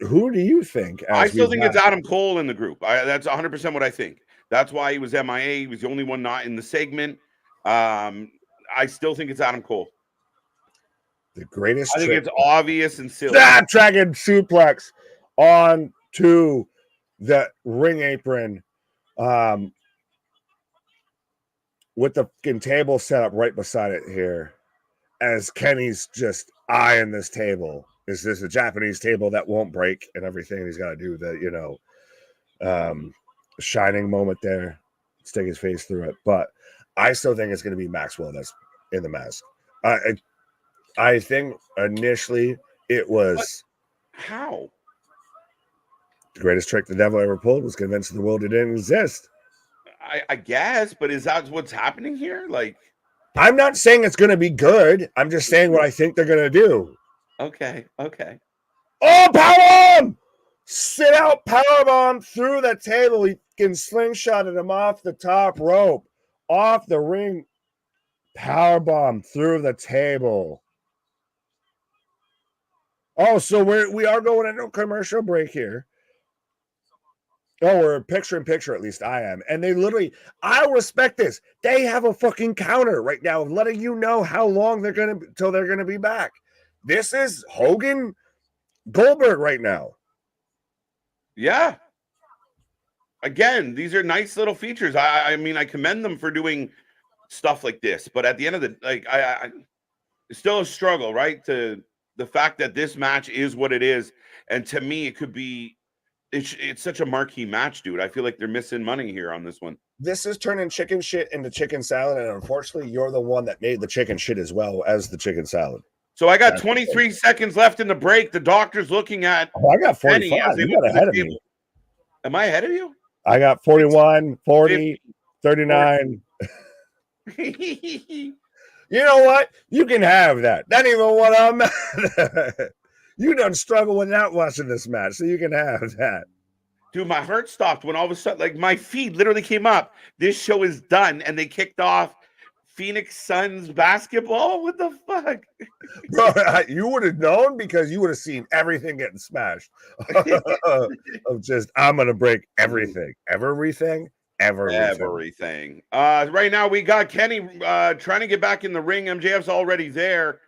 Who do you think?
I still think it's Adam Cole in the group. That's 100% what I think. That's why he was MIA. He was the only one not in the segment. I still think it's Adam Cole.
The greatest.
I think it's obvious and silly.
That dragon suplex onto the ring apron, with the fucking table set up right beside it here, as Kenny's just eyeing this table. Is this a Japanese table that won't break and everything? He's got to do the shining moment there, stick his face through it. But I still think it's going to be Maxwell that's in the mask. I think initially it was
how
the greatest trick the devil ever pulled was convince the world it didn't exist.
I guess, but is that what's happening here? Like,
I'm not saying it's going to be good. I'm just saying what I think they're going to do.
Okay.
Oh, powerbomb! Sit out powerbomb through the table. He can slingshot him off the top rope, off the ring. Powerbomb through the table. Oh, so we are going into a commercial break here. Oh, we're picture in picture, at least I am. And they literally, I respect this. They have a fucking counter right now of letting you know how long they're going to, till they're going to be back. This is Hogan Goldberg right now.
Yeah. Again, these are nice little features. I mean, I commend them for doing stuff like this, but at the end of the, it's still a struggle, right? To the fact that this match is what it is. And to me, it could be, it's such a marquee match, dude. I feel like they're missing money here on this one.
This is turning chicken shit into chicken salad. And unfortunately, you're the one that made the chicken shit as well as the chicken salad.
So I got 23 seconds left in the break. The doctor's looking at.
Oh, I got 45. You got ahead of me.
Am I ahead of you?
I got 41, 40, 39. You know what? You can have that. That ain't even what I'm at. You done struggle without watching this match, so you can have that.
Dude, my heart stopped when all of a sudden, like, my feed literally came up. This show is done, and they kicked off Phoenix Suns basketball? What the fuck?
Bro, you would have known because you would have seen everything getting smashed. Of just, I'm gonna break everything. Everything.
Right now we got Kenny trying to get back in the ring. MJF's already there.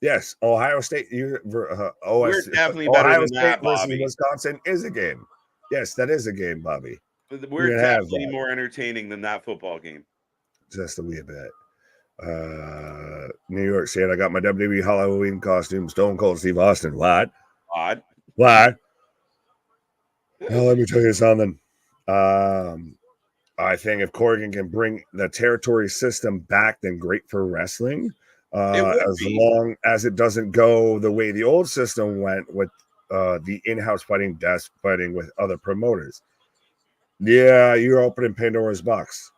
Yes, Ohio State.
We're definitely better
Ohio
than
State
that,
versus
Bobby.
Wisconsin is a game. Yes, that is a game, Bobby.
We're definitely more entertaining than that football game.
Just a wee bit. New York State. I got my WWE Halloween costume. Stone Cold Steve Austin. What?
Odd.
What? Well, let me tell you something. I think if Corgan can bring the territory system back, then great for wrestling. As long as it doesn't go the way the old system went with the in-house fighting, desk fighting with other promoters. Yeah, you're opening Pandora's box.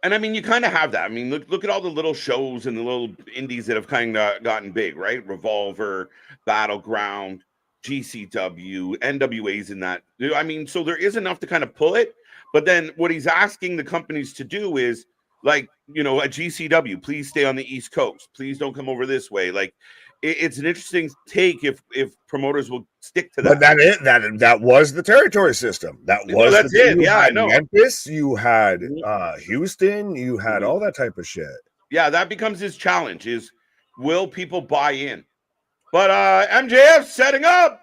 And I mean, you kind of have that. I mean, look at all the little shows and the little indies that have kind of gotten big, right? Revolver, Battleground, GCW, NWA's in that. I mean, so there is enough to kind of pull it. But then what he's asking the companies to do is, like, you know, at GCW, please stay on the East Coast. Please don't come over this way. Like, it's an interesting take if promoters will stick to that.
But that was the territory system. That was
that's it.
You
I
had
know.
Memphis, you had Houston, you had all that type of shit.
Yeah, that becomes his challenge: is will people buy in? But MJF setting up.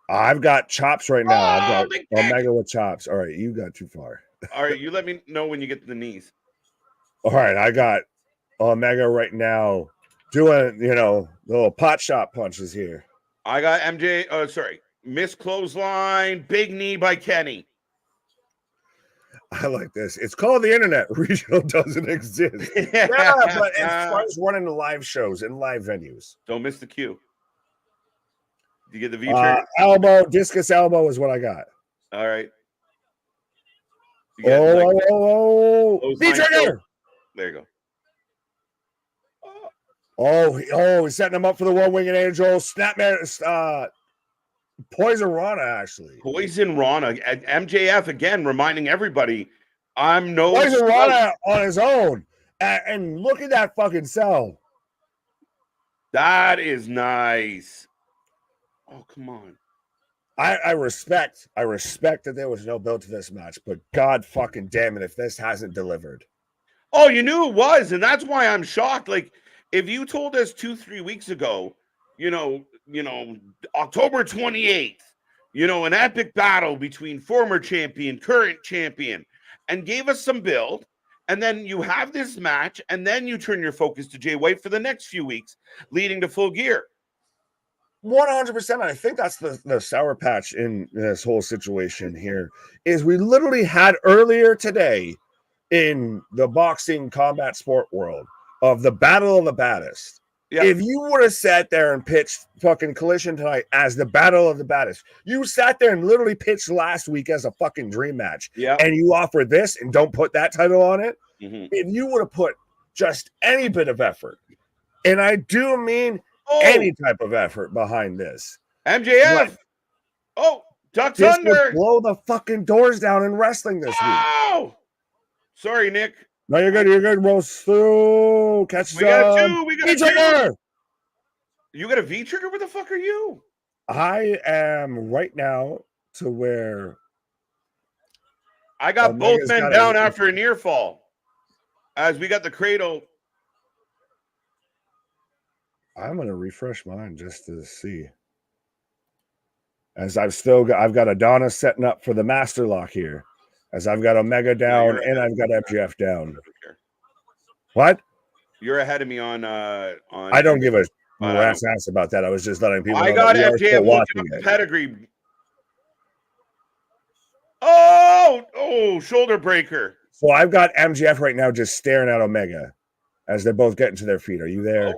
I've got chops right now. I've got Omega with chops. All right, you got too far.
All right, you let me know when you get to the knees.
All right, I got Omega right now doing, little pot shot punches here.
I got Miss Clothesline, big knee by Kenny.
I like this. It's called the internet. Regional doesn't exist. Yeah, but as far as running live shows and live venues.
Don't miss the cue. You get the V-trigger?
Elbow, discus elbow is what I got.
All right.
V-trigger!
There you go.
Oh, he's setting him up for the one-winged angel. Snapmare, Poison Rana, actually.
Poison Rana. MJF, again, reminding everybody, I'm no...
Poison Rana on his own. And look at that fucking cell.
That is nice. Oh, come on.
I respect that there was no build to this match, but God fucking damn it if this hasn't delivered.
Oh, you knew it was, and that's why I'm shocked. Like, if you told us 2-3 weeks ago, October 28th, an epic battle between former champion, current champion, and gave us some build, and then you have this match, and then you turn your focus to Jay White for the next few weeks, leading to Full Gear.
100%. I think that's the sour patch in this whole situation here is we literally had earlier today in the boxing combat sport world of the battle of the baddest. Yeah. If you would have sat there and pitched fucking Collision tonight as the battle of the baddest, you sat there and literally pitched last week as a fucking dream match.
Yeah.
And you offer this and don't put that title on it. Mm-hmm. If you would have put just any bit of effort, and I do mean any type of effort behind this.
MJF. Ducks under.
Blow the fucking doors down in wrestling this week.
Sorry, Nick.
No, you're good. You're good. Rolls through. Catches up.
We got a 2. We got a
V-trigger.
You got a V-trigger? Where the fuck are you?
I am right now to where
I got both men down after a near fall. As we got the cradle.
I'm going to refresh mine just to see. As I've got Adonis setting up for the master lock here. As I've got Omega down and I've got MJF down. What?
You're ahead of me on
I don't give a rat's ass about that. I was just letting people know.
I got MJF looking up the pedigree. Oh, shoulder breaker.
So I've got MJF right now just staring at Omega as they're both getting to their feet. Are you there?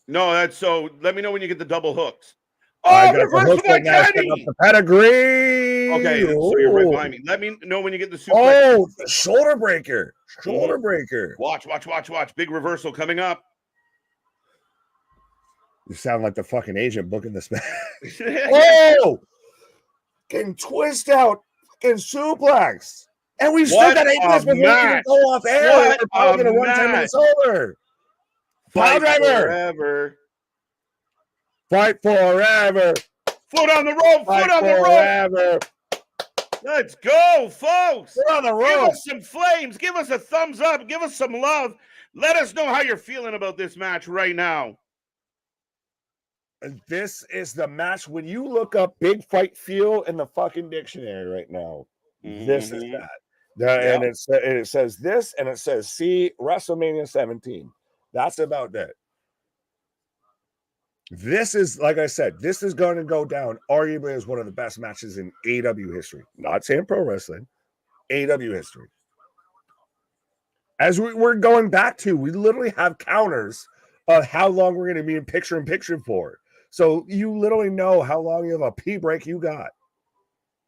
No, that's so. Let me know when you get the double hooks.
I got the hook right now. Up the pedigree.
Okay, so you're right behind me. Let me know when you get the suplex.
The shoulder breaker. Shoulder breaker.
Watch. Big reversal coming up.
You sound like the fucking agent booking this match. Getting twist out. Fucking suplex. And we've still
What
got 8
a
minutes before we even
match.
go off air.
What
We're probably
a
going to run 10 minutes over. Pile
Fight
driver.
forever.
Fight forever.
Foot on the rope.
Fight
Foot on the rope.
forever.
Let's go, folks.
Foot on the
Give
rope.
us some flames. Give us a thumbs up. Give us some love. Let us know how you're feeling about this match right now.
This is the match. When you look up big fight feel in the fucking dictionary right now, this is that. And it says this, and it says, see, WrestleMania 17. That's about it. This is, like I said, this is going to go down arguably as one of the best matches in AEW history. Not saying pro wrestling, AEW history. As we're going back to, we literally have counters of how long we're going to be in picture-in-picture for. So you literally know how long you have a pee break you got.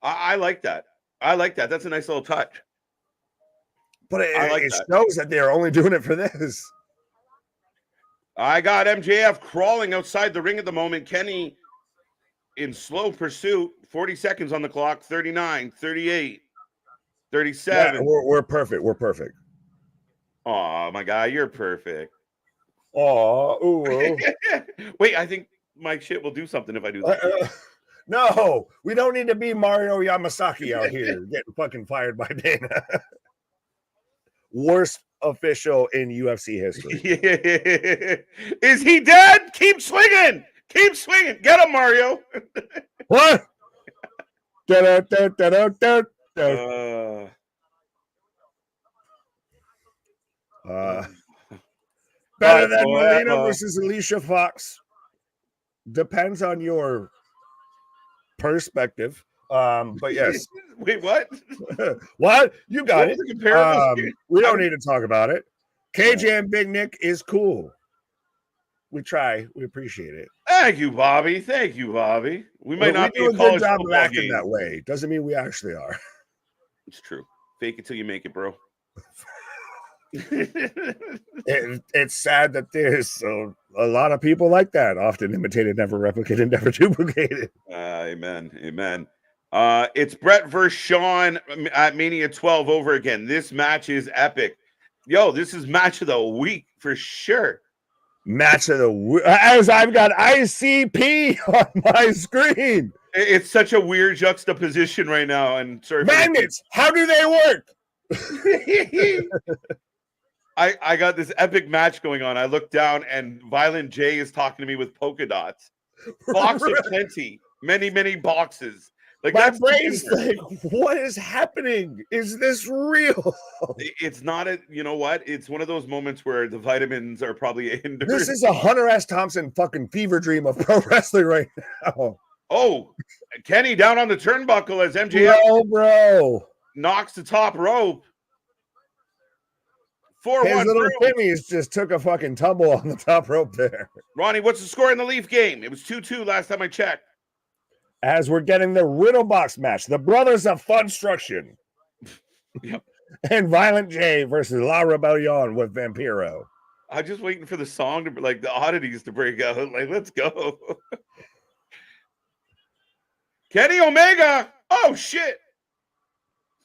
I like that. I like that. That's a nice little touch.
But it shows that they're only doing it for this.
I got MJF crawling outside the ring at the moment. Kenny in slow pursuit. 40 seconds on the clock. 39, 38, 37.
Yeah, we're perfect. We're perfect.
Oh, my guy, you're perfect.
Oh,
wait, I think my shit will do something if I do that.
No, we don't need to be Mario Yamasaki out here getting fucking fired by Dana. Worst official in UFC history.
Is he dead? Keep swinging. Keep swinging. Get him, Mario.
What? Better than Melina versus Alicia Fox. Depends on your perspective. But yes.
Wait, what?
What? You got it. We don't need to talk about it. KJ and Big Nick is cool. We try. We appreciate it.
Thank you, Bobby. Thank you, Bobby. We might not
do
be
a good job of acting that way. Doesn't mean we actually are.
It's true. Fake it till you make it, bro.
It's sad that there's a lot of people like that, often imitated, never replicated, never duplicated.
Amen. Amen. It's Brett versus Sean at Mania 12 over again. This match is epic. Yo, this is match of the week for sure.
Match of the week. As I've got ICP on my screen.
It's such a weird juxtaposition right now. And sorry,
magnets. How do they work?
I got this epic match going on. I look down and Violent J is talking to me with polka dots. Box of plenty. Many, many boxes. Like
my brain's like, what is happening? Is this real?
It's not you know what? It's one of those moments where the vitamins are probably hindered.
This is a Hunter S. Thompson fucking fever dream of pro wrestling right now.
Oh, Kenny down on the turnbuckle as MJF
bro.
knocks the top rope. 4-1.
His little Timmy's just took a fucking tumble on the top rope there.
Ronnie, what's the score in the Leaf game? It was 2-2 last time I checked.
As we're getting the Riddle Box match, the Brothers of Funstruction.
Yep.
And Violent J versus La Rebellion with Vampiro.
I'm just waiting for the song to, like, the oddities to break out. Like, let's go. Kenny Omega. Oh, shit.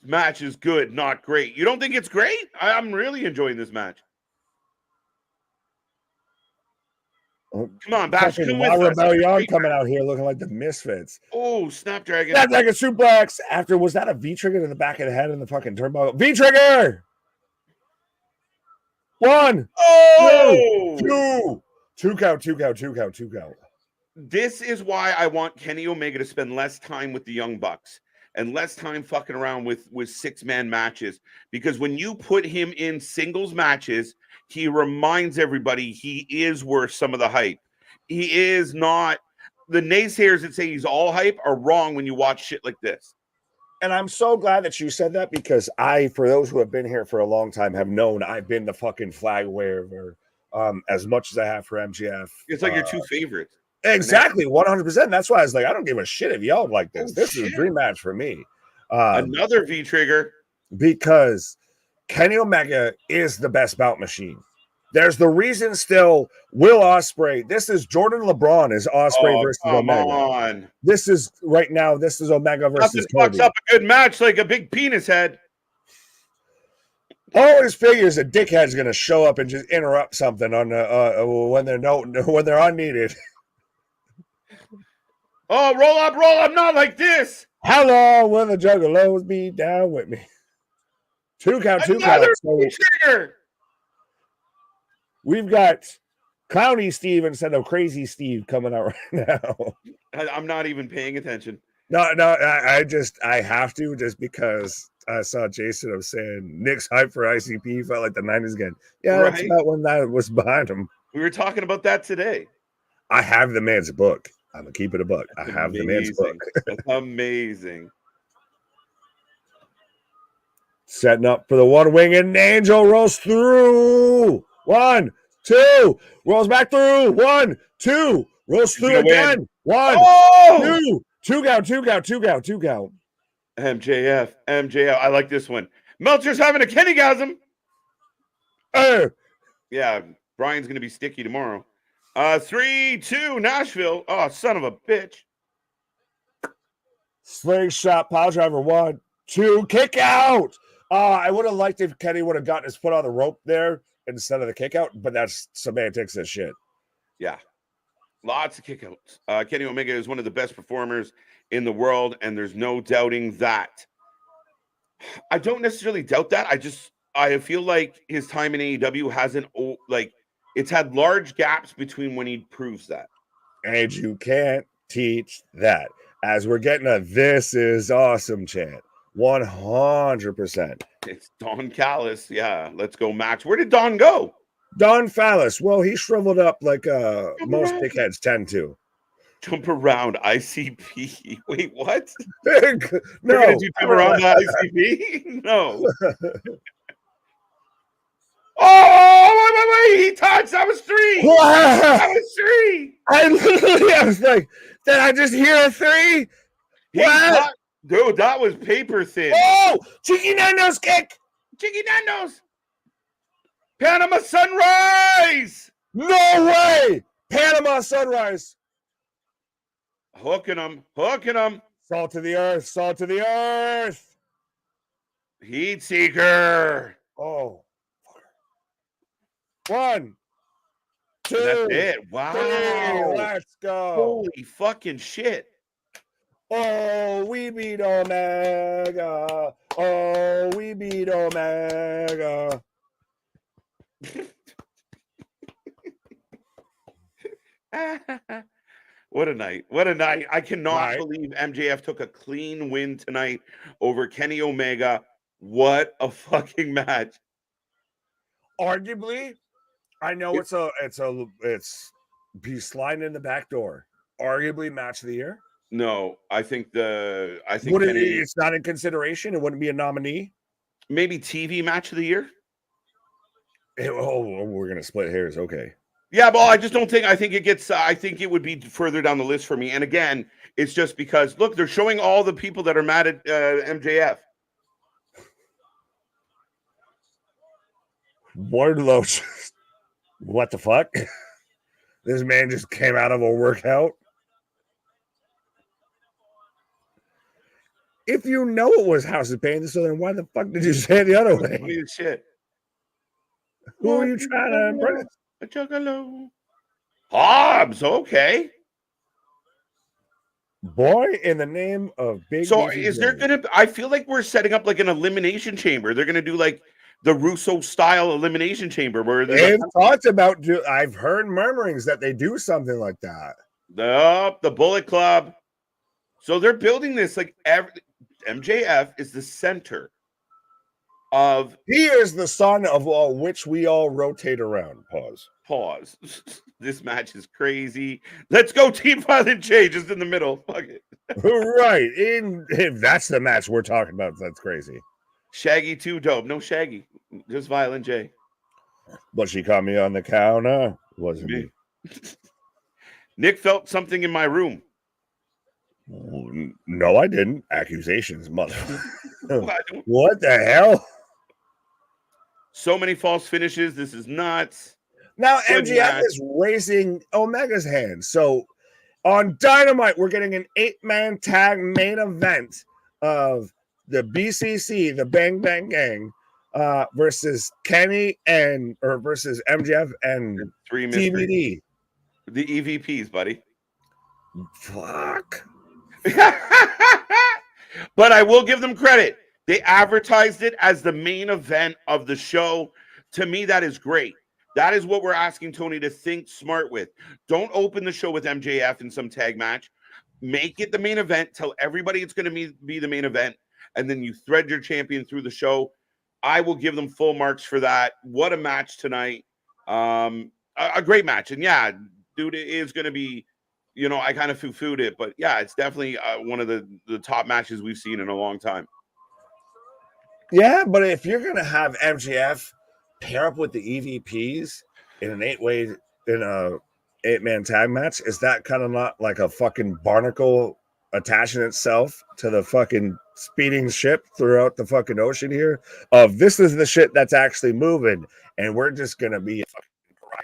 This match is good, not great. You don't think it's great? I'm really enjoying this match. Come on, Bash. Come with us.
Rebellion coming out here looking like the Misfits.
Oh, Snapdragon.
That's like a suplex. After, was that a V-trigger to the back of the head in the fucking turnbuckle? V-trigger! 1.
Oh!
2 count.
This is why I want Kenny Omega to spend less time with the Young Bucks and less time fucking around with 6-man matches. Because when you put him in singles matches, he reminds everybody he is worth some of the hype. He is not. The naysayers that say he's all hype are wrong when you watch shit like this.
And I'm so glad that you said that, because for those who have been here for a long time, have known I've been the fucking flag waver as much as I have for MJF.
It's like your two favorites.
Exactly, 100%. That's why I was like, I don't give a shit if y'all like this. This is a dream match for me.
Another V-trigger.
Because Kenny Omega is the best bout machine. There's the reason still Will Ospreay. This is Jordan LeBron is Ospreay versus Omega.
On.
This is right now. This is Omega versus
Nothing fucks up a good match like a big penis head.
Always figures a dickhead's going to show up and just interrupt something on when they're unneeded.
Oh, roll up, not like this.
How long will the juggalos be down with me? Two count. So
trigger.
We've got Clowny Steve instead of Crazy Steve coming out right now.
I'm not even paying attention.
No, I have to just because I saw Jason. I was saying Nick's hype for ICP felt like the 90s again. Yeah, right. That's about when that was behind him.
We were talking about that today.
I have the man's book. I'm gonna keep it a buck. That's amazing. The man's book.
That's amazing.
Setting up for the one-winged angel, rolls through. 1, 2, rolls back through. 1, 2, rolls through again. Win. 1, 2 count.
MJF. I like this one. Meltzer's having a Kennygasm. Yeah, Brian's gonna be sticky tomorrow. 3-2 Nashville. Oh, son of a bitch.
Slingshot pile driver. 1, 2, kick out. I would have liked if Kenny would have gotten his foot on the rope there instead of the kick out, but that's semantics as shit.
Yeah. Lots of kickouts. Kenny Omega is one of the best performers in the world, and there's no doubting that. I don't necessarily doubt that. I feel like his time in AEW hasn't it's had large gaps between when he proves that.
And you can't teach that. As we're getting a "This is awesome" chant. 100%.
It's Don Callis. Yeah, let's go, Max. Where did Don go?
Don Fallis. Well, he shriveled up like most dickheads tend to.
Jump around ICP. Wait, what?
No.
We're going to do jump around ICP? No. Oh, wait. He touched. That was 3.
What?
That was 3.
I was like, did I just hear a 3? What?
Dude, that was paper thin.
Oh, Cheeky Nando's kick.
Cheeky Nando's. Panama Sunrise.
No way. Panama Sunrise.
Hooking him.
Salt to the earth.
Heat Seeker.
Oh. 1, 2.
That's it. Wow.
3. Let's go.
Holy fucking shit.
Oh, we beat Omega.
What a night. I cannot believe MJF took a clean win tonight over Kenny Omega. What a fucking match.
Arguably, I know it's he's sliding in the back door. Arguably match of the year.
No, I think
it's not in consideration. It wouldn't be a nominee.
Maybe TV match of the year.
We're gonna split hairs. Okay.
Yeah, well, I just don't think. I think it gets. I think it would be further down the list for me. And again, it's just because look, they're showing all the people that are mad at MJF.
Wardlow. What the fuck? This man just came out of a workout. If you know it was House of Pain, so then why the fuck did you say it the other way?
Funny as shit.
Who are you trying to impress?
A juggalo. Hobbs, okay.
Boy, in the name of Big.
So is there gonna? I feel like we're setting up like an elimination chamber. They're gonna do like the Russo style elimination chamber where
they've talked about. I've heard murmurings that they do something like that.
The Bullet Club. So they're building this like MJF is the center of.
He is the sun of which we all rotate around. Pause.
This match is crazy. Let's go, Team Violent J, just in the middle. Fuck it.
Right. If that's the match we're talking about, that's crazy.
Shaggy too dope. No Shaggy, just Violent J.
But she caught me on the counter. Wasn't me.
Nick felt something in my room.
No, I didn't. Accusations, mother. What the hell?
So many false finishes. This is nuts.
Now MJF is raising Omega's hand. So on Dynamite, we're getting an 8-man tag main event of the BCC, the Bang Bang Gang, versus Kenny versus MJF and
Three mysteries.
TBD.
The EVPs, buddy.
Fuck.
But I will give them credit. They advertised it as the main event of the show. To me, that is great. That is what we're asking Tony to think smart with. Don't open the show with MJF in some tag match. Make it the main event. Tell everybody it's going to be the main event. And then you thread your champion through the show. I will give them full marks for that. What a match tonight. A great match. And yeah, dude, it is going to be, I kind of foo-fooed it. But yeah, it's definitely one of the top matches we've seen in a long time.
Yeah, but if you're going to have MJF pair up with the EVPs in an 8-man tag match, is that kind of not like a fucking barnacle attaching itself to the fucking speeding ship throughout the fucking ocean here? This is the shit that's actually moving, and we're just gonna be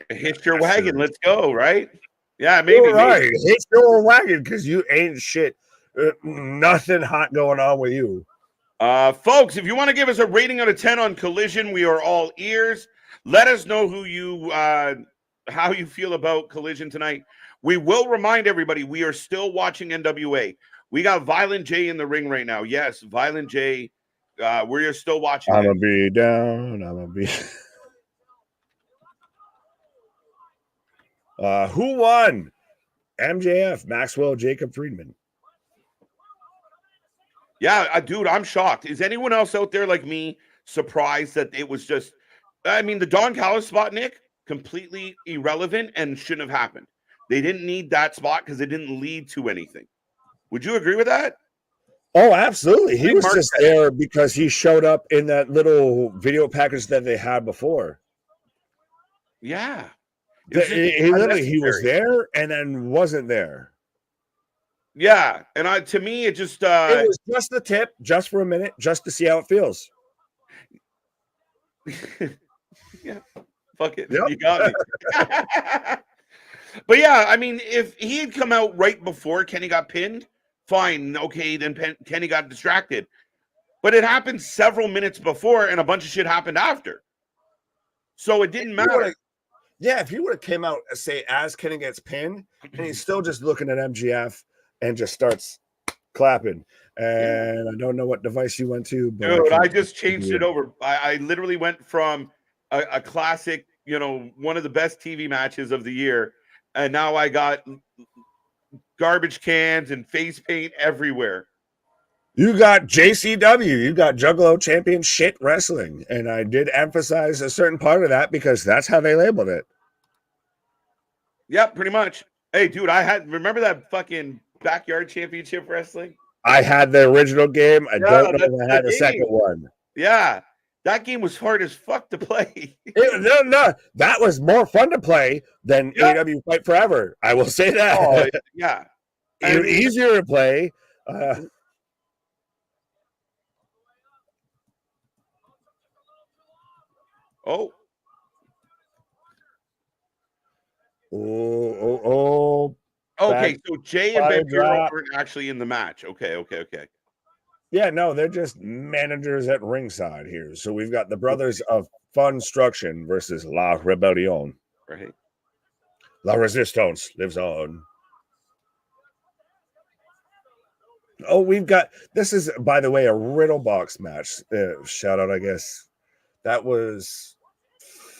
hit your wagon. Let's go, right? Yeah, maybe.
You're right. Hit your wagon because you ain't shit. Nothing hot going on with you.
Folks, if you want to give us a rating out of 10 on Collision, we are all ears. Let us know how you feel about Collision tonight. We will remind everybody we are still watching NWA. We got Violent J in the ring right now. Yes, Violent J. We're still watching.
I'm gonna be down. I'm gonna be. Who won? MJF, Maxwell, Jacob Friedman.
Yeah, dude, I'm shocked. Is anyone else out there like me surprised that it was just, the Don Callis spot, Nick, completely irrelevant and shouldn't have happened. They didn't need that spot because it didn't lead to anything. Would you agree with that?
Oh, absolutely. He was just there because he showed up in that little video package that they had before.
Yeah.
He was there and then wasn't there.
Yeah, and to me, it just
it was just the tip, just for a minute, just to see how it feels.
Yeah, fuck it,
yep.
You got me. But yeah, if he had come out right before Kenny got pinned, fine, okay, then Kenny got distracted. But it happened several minutes before, and a bunch of shit happened after, so it didn't matter.
Yeah, if he would have came out, say, as Kenny gets pinned, and he's still just looking at MJF. And just starts clapping. And I don't know what device you went to. But
dude, I just changed it over. I literally went from a classic, one of the best TV matches of the year. And now I got garbage cans and face paint everywhere.
You got JCW. You got Juggalo Champion Shit Wrestling. And I did emphasize a certain part of that because that's how they labeled it.
Yep, pretty much. Hey, dude, remember that fucking Backyard Championship Wrestling?
I had the original game. I don't know if I had a second one.
Yeah, that game was hard as fuck to play.
No, that was more fun to play than AEW Fight Forever. I will say that.
Oh, yeah.
Easier to play.
Oh. Okay, so Jay and Vampiro aren't actually in the match. Okay.
Yeah, no, they're just managers at ringside here. So we've got the Brothers of Funstruction versus La Rebellion.
Right.
La Resistance lives on. Oh, this is, by the way, a Riddle Box match. Shout out, I guess. That was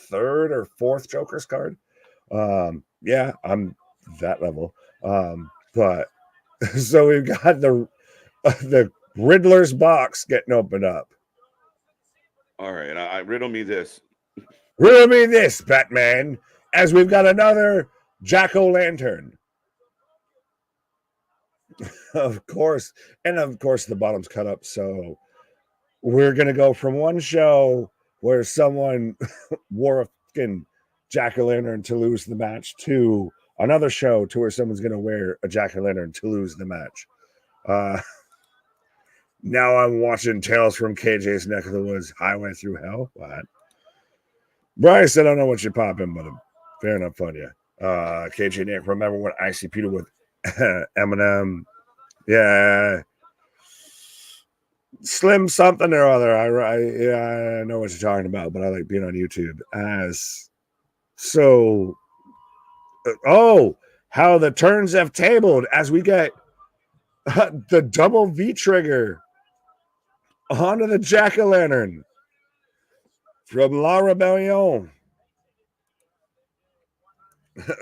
third or fourth Joker's card. Yeah, I'm that level. But so we've got the Riddler's box getting opened up.
All right, riddle me this.
Riddle me this, Batman, as we've got another Jack-o'-lantern. Of course. And of course, the bottom's cut up. So we're going to go from one show where someone wore a fucking jack-o'-lantern to lose the match to another show to where someone's going to wear a jack-o'-lantern to lose the match. Now I'm watching Tales from KJ's Neck of the Woods, Highway Through Hell. What? Bryce, I don't know what you're popping, but I'm fair enough on you. KJ Nick, remember when ICP'd with Eminem? Yeah. Slim something or other. I know what you're talking about, but I like being on YouTube. How the turns have tabled as we get the double V trigger onto the jack-o'-lantern from La Rebellion.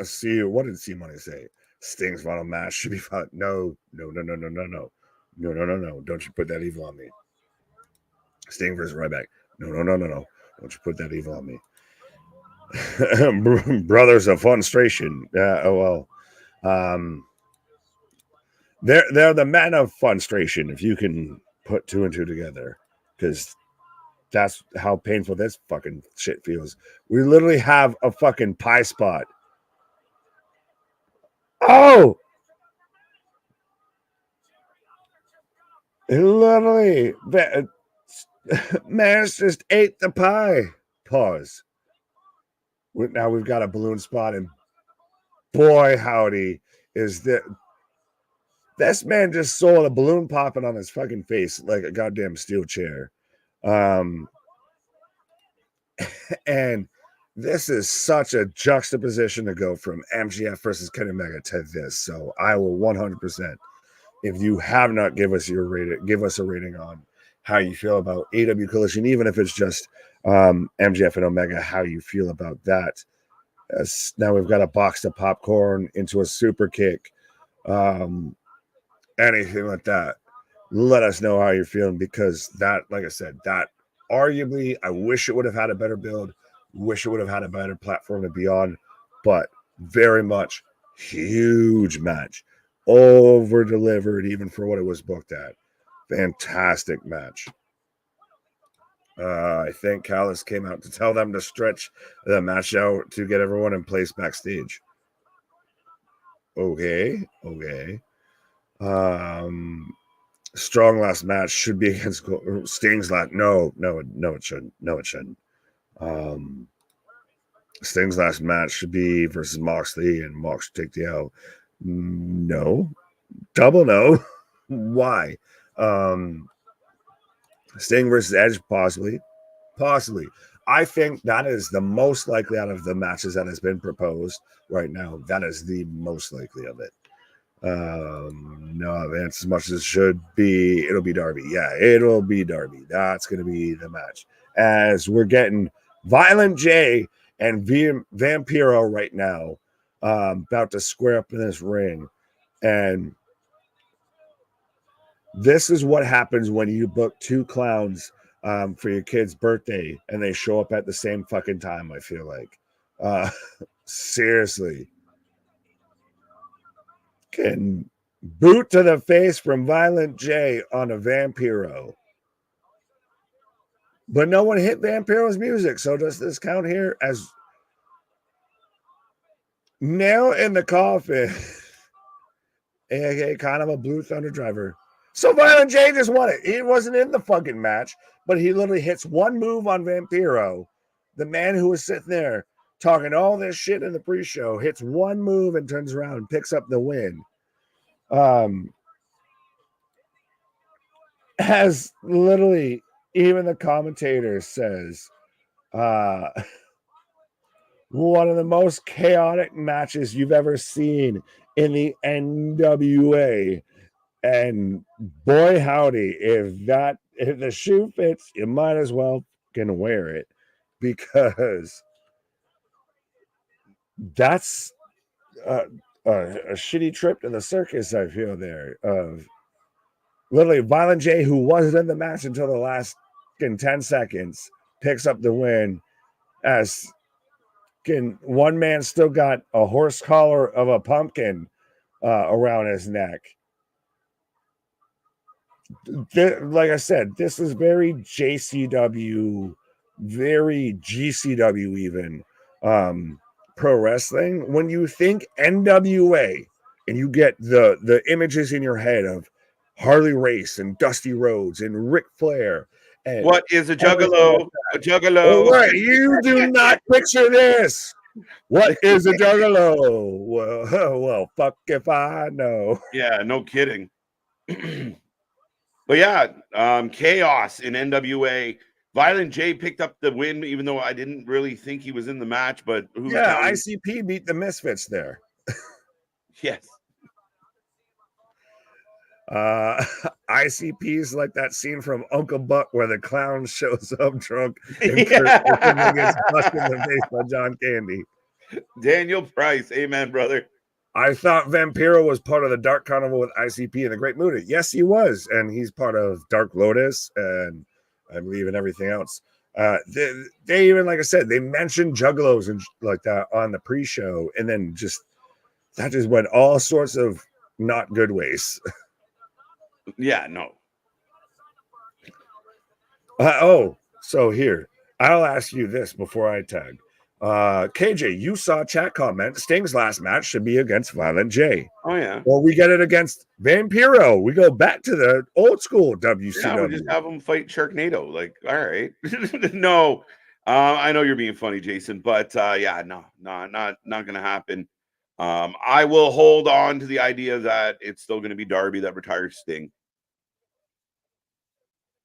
See, what did C Money say? Sting's final match should be fun. No. Don't you put that evil on me. Sting versus Ryback. No. Don't you put that evil on me. Brothers of Funstration. They're the men of Funstration, if you can put two and two together, because that's how painful this fucking shit feels. We literally have a fucking pie spot. Oh! Literally, Maris just ate the pie. Pause. Now we've got a balloon spot, and boy, howdy, is that this man just saw the balloon popping on his fucking face like a goddamn steel chair. And this is such a juxtaposition to go from MGF versus Kenny Omega to this. So I will 100%. If you have not give us a rating on how you feel about AEW Collision, even if it's just MGF and Omega, how you feel about that. Now we've got a box of popcorn into a super kick, anything like that. Let us know how you're feeling, because that, like I said, that arguably, I wish it would have had a better build, wish it would have had a better platform to be on, but very much huge match. Over delivered even for what it was booked at. Fantastic match. I think Callis came out to tell them to stretch the match out to get everyone in place backstage. Okay. Strong last match should be against Sting's last. No, it shouldn't. Sting's last match should be versus Moxley, and Mox take the L. No. Double no. Why? Sting versus Edge, possibly. I think that is the most likely out of the matches that has been proposed right now. That is the most likely of it. No, that's as much as it should be. It'll be Darby. Yeah, it'll be Darby. That's going to be the match. As we're getting Violent J and Vampiro right now, about to square up in this ring. And this is what happens when you book two clowns for your kid's birthday and they show up at the same fucking time, I feel like. Seriously. Can boot to the face from Violent J on a Vampiro. But no one hit Vampiro's music, so does this count here as nail in the coffin? AKA kind of a Blue Thunder driver. So Violent J just won it. He wasn't in the fucking match, but he literally hits one move on Vampiro. The man who was sitting there talking all this shit in the pre-show hits one move and turns around and picks up the win. As literally even the commentator says, one of the most chaotic matches you've ever seen in the NWA. And boy, howdy, if the shoe fits, you might as well can wear it, because that's a shitty trip to the circus, I feel there. Of literally Violent J, who wasn't in the match until the last 10 seconds, picks up the win, as one man still got a horse collar of a pumpkin around his neck. Like I said, this is very JCW, very GCW even, pro wrestling. When you think NWA and you get the images in your head of Harley Race and Dusty Rhodes and Ric Flair. And
what is a juggalo? A juggalo.
Oh, right. You do not picture this. What is a juggalo? Well, fuck if I know.
Yeah, no kidding. But yeah, chaos in NWA. Violent J picked up the win, even though I didn't really think he was in the match. But who's
Yeah,
counting?
ICP beat the Misfits there.
Yes.
ICP's like that scene from Uncle Buck where the clown shows up drunk and
Yeah.
Kurt Cobain gets busted in the face by John Candy.
Daniel Price. Amen, brother.
I thought Vampiro was part of the Dark Carnival with ICP and the Great Muta. Yes, he was. And he's part of Dark Lotus and I believe in everything else. They even, like I said, they mentioned juggalos and like that on the pre-show. And then that just went all sorts of not good ways.
Yeah, no.
So here, I'll ask you this before I tag. KJ, you saw chat comment Sting's last match should be against Violent J.
Oh, yeah.
Well, we get it against Vampiro. We go back to the old school WCW.
Yeah, we just have them fight Sharknado. Like, all right. No, I know you're being funny, Jason, but yeah, no, not gonna happen. I will hold on to the idea that it's still gonna be Darby that retires Sting.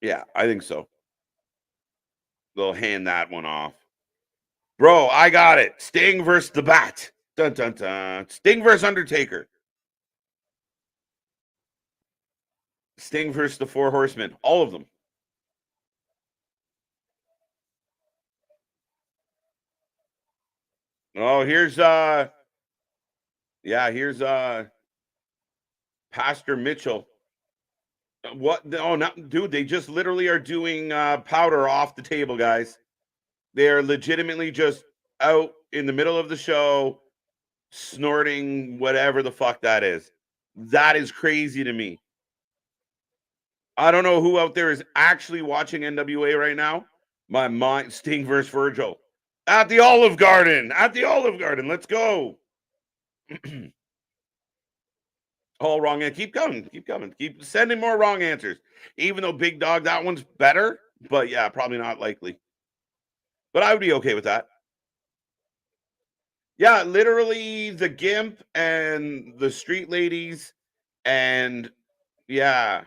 Yeah, I think so. They'll hand that one off. Bro, I got it. Sting versus the Bat. Dun dun dun. Sting versus Undertaker. Sting versus the Four Horsemen. All of them. Oh, here's here's Pastor Mitchell. What? Oh, no, dude, they just literally are doing powder off the table, guys. They're legitimately just out in the middle of the show snorting whatever the fuck that is. That is crazy to me. I don't know who out there is actually watching NWA right now. My mind, Sting versus Virgil. At the Olive Garden. At the Olive Garden. Let's go. All wrong. And keep coming. Keep coming. Keep sending more wrong answers. Even though Big Dog, that one's better. But yeah, probably not likely. But I would be okay with that. Yeah, literally the Gimp and the Street Ladies and yeah,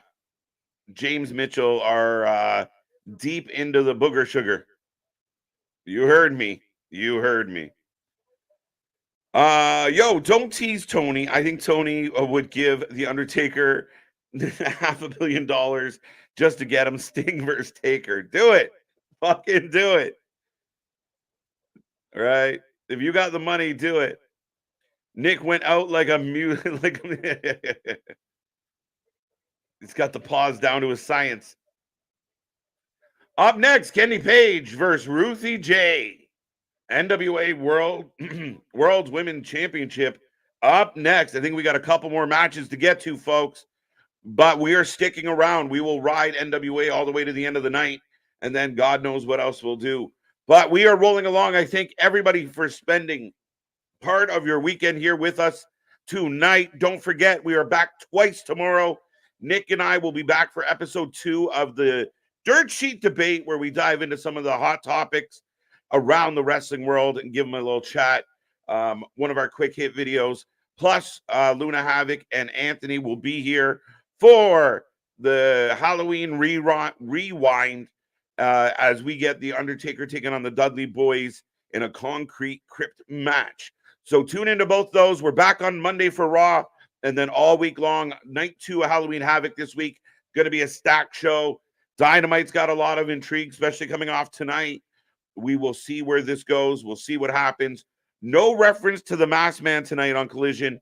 James Mitchell are deep into the booger sugar. You heard me. You heard me. Yo, don't tease Tony. I think Tony would give the Undertaker $500 million just to get him Sting versus Taker. Do it. Fucking do it. All right. If you got the money, do it. Nick went out like a mute. Like he's got the paws down to his science. Up next, Kenny Page versus Ruthie J. NWA World Women's Championship. Up next, I think we got a couple more matches to get to, folks. But we are sticking around. We will ride NWA all the way to the end of the night, and then God knows what else we'll do. But we are rolling along. I thank everybody for spending part of your weekend here with us tonight. Don't forget, we are back twice tomorrow. Nick and I will be back for episode 2 of the Dirt Sheet Debate, where we dive into some of the hot topics around the wrestling world and give them a little chat. One of our quick hit videos. Plus, Luna Havoc and Anthony will be here for the Halloween rewind as we get the Undertaker taking on the Dudley Boys in a concrete crypt match. So tune into both those. We're back on Monday for Raw, and then all week long, night 2 of Halloween Havoc this week. Going to be a stacked show. Dynamite's got a lot of intrigue, especially coming off tonight. We will see where this goes. We'll see what happens. No reference to the Masked Man tonight on Collision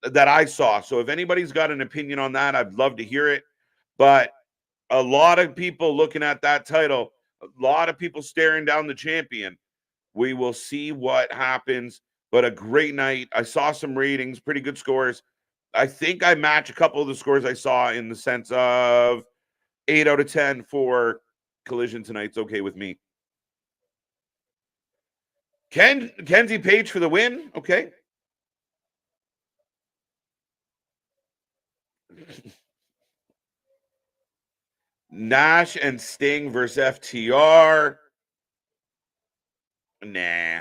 that I saw. So if anybody's got an opinion on that, I'd love to hear it. But a lot of people looking at that title, a lot of people staring down the champion. We will see what happens. But a great night. I saw some ratings, pretty good scores. I think I match a couple of the scores I saw in the sense of 8 out of 10 for Collision tonight's okay with me. Kenzie Page for the win. Okay. Nash and Sting versus FTR. Nah.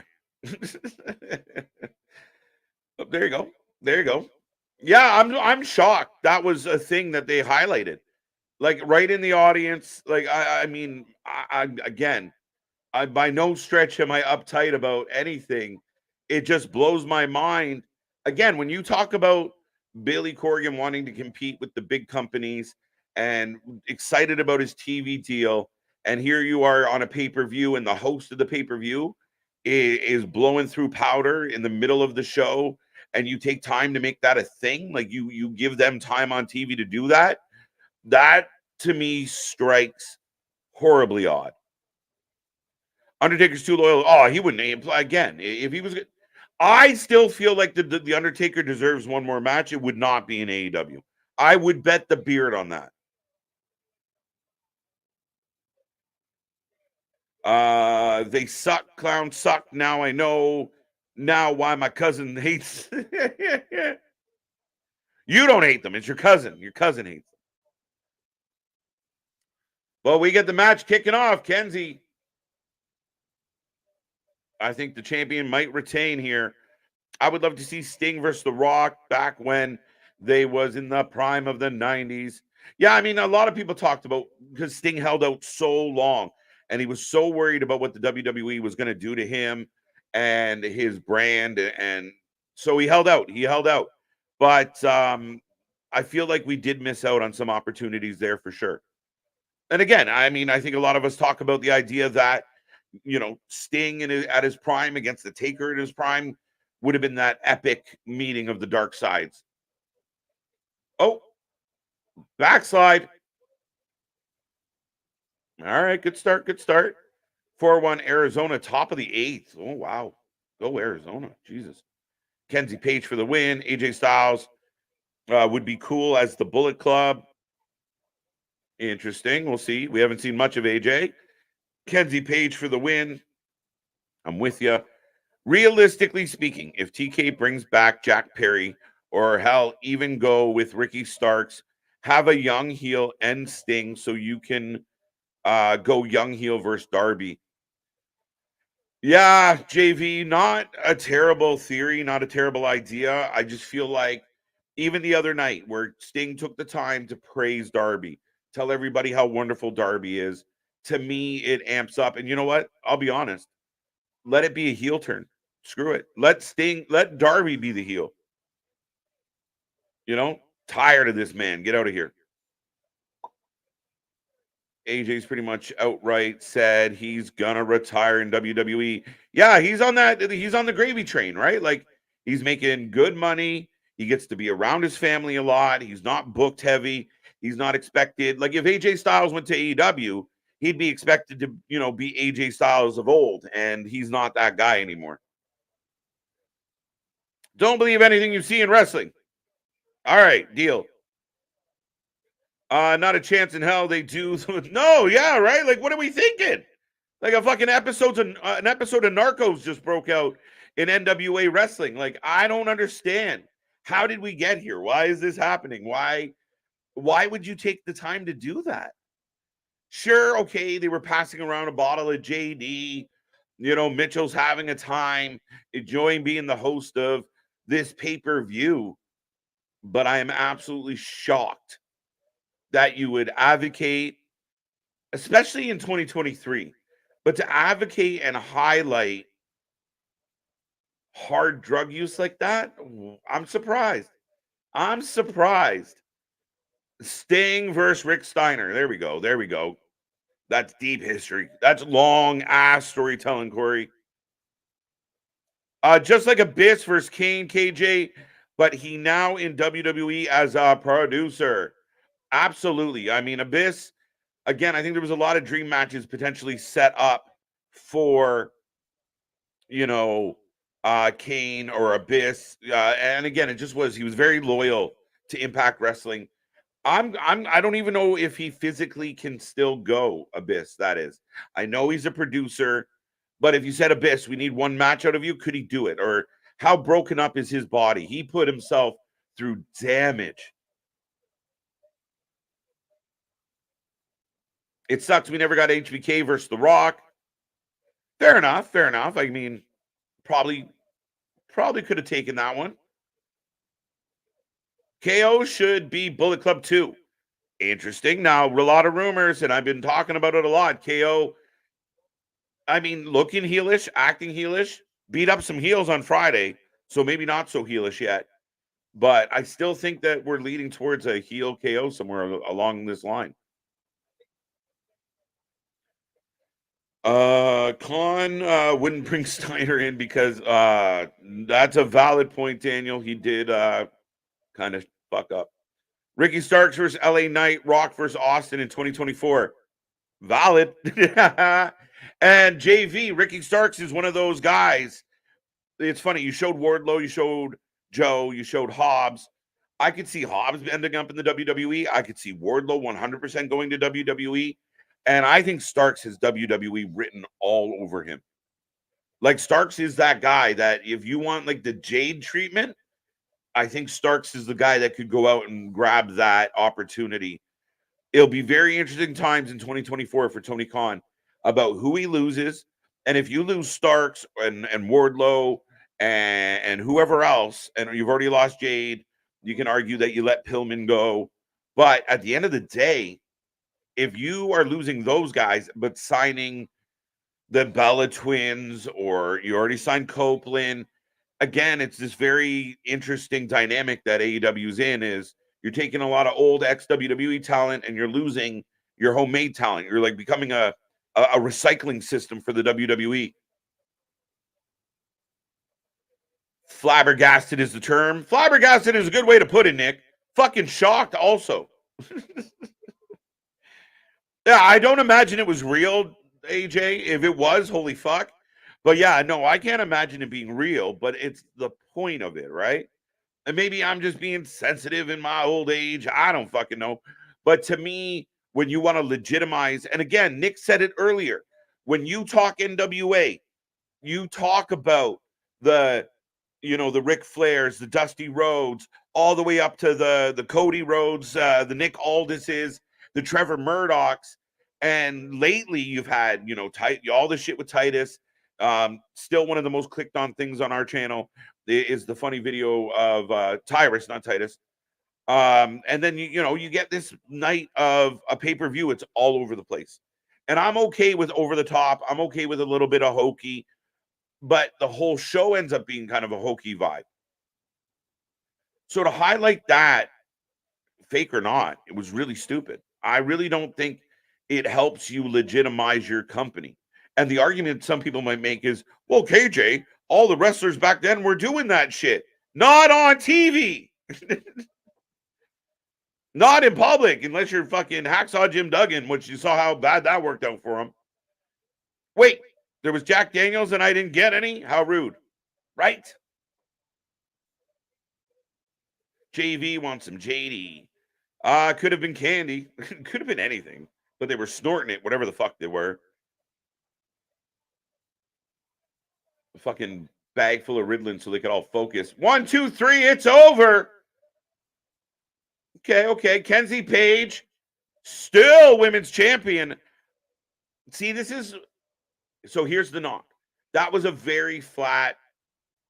Oh, there you go. There you go. Yeah, I'm shocked. That was a thing that they highlighted. like right in the audience. Like I mean, again, I by no stretch am I uptight about anything. It just blows my mind. Again, when you talk about Billy Corgan wanting to compete with the big companies and excited about his TV deal, and here you are on a pay-per-view, and the host of the pay-per-view is blowing through powder in the middle of the show, and you take time to make that a thing, like you give them time on TV to do that. That to me strikes horribly odd. Undertaker's too loyal. Oh, he wouldn't apply again. If he was, I still feel like the Undertaker deserves one more match. It would not be in AEW. I would bet the beard on that. They suck. Clowns suck. Now I know. Now why my cousin hates. You don't hate them. It's your cousin. Your cousin hates them. Well, we get the match kicking off. Kenzie. I think the champion might retain here. I would love to see Sting versus The Rock back when they was in the prime of the 90s. Yeah, I mean, a lot of people talked about because Sting held out so long and he was so worried about what the WWE was going to do to him and his brand. And so he held out. He held out. But I feel like we did miss out on some opportunities there for sure. And again, I mean, I think a lot of us talk about the idea that, you know, Sting at his prime against the Taker at his prime would have been that epic meeting of the dark sides. Oh, backslide. All right, good start, good start. 4-1 Arizona, top of the 8th. Oh, wow. Go Arizona. Jesus. Kenzie Page for the win. AJ Styles would be cool as the Bullet Club. Interesting. We'll see. We haven't seen much of AJ. Kenzie Page for the win. I'm with you. Realistically speaking, if TK brings back Jack Perry, or hell, even go with Ricky Starks, have a young heel and Sting so you can go young heel versus Darby. Yeah, JV, not a terrible theory, not a terrible idea. I just feel like even the other night where Sting took the time to praise Darby, tell everybody how wonderful Darby is, to me, it amps up. And you know what? I'll be honest. Let it be a heel turn. Screw it. Let Darby be the heel. You know, tired of this man. Get out of here. AJ's pretty much outright said he's gonna retire in WWE. Yeah, he's on the gravy train, right? Like he's making good money. He gets to be around his family a lot. He's not booked heavy. He's not expected. Like if AJ Styles went to AEW, he'd be expected to, you know, be AJ Styles of old, and he's not that guy anymore. Don't believe anything you see in wrestling. All right, deal. Not a chance in hell they do. No, yeah, right. Like, what are we thinking? Like a fucking an episode of Narcos just broke out in NWA wrestling. Like, I don't understand. How did we get here? Why is this happening? Why would you take the time to do that? Sure, okay, they were passing around a bottle of JD. You know, Mitchell's having a time, enjoying being the host of this pay-per-view. But I am absolutely shocked that you would advocate, especially in 2023, but to advocate and highlight hard drug use like that, I'm surprised. I'm surprised. Sting versus Rick Steiner. There we go. There we go. That's deep history. That's long ass storytelling, Corey. Just like Abyss versus Kane, KJ, but he now in WWE as a producer. Absolutely. I mean, Abyss, again, I think there was a lot of dream matches potentially set up for, you know, Kane or Abyss. And again, it just was, he was very loyal to Impact Wrestling. I don't even know if he physically can still go, Abyss, that is. I know he's a producer, but if you said Abyss, we need one match out of you, could he do it? Or how broken up is his body? He put himself through damage. It sucks we never got HBK versus The Rock. Fair enough. Fair enough. I mean, probably could have taken that one. KO should be Bullet Club 2. Interesting. Now, a lot of rumors, and I've been talking about it a lot. KO, I mean, looking heelish, acting heelish, beat up some heels on Friday, so maybe not so heelish yet. But I still think that we're leading towards a heel KO somewhere along this line. Khan wouldn't bring Steiner in because that's a valid point, Daniel. He did kind of fuck up. Ricky Starks versus LA Knight, Rock versus Austin in 2024. Valid. And JV, Ricky Starks is one of those guys. It's funny. You showed Wardlow, you showed Joe, you showed Hobbs. I could see Hobbs ending up in the WWE. I could see Wardlow 100% going to WWE. And I think Starks has WWE written all over him. Like Starks is that guy that if you want like the Jade treatment, I think Starks is the guy that could go out and grab that opportunity. It'll be very interesting times in 2024 for Tony Khan about who he loses. And if you lose Starks and Wardlow and whoever else, and you've already lost Jade, you can argue that you let Pillman go. But at the end of the day, if you are losing those guys, but signing the Bella twins, or you already signed Copeland, again, it's this very interesting dynamic that AEW's in is you're taking a lot of old ex-WWE talent and you're losing your homemade talent. You're like becoming a recycling system for the WWE. Flabbergasted is the term. Flabbergasted is a good way to put it, Nick. Fucking shocked also. Yeah, I don't imagine it was real, AJ. If it was, holy fuck. But yeah, no, I can't imagine it being real, but it's the point of it, right? And maybe I'm just being sensitive in my old age. I don't fucking know. But to me, when you want to legitimize, and again, Nick said it earlier, when you talk NWA, you talk about the, the Ric Flairs, the Dusty Rhodes, all the way up to the Cody Rhodes, the Nick Aldises, the Trevor Murdochs. And lately you've had, all the shit with Titus. Still one of the most clicked on things on our channel is the funny video of Tyrus, not Titus. And then you get this night of a pay-per-view. It's all over the place. And I'm okay with over the top. I'm okay with a little bit of hokey, but the whole show ends up being kind of a hokey vibe. So to highlight that, fake or not, it was really stupid. I really don't think it helps you legitimize your company. And the argument some people might make is, well, KJ, all the wrestlers back then were doing that shit. Not on TV. Not in public, unless you're fucking Hacksaw Jim Duggan, which you saw how bad that worked out for him. Wait, there was Jack Daniels and I didn't get any? How rude. Right? JV wants some JD. Could have been candy. Could have been anything. But they were snorting it, whatever the fuck they were. A fucking bag full of Ritalin so they could all focus. 1, 2, 3, it's over. Okay. Kenzie Page, still women's champion. See, so here's the knock. That was a very flat,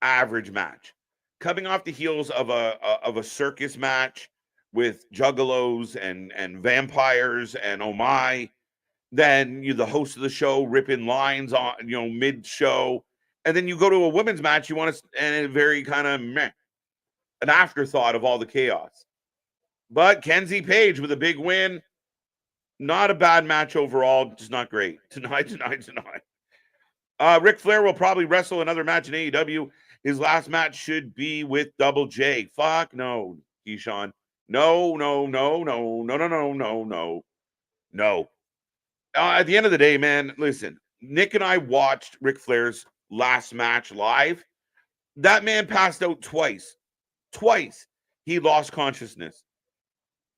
average match. Coming off the heels of a circus match with juggalos and vampires and oh my, then you the host of the show ripping lines on mid-show, and then you go to a women's match, you want to, and a very kind of meh, an afterthought of all the chaos. But Kenzie Page with a big win. Not a bad match overall, just not great. Tonight. Ric Flair will probably wrestle another match in AEW. His last match should be with Double J. Fuck no, Keyshawn. No. At the end of the day, man, listen, Nick and I watched Ric Flair's last match live. That man passed out twice. He lost consciousness.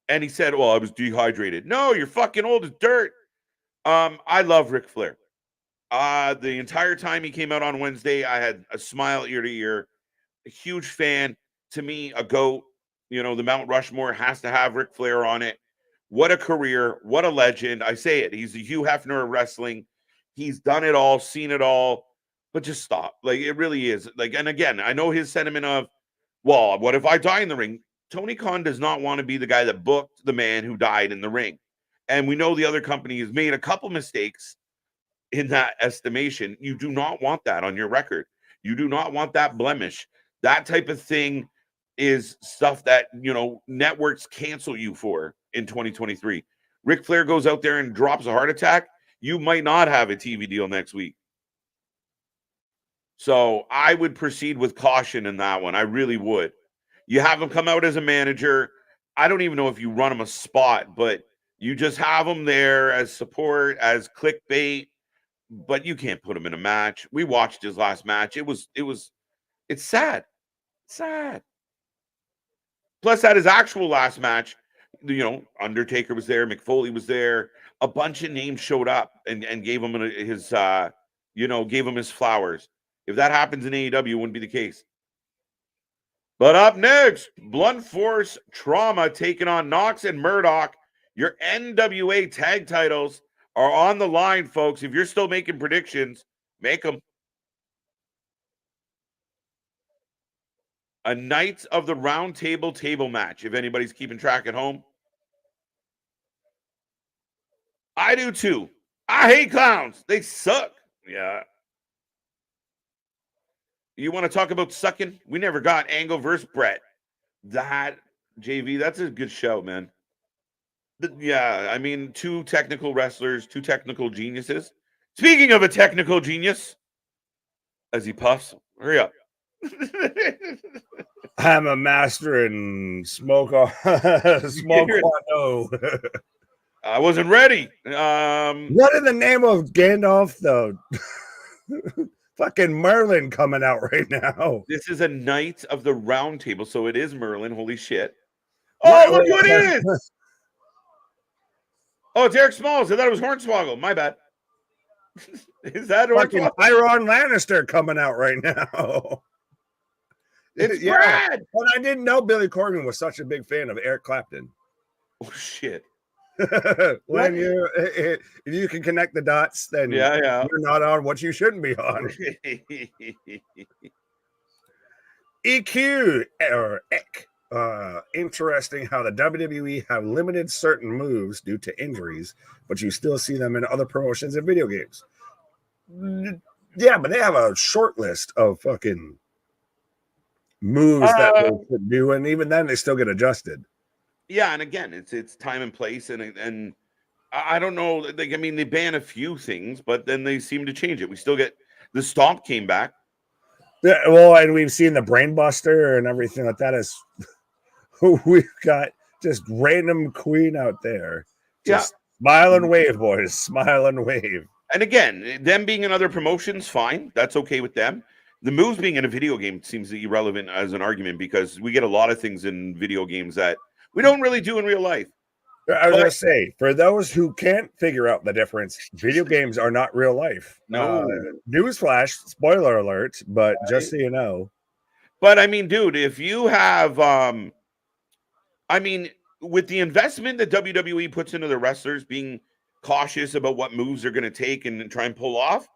And he said, well, I was dehydrated. No, you're fucking old as dirt. I love Ric Flair. The entire time he came out on Wednesday, I had a smile ear to ear. A huge fan. To me, a GOAT. The Mount Rushmore has to have Ric Flair on it. What a career. What a legend. I say it. He's the Hugh Hefner of wrestling. He's done it all, seen it all. But just stop. Like, it really is. Like, and again, I know his sentiment of, well, what if I die in the ring? Tony Khan does not want to be the guy that booked the man who died in the ring. And we know the other company has made a couple mistakes in that estimation. You do not want that on your record. You do not want that blemish. That type of thing is stuff that, networks cancel you for in 2023. Ric Flair goes out there and drops a heart attack. You might not have a TV deal next week. So I would proceed with caution in that one. I really would. You have him come out as a manager. I don't even know if you run him a spot, but you just have him there as support, as clickbait, but you can't put him in a match. We watched his last match. It's sad. Sad. Plus, at his actual last match, Undertaker was there, McFoley was there. A bunch of names showed up and gave him his flowers. If that happens in AEW, it wouldn't be the case. But up next, Blunt Force Trauma taking on Knox and Murdoch. Your NWA tag titles are on the line, folks. If you're still making predictions, make them. A Knights of the Round Table match, if anybody's keeping track at home. I do too. I hate clowns. They suck. Yeah. You want to talk about sucking? We never got Angle versus Brett. JV, that's a good show, man. Yeah, I mean, two technical wrestlers, two technical geniuses. Speaking of a technical genius, as he puffs, hurry up.
I'm a master in smoke on no.
I wasn't ready.
What in the name of Gandalf, though? Fucking Merlin coming out right now.
This is a Knight of the Round Table, so it is Merlin. Holy shit. Oh, look who it is. Oh, it's Eric Smalls. I thought it was Hornswoggle. My bad. Is that
fucking Tyron Lannister coming out right now?
It's Brad.
But I didn't know Billy Corgan was such a big fan of Eric Clapton.
Oh, shit.
When if you can connect the dots, then you're not on what you shouldn't be on. EQ or EK. Interesting how the WWE have limited certain moves due to injuries, but you still see them in other promotions and video games. Yeah, but they have a short list of fucking moves that they could do, and even then they still get adjusted.
Yeah, and again, it's time and place, and I don't know. Like, I mean, they ban a few things, but then they seem to change it. We still get the Stomp came back.
Yeah, well, and we've seen the Brainbuster and everything like that. Is we've got just random queen out there. Just smile and wave, boys. Smile and wave.
And again, them being in other promotions, fine. That's okay with them. The moves being in a video game seems irrelevant as an argument because we get a lot of things in video games that we don't really do in real life.
I was going to say, for those who can't figure out the difference, video games are not real life.
No.
Newsflash, spoiler alert, but just so you know.
But I mean, dude, if you have, with the investment that WWE puts into the wrestlers, being cautious about what moves they're going to take and try and pull off,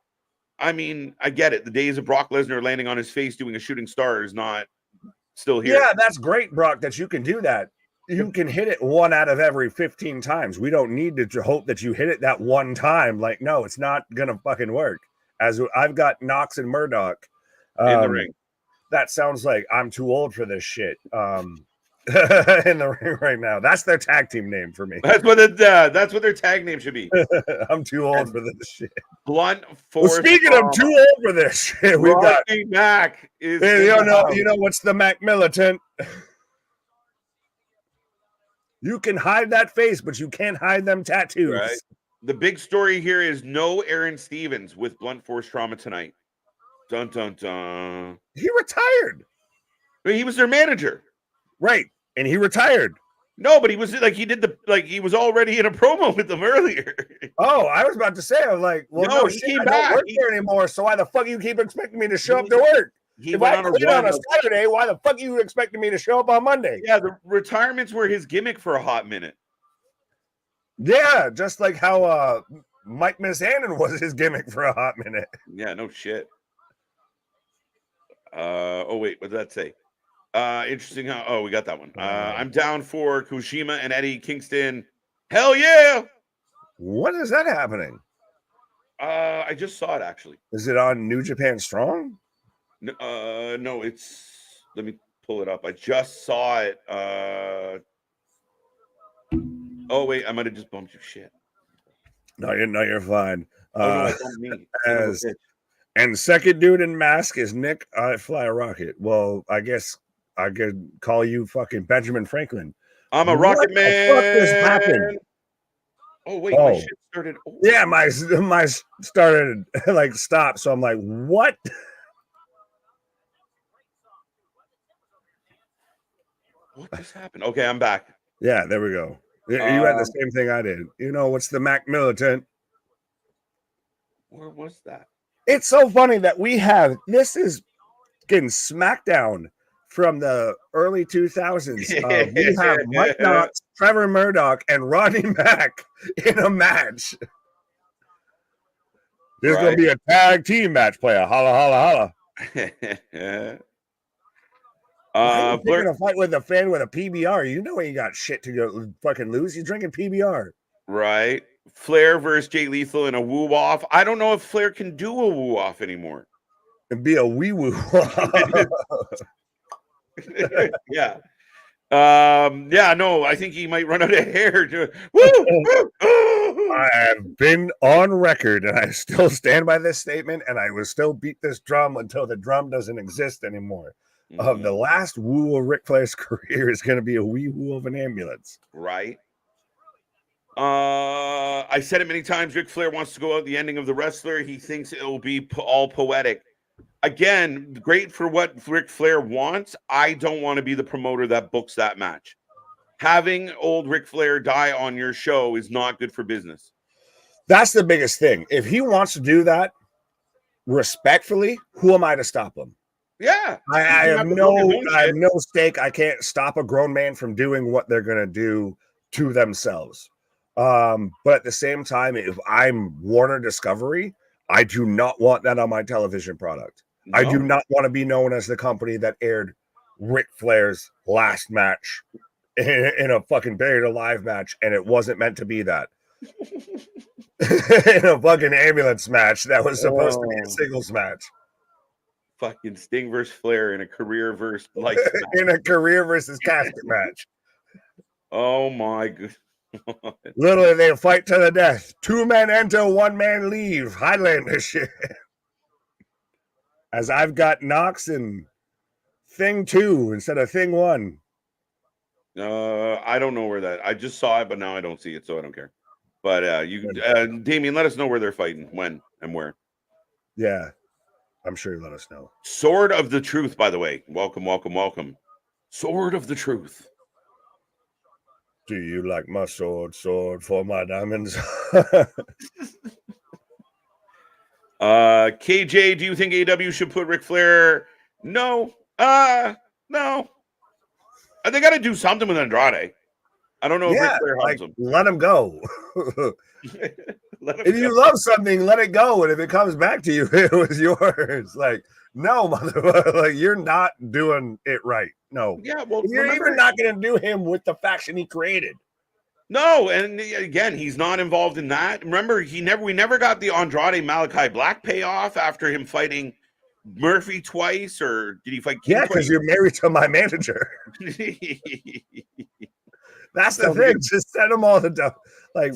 I mean, I get it. The days of Brock Lesnar landing on his face doing a shooting star is not still here.
Yeah, that's great, Brock, that you can do that. You can hit it 1 out of every 15 times. We don't need to hope that you hit it that one time. Like, no, it's not going to fucking work. As I've got Knox and Murdoch
in the ring.
That sounds like I'm too old for this shit. In the ring right now. That's their tag team name for me.
That's what their tag name should be.
I'm too old for this shit.
Blunt Force.
Well, speaking of too old for this shit, we've got
Mac.
You know what's the Mac militant? You can hide that face, but you can't hide them tattoos.
Right. The big story here is no Aaron Stevens with Blunt Force Trauma tonight. Dun dun dun.
He retired.
He was their manager.
Right. And he retired.
No, but he was he was already in a promo with them earlier.
Oh, I was about to say, I was like, well, no he came back. I don't work there anymore, so why the fuck you keep expecting me to show up to work? If I quit on a Saturday, why the fuck you expecting me to show up on Monday?
Yeah, the retirements were his gimmick for a hot minute.
Yeah, just like how Mike Mizanin was his gimmick for a hot minute.
Yeah, no shit. Oh wait, what did that say? Interesting how. Oh, we got that one. I'm down for Kojima and Eddie Kingston. Hell yeah!
When is that happening?
I just saw it actually.
Is it on New Japan Strong?
No, it's. Let me pull it up. I just saw it. Oh wait, I might have just bumped you. Shit.
No, you're fine.
Oh no, I bumped me.
And second dude in mask is Nick. I fly a rocket. Well, I guess I could call you fucking Benjamin Franklin.
I'm a rocket man.
What the fuck just happened?
Oh wait, my shit started. Oh.
Yeah, my started like stop. So I'm like, what?
What just happened? Okay, I'm back.
Yeah, there we go. You had the same thing I did. You know, what's the Mac Militant?
Where was that?
It's so funny that this is getting SmackDown from the early 2000s. We have Mike Knox, Trevor Murdoch, and Rodney Mack in a match. There's going to be a tag team match. Play a holla, holla, holla. You're going to fight with a fan with a PBR. You know you got shit to go fucking lose. You're drinking PBR.
Right. Flair versus Jay Lethal in a woo-off. I don't know if Flair can do a woo-off anymore.
And be a wee-woo.
Yeah. Yeah, no, I think he might run out of hair.
I have been on record, and I still stand by this statement, and I will still beat this drum until the drum doesn't exist anymore. The last woo of Ric Flair's career is going to be a wee woo of an ambulance.
Right. I said it many times. Ric Flair wants to go out the ending of The Wrestler. He thinks it will be all poetic. Again, great for what Ric Flair wants. I don't want to be the promoter that books that match. Having old Ric Flair die on your show is not good for business.
That's the biggest thing. If he wants to do that respectfully, who am I to stop him?
Yeah.
I have no stake. I can't stop a grown man from doing what they're going to do to themselves. But at the same time, if I'm Warner Discovery, I do not want that on my television product. No. I do not want to be known as the company that aired Ric Flair's last match in a fucking buried alive match, and it wasn't meant to be that. In a fucking ambulance match that was supposed to be a singles match.
Fucking Sting versus Flair in a career versus life
in a career versus casket match.
Oh my god.
Literally, they fight to the death. 2 men enter, 1 man leave. Highlander shit. As I've got Knox in Thing 2 instead of Thing 1.
I don't know where that. I just saw it, but now I don't see it, so I don't care. But you, Damien, let us know where they're fighting, when, and where.
Yeah, I'm sure you let us know.
Sword of the Truth, by the way. Welcome, welcome, welcome. Sword of the Truth.
Do you like my sword for my diamonds?
KJ, do you think AEW should put Ric Flair? No. No. They got to do something with Andrade. I don't know if Ric Flair helps him.
Let him go. If you love something, let it go. And if it comes back to you, it was yours. Like, no, motherfucker. Like, you're not doing it right. No.
Yeah, well,
you're even not going to do him with the faction he created.
No, and again, he's not involved in that. Remember, we never got the Andrade Malachi Black payoff after him fighting Murphy twice, or did he fight King twice?
Because you're married to my manager. That's the thing. Just send them all the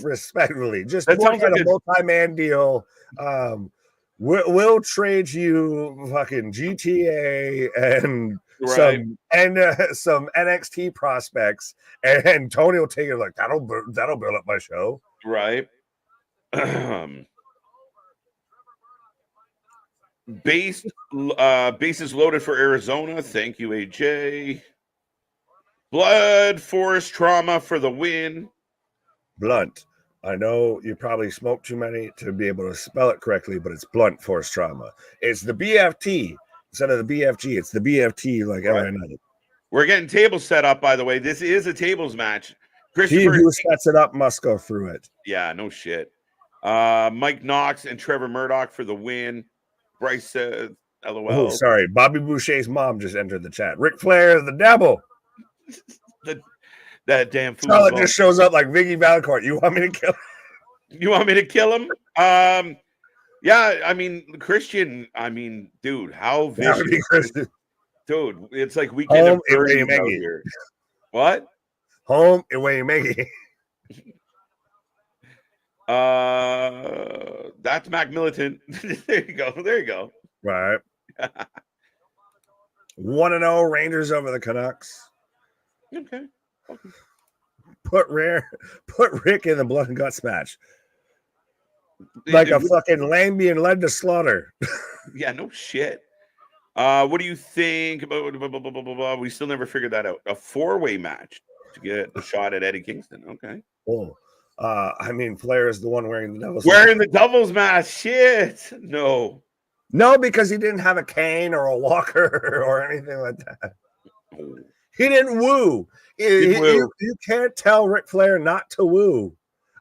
respectfully. Just work out a multi-man deal. We'll trade you fucking GTA and some NXT prospects, and Tony will take it like that'll build up my show.
Right. Bases loaded for Arizona. Thank you, AJ. Blood Force Trauma for the win.
Blunt. I know you probably smoked too many to be able to spell it correctly, but it's Blunt Force Trauma. It's the BFT instead of the BFG. It's the BFT like every night.
We're getting tables set up, by the way. This is a tables match.
He who sets it up must go through it.
Yeah, no shit. Mike Knox and Trevor Murdoch for the win. Bryce
Oh,
LOL.
sorry. Bobby Boucher's mom just entered the chat. Ric Flair is the devil.
That damn fool.
Charlotte just shows up like Vicky Valancourt. You want me to kill him?
You want me to kill him? Yeah, I mean, Christian, I mean, dude, how
That would be
vicious.
Christian.
Dude, it's like weekend
Home
at
and
Bernie's out
Maggie.
here. What?
Home and way you make it.
That's Mac Militant. There you go. There you go.
Right. 1-0 Rangers over the Canucks.
Okay.
Put Rick in the blood and guts match. Like a fucking lamb being led to slaughter.
Yeah, no shit. What do you think about blah, blah, blah, blah, blah, we still never figured that out. A 4-way match to get a shot at Eddie Kingston. Okay.
Oh. I mean, Flair is the one wearing the devil's
mask. Shit. No.
No, because he didn't have a cane or a walker or anything like that. He didn't woo. You can't tell Ric Flair not to woo.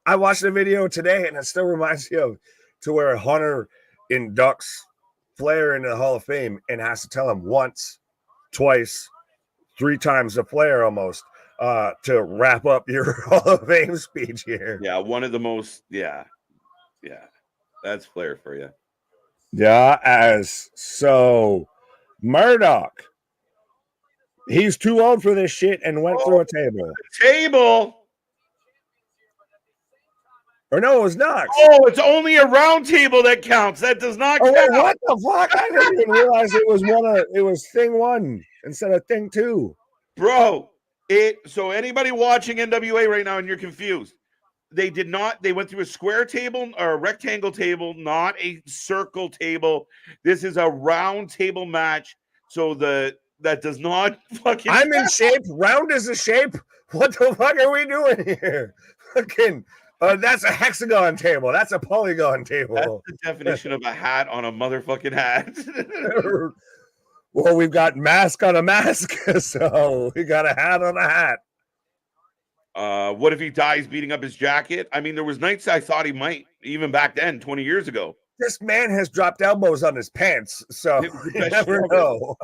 I watched the video today, and it still reminds me of to where Hunter inducts Flair into the Hall of Fame and has to tell him once, twice, 3 times the Flair almost to wrap up your Hall of Fame speech here.
Yeah, one of the most, yeah. That's Flair for you.
Yeah, as so Murdoch. He's too old for this shit and went through a table.
Table?
Or no, it was Knox.
Oh, it's only a round table that counts. That does not count.
Wait, what the fuck? I didn't even realize it was thing 1 instead of thing 2.
Bro, so anybody watching NWA right now and you're confused, they went through a square table or a rectangle table, not a circle table. This is a round table match. So that does not fucking
I'm in shape. Round is a shape. What the fuck are we doing here? Fucking that's a hexagon table. That's a polygon table.
That's the definition of a hat on a motherfucking hat.
Well, we've got mask on a mask, so we got a hat on a hat.
What if he dies beating up his jacket? I mean, there was nights I thought he might, even back then, 20 years ago.
This man has dropped elbows on his pants, so you never know.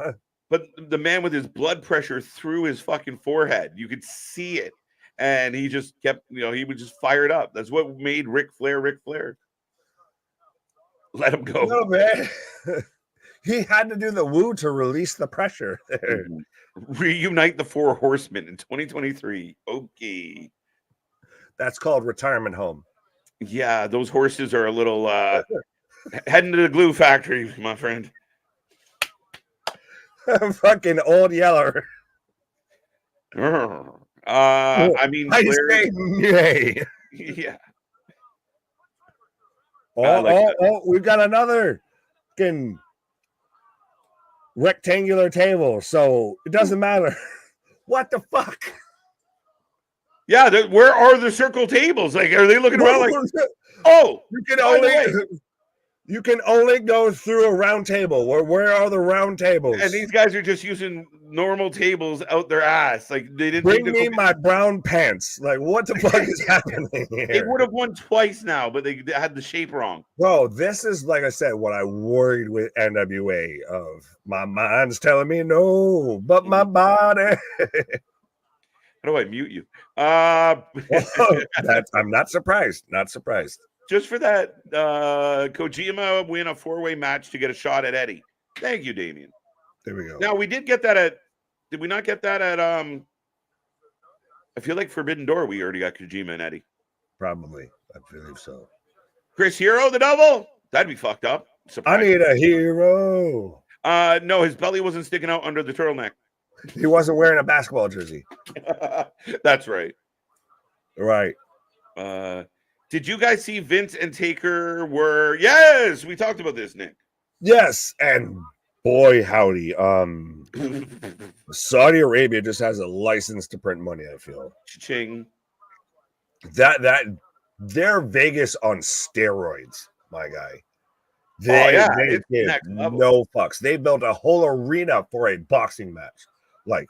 But the man with his blood pressure through his fucking forehead, you could see it. And he just kept, he was just fired up. That's what made Ric Flair. Let him go.
No, man. He had to do the woo to release the pressure there.
Reunite the 4 horsemen in 2023. Okay.
That's called retirement home.
Yeah, those horses are a little heading to the glue factory, my friend.
Fucking old yeller.
I mean,
yay.
Yeah.
We've got another fucking rectangular table, so it doesn't matter. What the fuck?
Yeah, where are the circle tables? Like, are they looking around like, oh,
you can only go through a round table. Where are the round tables?
And these guys are just using normal tables out their ass. Like, they didn't
bring me my brown pants. Like, what the fuck is happening here?
They would have won twice now, but they had the shape wrong.
Bro, this is, like I said, what I worried with NWA of. My mind's telling me no, but my body.
How do I mute you?
I'm not surprised. Not surprised.
Just for that, Kojima win a 4-way match to get a shot at Eddie. Thank you, Damien.
There we go.
Now, we did get that at... Did we not get that at... I feel like Forbidden Door, we already got Kojima and Eddie.
Probably. I believe so.
Chris Hero, the double? That'd be fucked up.
I need a hero.
No, his belly wasn't sticking out under the turtleneck.
He wasn't wearing a basketball jersey.
That's right.
Right.
Did you guys see Vince and Taker were... Yes, we talked about this, Nick.
Yes, and boy, howdy. Saudi Arabia just has a license to print money, I feel.
Cha-ching.
They're Vegas on steroids, my guy.
They
no fucks. They built a whole arena for a boxing match. Like,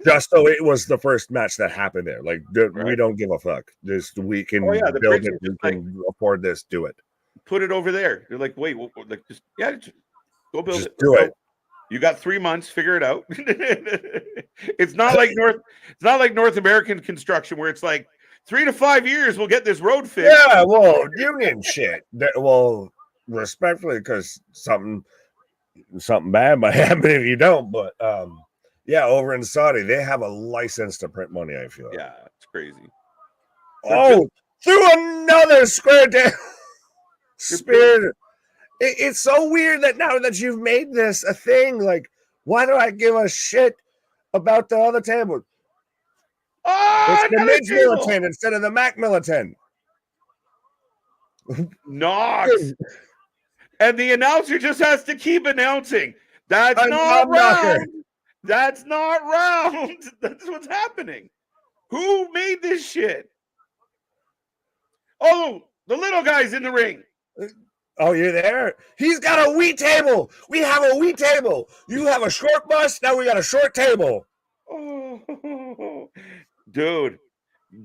just so it was the first match that happened there. Like, we don't give a fuck. We can build it. We can afford this. Do it.
Put it over there. You're like, wait, just Go build
Just
it.
do it.
You got 3 months. Figure it out. It's not like North American construction where it's like 3 to 5 years we'll get this road fixed.
Yeah, well, union shit. Well, respectfully, because something bad might happen if you don't. But yeah, over in Saudi, they have a license to print money. I feel.
Yeah, it's crazy.
Oh, through another square down. Spirit. It's so weird that now that you've made this a thing, like, why do I give a shit about the other table?
Oh,
it's the Midge Militant instead of the Mac Militant.
Knox. And the announcer just has to keep announcing. That's not round. That's not round. That's what's happening. Who made this shit? Oh, the little guy's in the ring.
Oh, you're there? He's got a wee table. We have a wee table. You have a short bus. Now we got a short table.
Oh, dude,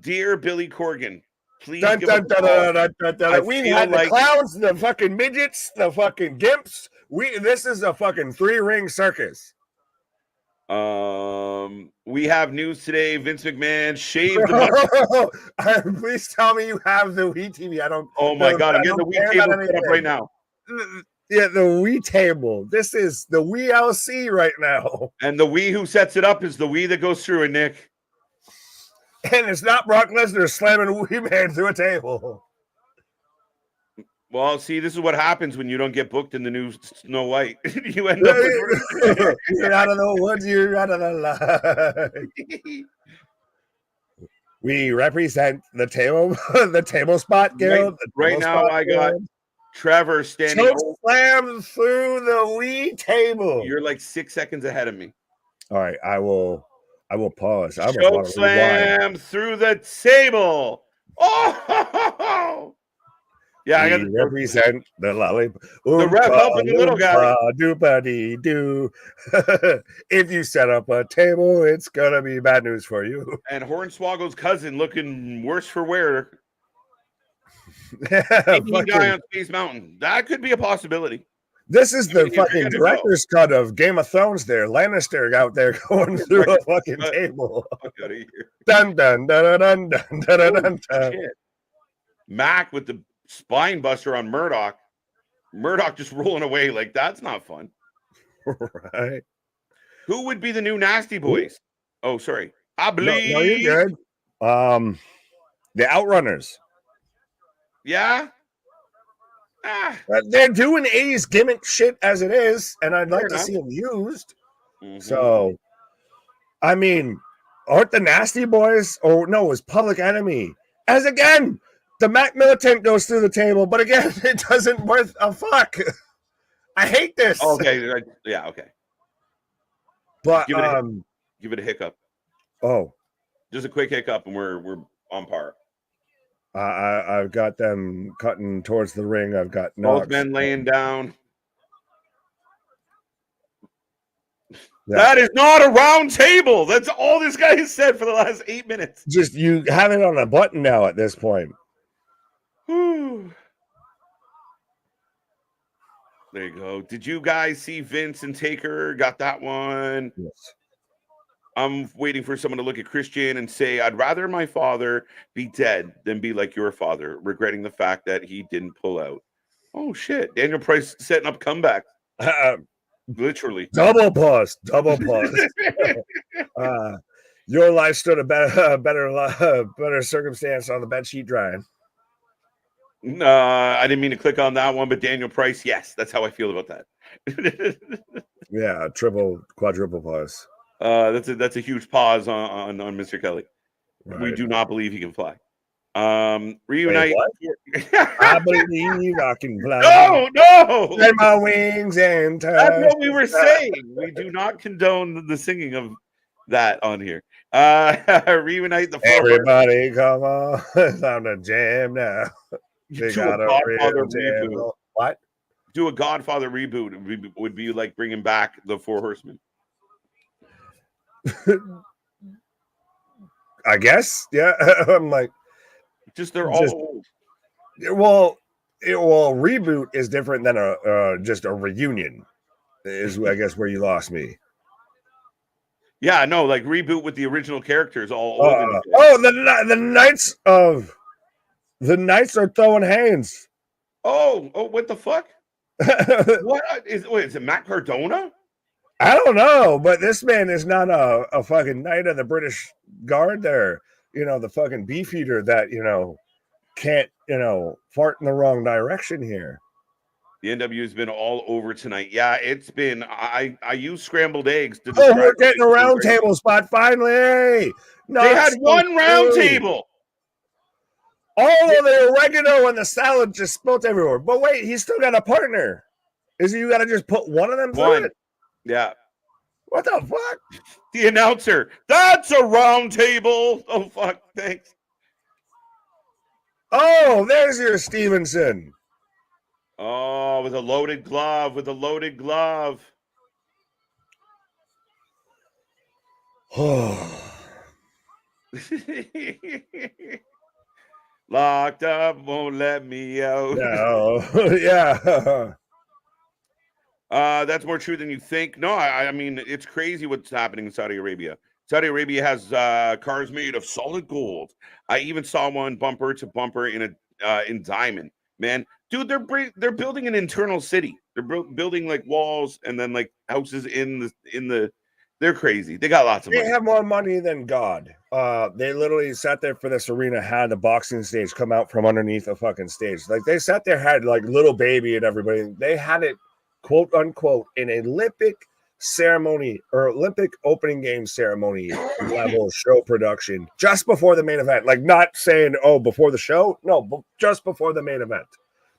dear Billy Corgan, please
dun,
give
dun, dun, dun, dun, dun, dun. We had the clowns, the fucking midgets, the fucking gimps. This is a fucking 3-ring circus.
We have news today. Vince McMahon shaved the
mustache. Please tell me you have the Wii TV. I don't.
Oh my god, I'm getting the Wii table set up right now.
Yeah, the Wii table. This is the Wii LC right now.
And the Wii who sets it up is the Wii that goes through it, Nick.
And it's not Brock Lesnar slamming a Wii man through a table.
Well, see, this is what happens when you don't get booked in the new Snow White. You end up
with... You're out of the woods, you're out of the line. We represent the table spot guild.
Right now, I got Trevor standing.
Choke slam through the Wii table.
You're like 6 seconds ahead of me.
All right, I will pause.
Choke slam through the table. Oh! Yeah, I got to
represent the lollipop.
The ref helping the little guy.
Do. If you set up a table, it's gonna be bad news for you.
And Hornswoggle's cousin looking worse for wear. Guy on Space Mountain. That could be a possibility.
This is the fucking director's cut of Game of Thrones there. Lannister out there going through a fucking table.
Fuck out of here.
Dun, dun, dun, dun, dun, dun, dun, dun.
Mac with the spine buster on Murdoch. Murdoch just rolling away like that's not fun.
Right.
Who would be the new Nasty Boys? Oh, sorry. I believe.
No, you're good. The Outrunners.
Yeah.
They're doing 80s gimmick shit as it is, and I'd like to see them used. So, I mean, aren't the Nasty Boys? Oh no, it was Public Enemy. As again, the Mac Militant goes through the table, but again, it doesn't worth a fuck. I hate this.
Okay, yeah, okay.
But
give it a hiccup.
Oh,
just a quick hiccup, and we're on par.
I've got them cutting towards the ring. I've got
both men laying down.
Yeah.
That is not a round table. That's all this guy has said for the last 8 minutes.
Just you have it on a button now at this point.
Whew. There you go. Did you guys see Vince and Taker? Got that one?
Yes.
I'm waiting for someone to look at Christian and say, I'd rather my father be dead than be like your father, regretting the fact that he didn't pull out. Oh, shit. Daniel Price setting up comeback. Literally.
Double pause. Your life stood a better circumstance on the bed sheet drying.
I didn't mean to click on that one, but Daniel Price, yes, that's how I feel about that.
Yeah, quadruple pause.
That's a huge pause on Mr. Kelly. Right. We do not believe he can fly. Reunite.
Wait, I believe I can fly.
No.
Spread my wings and touch.
That's what we were saying. We do not condone the singing of that on here. Reunite the floor.
Everybody, come on! It's time to jam now.
Do a Godfather reboot.
What?
Do a Godfather reboot would be like bringing back the Four Horsemen.
I guess, yeah. I'm like,
they're all old.
Well, reboot is different than just a reunion. is I guess where you lost me.
Yeah, no, like reboot with the original characters, all old.
The Knights are throwing hands.
Oh, what the fuck? What is it Matt Cardona?
I don't know, but this man is not a fucking knight of the British Guard there. The fucking beefeater that, can't, fart in the wrong direction here.
The NW has been all over tonight. Yeah, it's been. I use scrambled eggs to
Oh,
describe.
we're getting a round table spot finally.
They had one round table.
All of the oregano and the salad just spilt everywhere. But wait, he's still got a partner. Is it you got to just put one of them through it?
Yeah.
What the fuck?
The announcer. That's a round table. Oh fuck! Thanks.
Oh, there's your Stevenson.
Oh, with a loaded glove. Locked up, won't let me out.
No, yeah.
That's more true than you think. No, I mean, it's crazy what's happening in Saudi Arabia. Saudi Arabia has cars made of solid gold. I even saw one bumper to bumper in diamond. Man, dude, they're building an internal city. They're building like walls and then like houses in the. They're crazy. They got lots of money.
They have more money than God. They literally sat there for this arena, had the boxing stage come out from underneath a fucking stage. Like they sat there, had like little baby and everybody. They had it, quote unquote, an Olympic ceremony or Olympic opening game ceremony level show production just before the main event. Like not saying, oh, before the show. No, but just before the main event.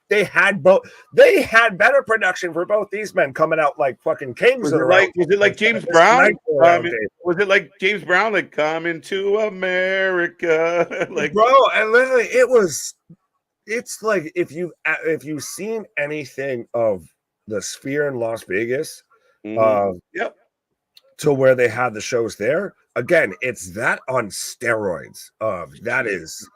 They had both. They had better production for both these men coming out like fucking kings.
Was it like James Brown? Was it like James Brown, like coming to America? Like,
bro, and literally, it's like if you've seen anything of the Sphere in Las Vegas,
yep,
to where they had the shows there. Again, it's that on steroids. That is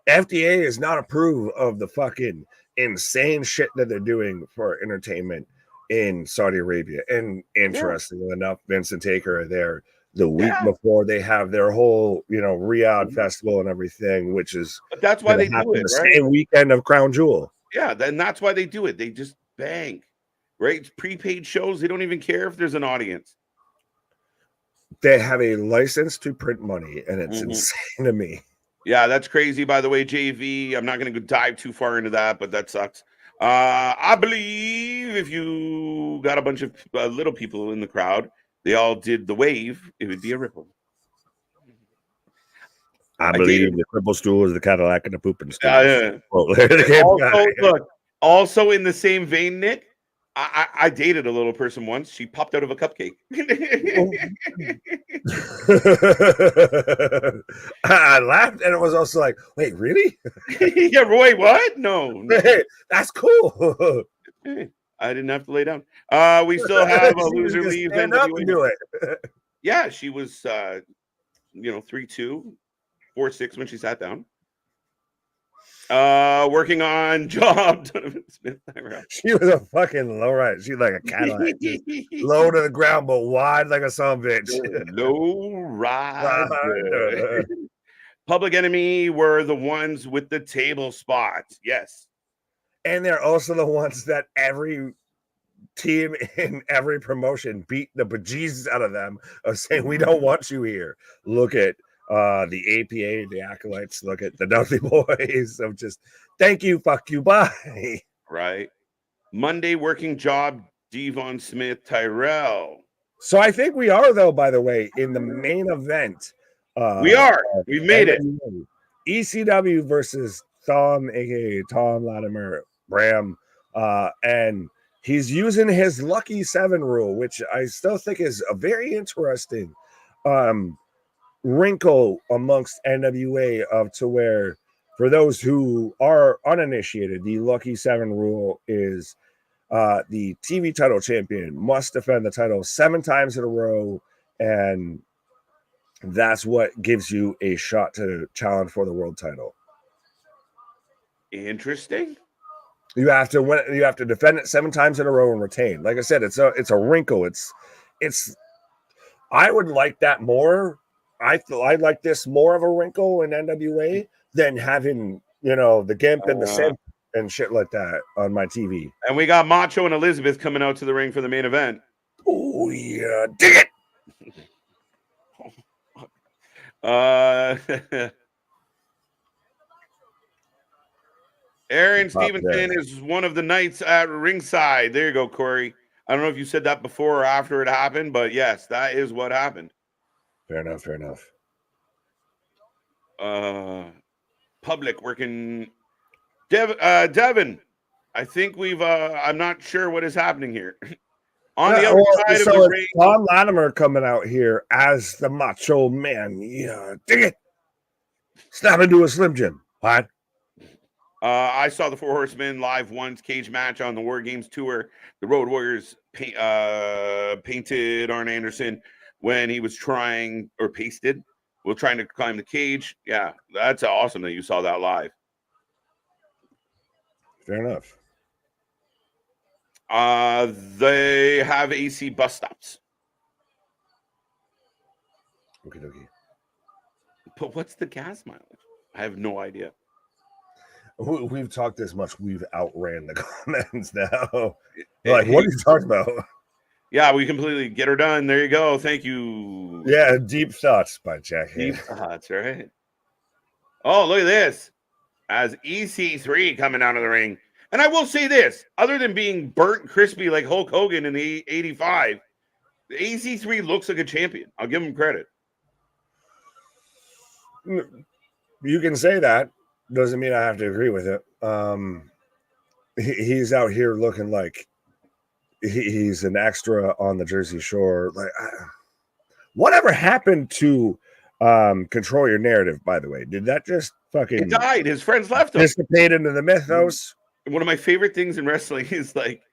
FDA is not approve of the fucking insane shit that they're doing for entertainment in Saudi Arabia. And interestingly enough, Vincent Taker there the week before they have their whole, Riyadh festival and everything, which is
but that's why they do it,
the
right?
same weekend of Crown Jewel.
Yeah, then that's why they do it. They just bang, right? It's prepaid shows. They don't even care if there's an audience.
They have a license to print money, and it's insane to me.
Yeah, that's crazy, by the way, JV. I'm not going to dive too far into that, but that sucks. I believe if you got a bunch of little people in the crowd, they all did the wave, it would be a ripple.
I believe the cripple stool is the Cadillac and the pooping stool.
Also in the same vein, Nick, I dated a little person once. She popped out of a cupcake.
I laughed, and it was also like, wait, really?
Yeah, wait, what? No.
Hey, that's cool.
I didn't have to lay down. We still have a loser leave.
Stand up and do it.
Yeah, she was 3'2", 4'6" when she sat down. Working on job.
She was a fucking low ride. She's like a Cadillac, low to the ground but wide like a son of a bitch.
Low ride. Public Enemy were the ones with the table spots. Yes,
and they're also the ones that every team in every promotion beat the bejesus out of them of saying, we don't want you here. Look at the APA, the Acolytes, look at the Dudley Boys of just thank you, fuck you, bye.
Right. Monday working job, Devon Smith, Tyrell.
So I think we are, though, by the way, in the main event.
We are. We've made it.
ECW versus Tom, aka Tom Latimer Bram. And he's using his Lucky 7 rule, which I still think is a very interesting wrinkle amongst NWA to where, for those who are uninitiated, the Lucky 7 rule is the TV title champion must defend the title 7 times in a row, and that's what gives you a shot to challenge for the world title.
Interesting.
You have to win. You have to defend it 7 times in a row and retain. Like I said, it's a wrinkle. It's. I would like that more. I like this more of a wrinkle in NWA than having the Gimp and the Simp and shit like that on my TV.
And we got Macho and Elizabeth coming out to the ring for the main event.
Oh yeah, dig
it. Aaron Stevenson is one of the knights at ringside. There you go, Corey. I don't know if you said that before or after it happened, but yes, that is what happened.
Fair enough. Fair enough.
Public working. Devin, I think we've. I'm not sure what is happening here. On the other side of the ring,
Tom Latimer coming out here as the Macho Man. Yeah, dig it. Snap into a Slim Jim. What?
I saw the Four Horsemen live once cage match on the War Games tour. The Road Warriors painted Arn Anderson when he was trying to climb the cage. Yeah, that's awesome that you saw that live.
Fair enough.
They have AC bus stops.
Okay.
But what's the gas mileage? I have no idea.
We've talked this much. We've outran the comments now. Like, what are you talking about?
Yeah, we completely get her done. There you go. Thank you.
Yeah, Deep Thoughts by Jack.
Deep Thoughts, right? Oh, look at this. As EC3 coming out of the ring. And I will say this, other than being burnt crispy like Hulk Hogan in the 85, the EC3 looks like a champion. I'll give him credit.
You can say that. Doesn't mean I have to agree with it. He's out here looking like he's an extra on the Jersey Shore. Like, whatever happened to Control Your Narrative, by the way? Did that just fucking...
It died. His friends left him.
Dissipate into the mythos?
One of my favorite things in wrestling is like,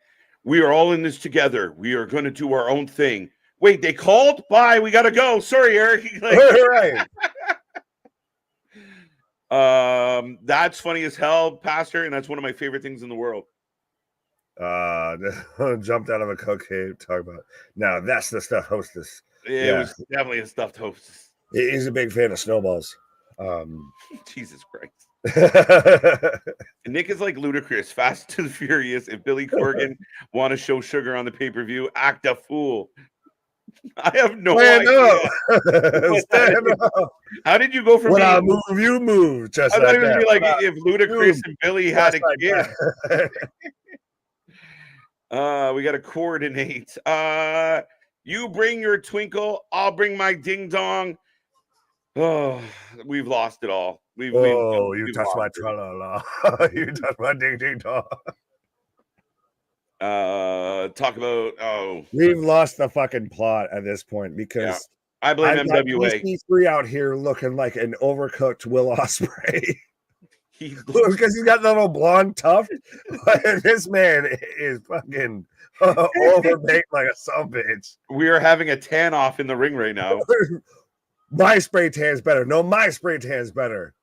we are all in this together. We are going to do our own thing. Wait, they called? Bye. We got to go. Sorry, Eric. Like,
right.
That's funny as hell, Pastor, and that's one of my favorite things in the world.
Jumped out of a cocaine. Talk about now. That's the stuff hostess.
It was definitely a stuffed hostess.
He's a big fan of snowballs.
Jesus Christ. Nick is like ludicrous. Fast to the Furious. If Billy Corgan want to show sugar on the pay-per-view, act a fool. I have no idea. How did you go from
when I move, you move? Just
I thought
like
it would
that.
be like if Ludacris and Billy had a kid. We got to coordinate. You bring your twinkle, I'll bring my ding dong. Oh, we've lost it all. We've
you touched my tra-la-la. You touched my ding ding dong.
Talk about
we've lost the fucking plot at this point because
I blame MWA.
EC3 out here looking like an overcooked Will Ospreay because he's got the little blonde tuft. This man is fucking overbaked like a son bitch.
We are having a tan off in the ring right now.
My spray tan's better. No, my spray tan's better.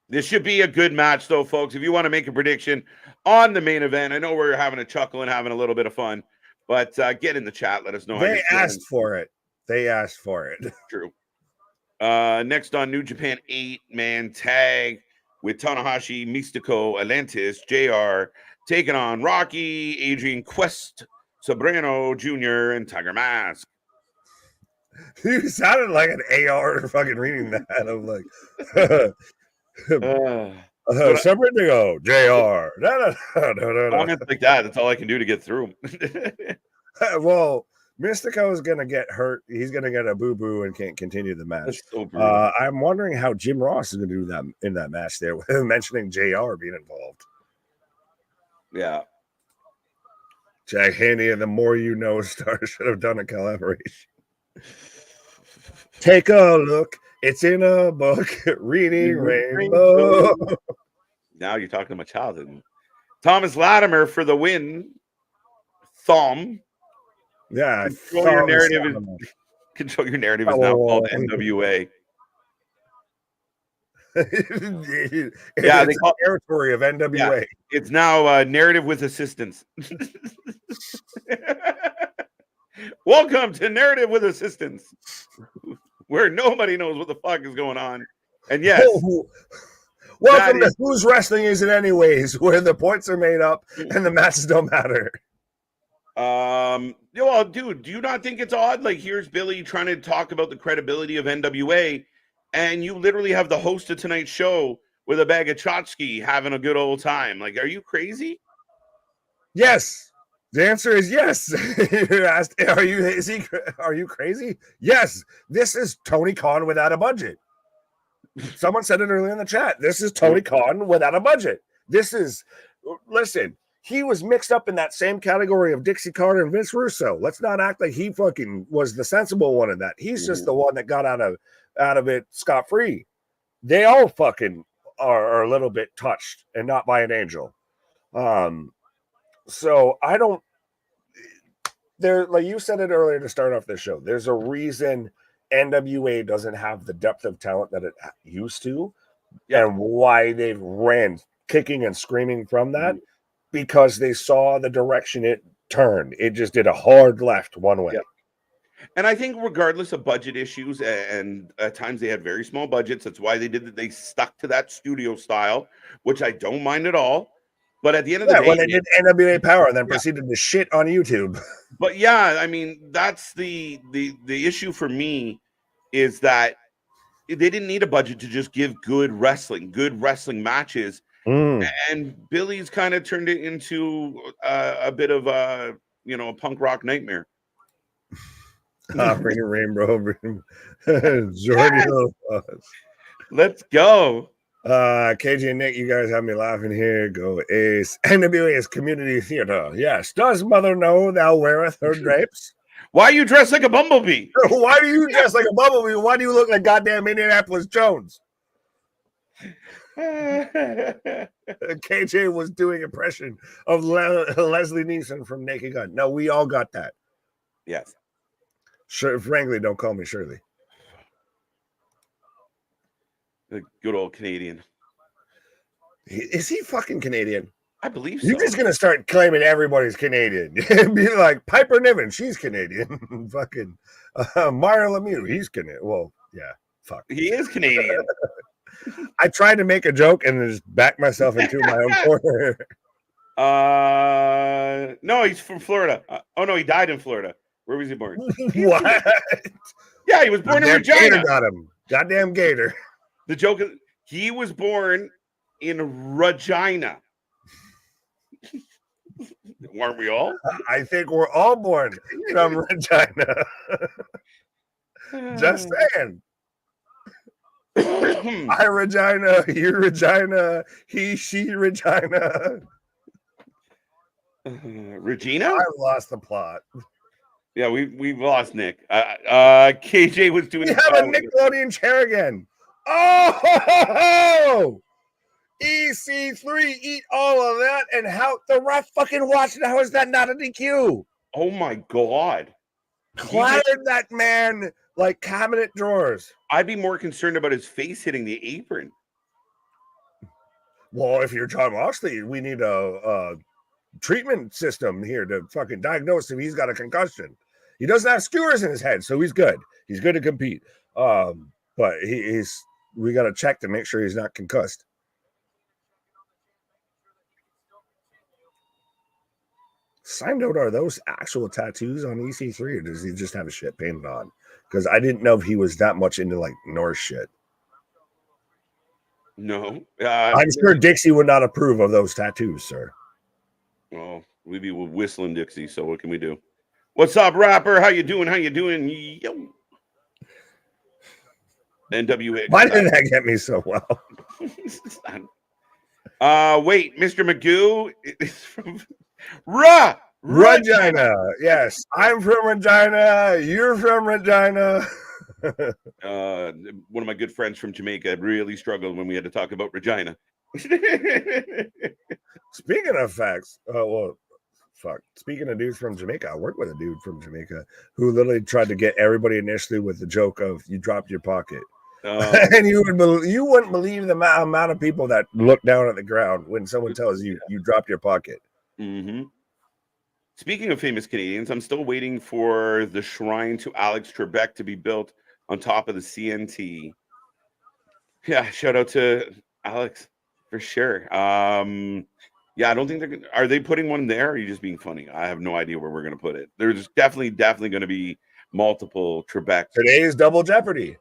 This should be a good match, though, folks. If you want to make a prediction on the main event, I know we're having a chuckle and having a little bit of fun, but get in the chat. Let us know.
They asked for it. They asked for it.
True. Next on New Japan 8-man tag with Tanahashi, Mystico, Atlantis, JR, taking on Rocky, Adrian Quest, Sobrano Jr., and Tiger Mask.
You sounded like an AR fucking reading that. I'm like... separate to go, JR. No.
Comments like that. That's all I can do to get through.
Well, Mystico is gonna get hurt. He's gonna get a boo-boo and can't continue the match.
So
I'm wondering how Jim Ross is gonna do that in that match there, mentioning JR being involved.
Yeah.
Jack Haney and the More You Know star should have done a collaboration. Take a look. It's in a book. Reading Rainbow.
Now you're talking to my childhood. Thomas Latimer for the win. Thumb.
Yeah.
Control Your Narrative is now called NWA. Yeah,
it's the territory of NWA.
Yeah, it's now narrative with assistance. Welcome to Narrative with Assistance, where nobody knows what the fuck is going on. And yes,
welcome to Whose Wrestling Is It Anyways, where the points are made up and the matches don't matter.
Well, dude, do you not think it's odd? Like, here's Billy trying to talk about the credibility of NWA, and you literally have the host of tonight's show with a bag of tchotchke having a good old time. Like, are you crazy?
Yes. The answer is yes. You asked, are you crazy? Yes. This is Tony Khan without a budget. Someone said it earlier in the chat. This is Tony Khan without a budget. Listen, he was mixed up in that same category of Dixie Carter and Vince Russo. Let's not act like he fucking was the sensible one in that. He's just the one that got out of it scot-free. They all fucking are a little bit touched and not by an angel. So I don't, like you said it earlier to start off this show, there's a reason NWA doesn't have the depth of talent that it used to, and why they've ran kicking and screaming from that, because they saw the direction it turned. It just did a hard left one way.
And I think regardless of budget issues, and at times they had very small budgets, that's why they did that. They stuck to that studio style, which I don't mind at all. But at the end of the day,
when they did NWA Power and then proceeded to shit on YouTube.
But yeah, I mean, that's the issue for me, is that they didn't need a budget to just give good wrestling matches. And Billy's kind of turned it into a bit of a punk rock nightmare.
Bring a rainbow, Jordy.
Let's go.
KJ and Nick, you guys have me laughing here. Go Ace. NWA is community theater. Yes. Does mother know thou weareth her drapes?
Why you dress like a bumblebee?
Why do you dress like a bumblebee? Why do you look like goddamn Indianapolis Jones? KJ was doing impression of Leslie Neeson from Naked Gun. No, we all got that.
Yes.
Sure, frankly, don't call me Shirley.
The good old Canadian.
Is he fucking Canadian?
I believe so.
You're just gonna start claiming everybody's Canadian. Be like Piper Niven, she's Canadian. Fucking Mario Lemieux, he's Canadian. Well, yeah, fuck.
He is Canadian.
I tried to make a joke and just back myself into my own corner.
No, he's from Florida. Oh no, he died in Florida. Where was he born?
What?
Yeah, he was born in Regina.
Gator got him. Goddamn Gator.
The joke is he was born in Regina. Weren't we all?
I think we're all born from Regina. Just saying. I Regina, you Regina, he, she Regina.
Regina?
I lost the plot.
Yeah, we've lost Nick. KJ was doing.
We have a Nickelodeon chair again. Oh, EC3, eat all of that, and how the ref fucking watched it. How is that not a DQ?
Oh my god!
Clattered that man like cabinet drawers.
I'd be more concerned about his face hitting the apron.
Well, if you're John Moxley, we need a treatment system here to fucking diagnose if he's got a concussion. He doesn't have skewers in his head, so he's good. He's good to compete. But we got to check to make sure he's not concussed. Side note, are those actual tattoos on EC3, or does he just have a shit painted on? Because I didn't know if he was that much into like Norse shit.
No.
I'm sure Dixie would not approve of those tattoos, sir.
Well, we be whistling Dixie, so what can we do? What's up, rapper? How you doing? Yo. NWA.
Why did that get me so well?
Wait, Mr. Magoo is from
Regina. Yes, I'm from Regina. You're from Regina.
One of my good friends from Jamaica really struggled when we had to talk about Regina.
Speaking of facts, speaking of dudes from Jamaica, I worked with a dude from Jamaica who literally tried to get everybody initially with the joke of you dropped your pocket. And you wouldn't believe the amount of people that look down at the ground when someone tells you you dropped your pocket.
Mm-hmm. Speaking of famous Canadians, I'm still waiting for the shrine to Alex Trebek to be built on top of the CNT. Yeah, shout out to Alex for sure. Yeah, I don't think are they putting one there? Or are you just being funny? I have no idea where we're gonna put it. There's definitely going to be multiple Trebek.
Today's Double Jeopardy.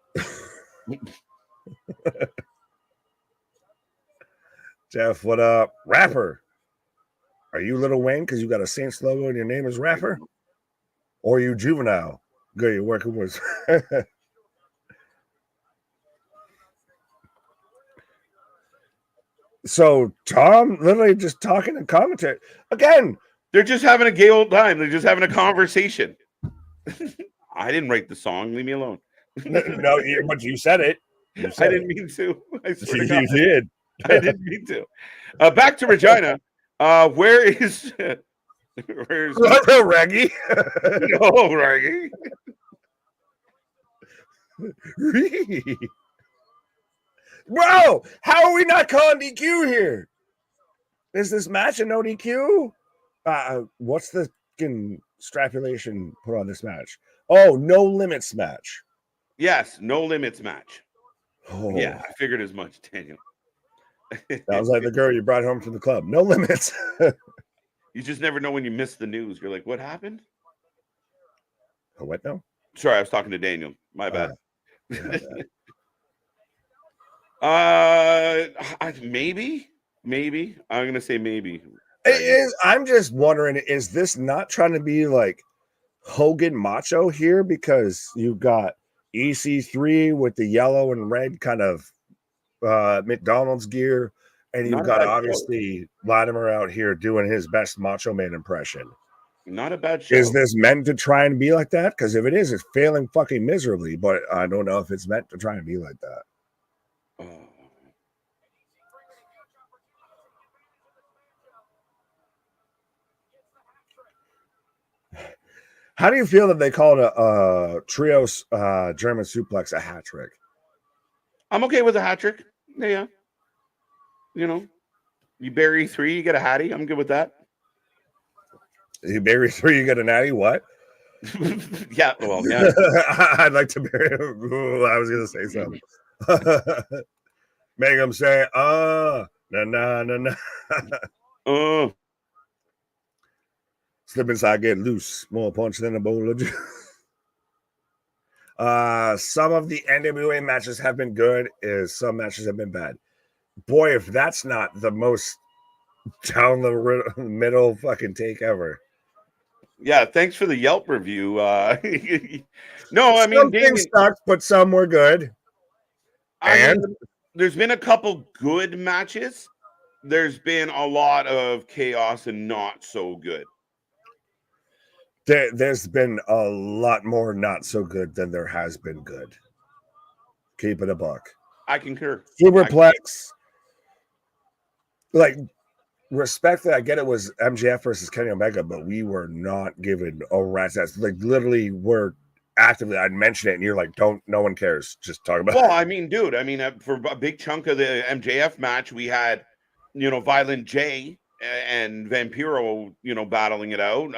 Jeff, what up? Rapper. Are you Lil Wayne because you got a Saints logo and your name is Rapper? Or are you Juvenile? Good, you're working with. So Tom literally just talking and commentary. Again,
they're just having a gay old time. They're just having a conversation. I didn't write the song. Leave me alone.
No, but you said it.
I didn't mean to. I swear to God.
You did.
I didn't mean to. Back to Regina. Where's
Reggie?
No, Reggie.
Bro, how are we not calling DQ here? Is this match a no DQ? What's the strapulation put on this match? Oh, no limits match.
Yes, no limits match.
Oh.
Yeah, I figured as much, Daniel.
Sounds like the girl you brought home from the club. No limits.
You just never know when you miss the news. You're like, what happened?
What now?
Sorry, I was talking to Daniel. My bad. Maybe. I'm gonna say maybe.
I'm just wondering, is this not trying to be like Hogan Macho here? Because you got EC3 with the yellow and red kind of McDonald's gear, and you've got obviously Latimer out here doing his best Macho Man impression.
Not a bad show.
Is this meant to try and be like that? Because if it is, it's failing fucking miserably. But I don't know if it's meant to try and be like that. How do you feel that they called a trios German suplex a hat trick?
I'm okay with a hat trick. Yeah. You know, you bury 3, you get a hattie. I'm good with that.
You bury 3, you get a natty. What?
Yeah. Well, yeah.
I'd like to bury. Ooh, I was gonna say something. Make them say, na na na na. Slip inside, get loose. More punch than a bowl of juice. Some of the NWA matches have been good. Some matches have been bad. Boy, if that's not the most down the middle fucking take ever.
Yeah, thanks for the Yelp review. No, I mean,
some things sucked, but some were good.
I mean, there's been a couple good matches. There's been a lot of chaos and not so good.
There's been a lot more not so good than there has been good. Keep it a buck.
I concur.
Superplex. Like, respectfully, I get it was MJF versus Kenny Omega, but we were not given a rat's ass. Like, literally, we're actively, I'd mention it, and you're like, no one cares. Just talk about it.
Well, I mean, dude, for a big chunk of the MJF match, we had, Violent J and Vampiro, battling it out.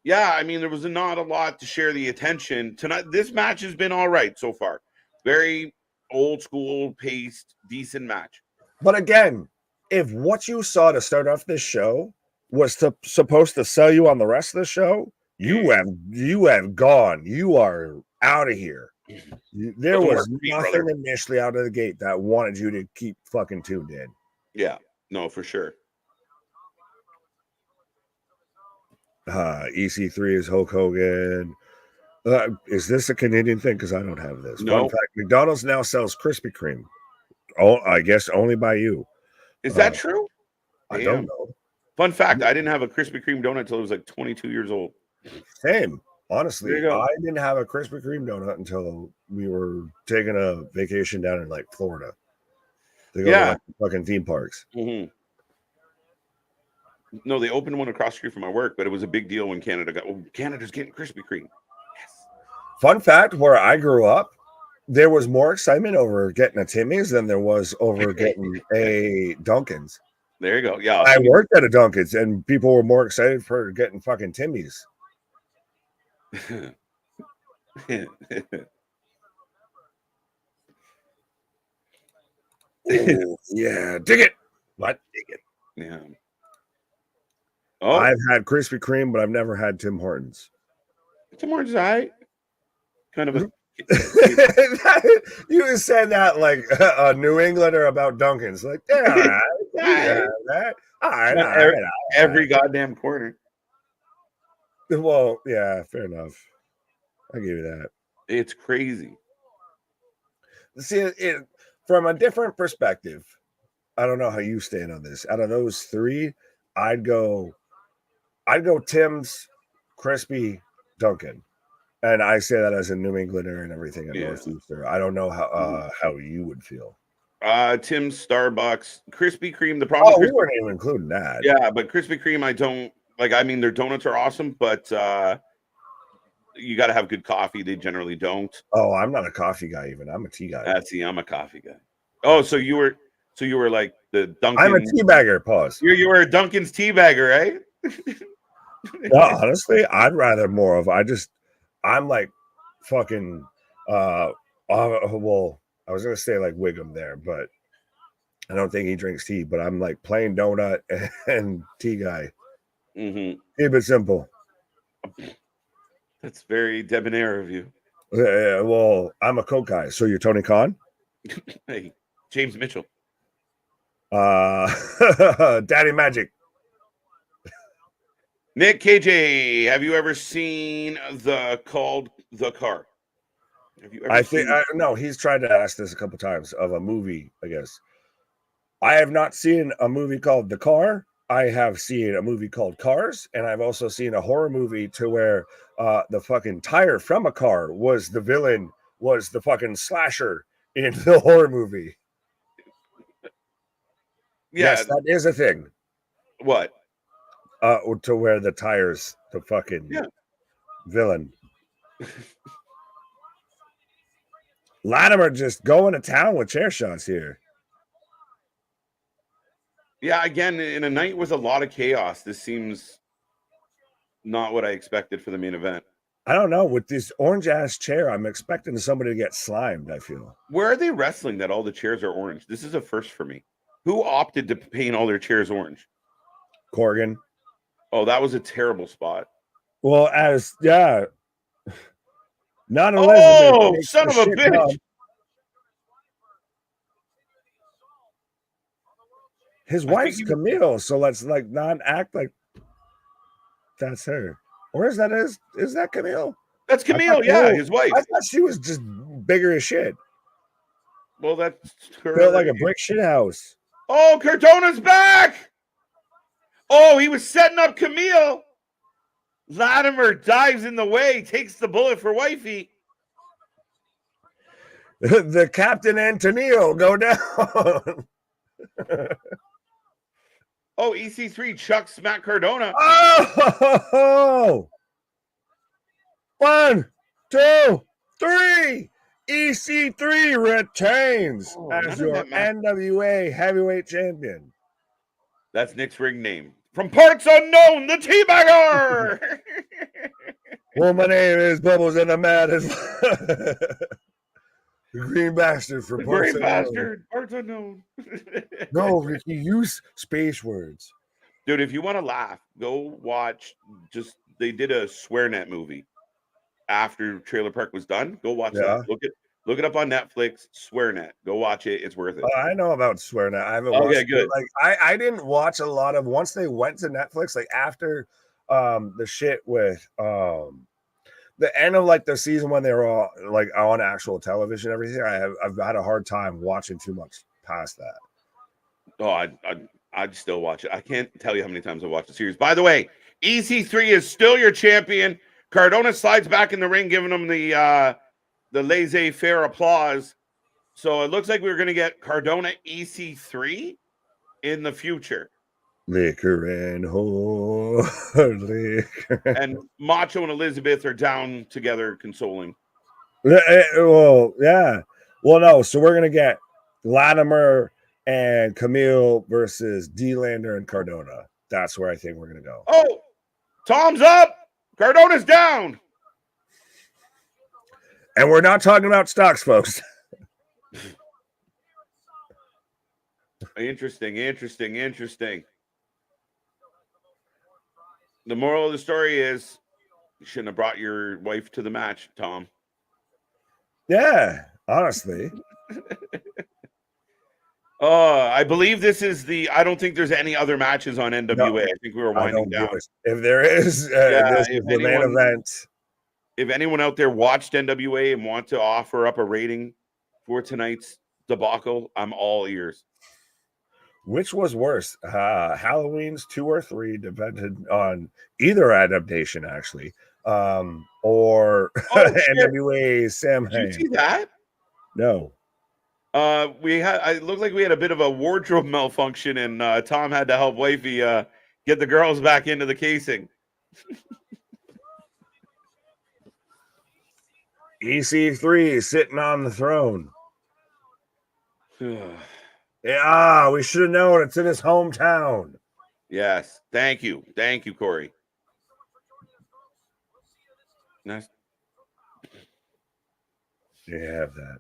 Yeah, I mean, there was not a lot to share the attention tonight. This match has been all right so far. Very old school paced, decent match.
But again, if what you saw to start off this show was supposed to sell you on the rest of the show, you have gone. You are out of here. There was nothing initially out of the gate that wanted you to keep fucking tuned in.
Yeah, no, for sure.
EC3 is Hulk Hogan. Is this a Canadian thing? Because I don't have this.
No.
Fun fact, McDonald's now sells Krispy Kreme. Oh, I guess only by you.
Is that true?
I don't know.
Fun fact, I didn't have a Krispy Kreme donut until I was like 22 years old.
Same. Honestly, I didn't have a Krispy Kreme donut until we were taking a vacation down in like Florida. To go to like fucking theme parks.
Mm-hmm. No, they opened one across the street from my work, but it was a big deal when Canada's getting Krispy Kreme. Yes.
Fun fact, where I grew up, there was more excitement over getting a Timmy's than there was over getting a Dunkin's.
There you go. Yeah,
I worked at a Dunkin's, and people were more excited for getting fucking Timmy's. Ooh, yeah, dig it. What? Dig it.
Yeah. Oh,
I've had Krispy Kreme, but I've never had Tim Hortons.
Tim Hortons, I kind of a.
You said that like a New Englander about Dunkin's. Like, yeah, that. All right,
every goddamn corner.
Well, yeah, fair enough. I give you that.
It's crazy.
See, from a different perspective, I don't know how you stand on this. Out of those three, I'd go Tim's, Crispy, Dunkin'. And I say that as a New Englander and everything at Northeastern. I don't know how you would feel.
Tim's, Starbucks, Krispy Kreme. The problem.
We weren't even including that.
Yeah, but Krispy Kreme, I don't like. I mean, their donuts are awesome, but you got to have good coffee. They generally don't.
Oh, I'm not a coffee guy. Even I'm a tea guy.
I'm a coffee guy. Oh, so you were like the Dunkin'.
I'm a tea bagger. Pause.
You were a Dunkin's tea bagger, right?
No, honestly, I'd rather more of. I'm like fucking. Well, I was gonna say like Wiggum there, but I don't think he drinks tea. But I'm like plain donut and tea guy.
Mm-hmm.
Keep it simple.
That's very debonair of you.
Well, I'm a Coke guy. So you're Tony Khan?
Hey, James Mitchell.
Daddy Magic.
Nick KJ, have you ever seen The Car? Have you ever
no, he's tried to ask this a couple times of a movie, I guess. I have not seen a movie called The Car. I have seen a movie called Cars, and I've also seen a horror movie to where the fucking tire from a car was the villain, was the fucking slasher in the horror movie.
Yeah.
Yes, that is a thing.
What?
To where the tires, the fucking villain. Latimer just going to town with chair shots here.
Yeah, again, in a night with a lot of chaos, this seems not what I expected for the main event.
I don't know. With this orange ass chair, I'm expecting somebody to get slimed, I feel.
Where are they wrestling that all the chairs are orange? This is a first for me. Who opted to paint all their chairs orange?
Corgan.
Oh, that was a terrible spot.
Well, not Elizabeth.
Oh, son of a bitch.
Up. His wife's Camille, so let's like not act like that's her. Or is that Camille?
That's Camille, yeah, his wife.
I thought she was just bigger as shit.
Well, that's her.
Built like a brick shit house.
Oh, Cardona's back. Oh, he was setting up Camille. Latimer dives in the way, takes the bullet for wifey.
The Captain Antonio go down.
Oh, EC3 chucks Matt Cardona.
Oh! 1, 2, 3. EC3 retains as your NWA heavyweight champion.
That's Nick's ring name. From parts unknown, the Teabagger.
Well, my name is Bubbles and I'm mad as the green bastard from parts
green
unknown.
Bastard, parts unknown.
No, Ricky, use space words.
Dude, if you want to laugh, go watch. They did a SwearNet movie after Trailer Park was done. Go watch that. Look it up on Netflix. SwearNet. Go watch it. It's worth it.
I know about SwearNet. I haven't watched it. Like I didn't watch a lot of once they went to Netflix. Like after the shit with the end of like the season when they were all like on actual television, everything. I've had a hard time watching too much past that.
Oh, I'd still watch it. I can't tell you how many times I've watched the series. By the way, EC3 is still your champion. Cardona slides back in the ring, giving him the laissez-faire applause. So it looks like we're going to get Cardona EC3 in the future.
Liquor and whore, liquor.
And Macho and Elizabeth are down together consoling.
Well, yeah. Well, no. So we're gonna get Latimer and Camille versus D-Lander and Cardona. That's where I think we're gonna go.
Oh, Tom's up. Cardona's down.
And we're not talking about stocks, folks.
Interesting. The moral of the story is you shouldn't have brought your wife to the match, Tom.
Yeah, honestly.
I believe this is I don't think there's any other matches on NWA.
No,
I think we were winding down.
If there is, this is the main event.
If anyone out there watched NWA and want to offer up a rating for tonight's debacle, I'm all ears.
Which was worse, Halloween's 2 or 3, depended on either adaptation, actually, or NWA Samhain.
Did you see that?
No.
It looked like we had a bit of a wardrobe malfunction, and Tom had to help wifey get the girls back into the casing.
EC3 sitting on the throne. Yeah, we should have known. It's in his hometown.
Yes. Thank you, Corey. Nice.
You have that.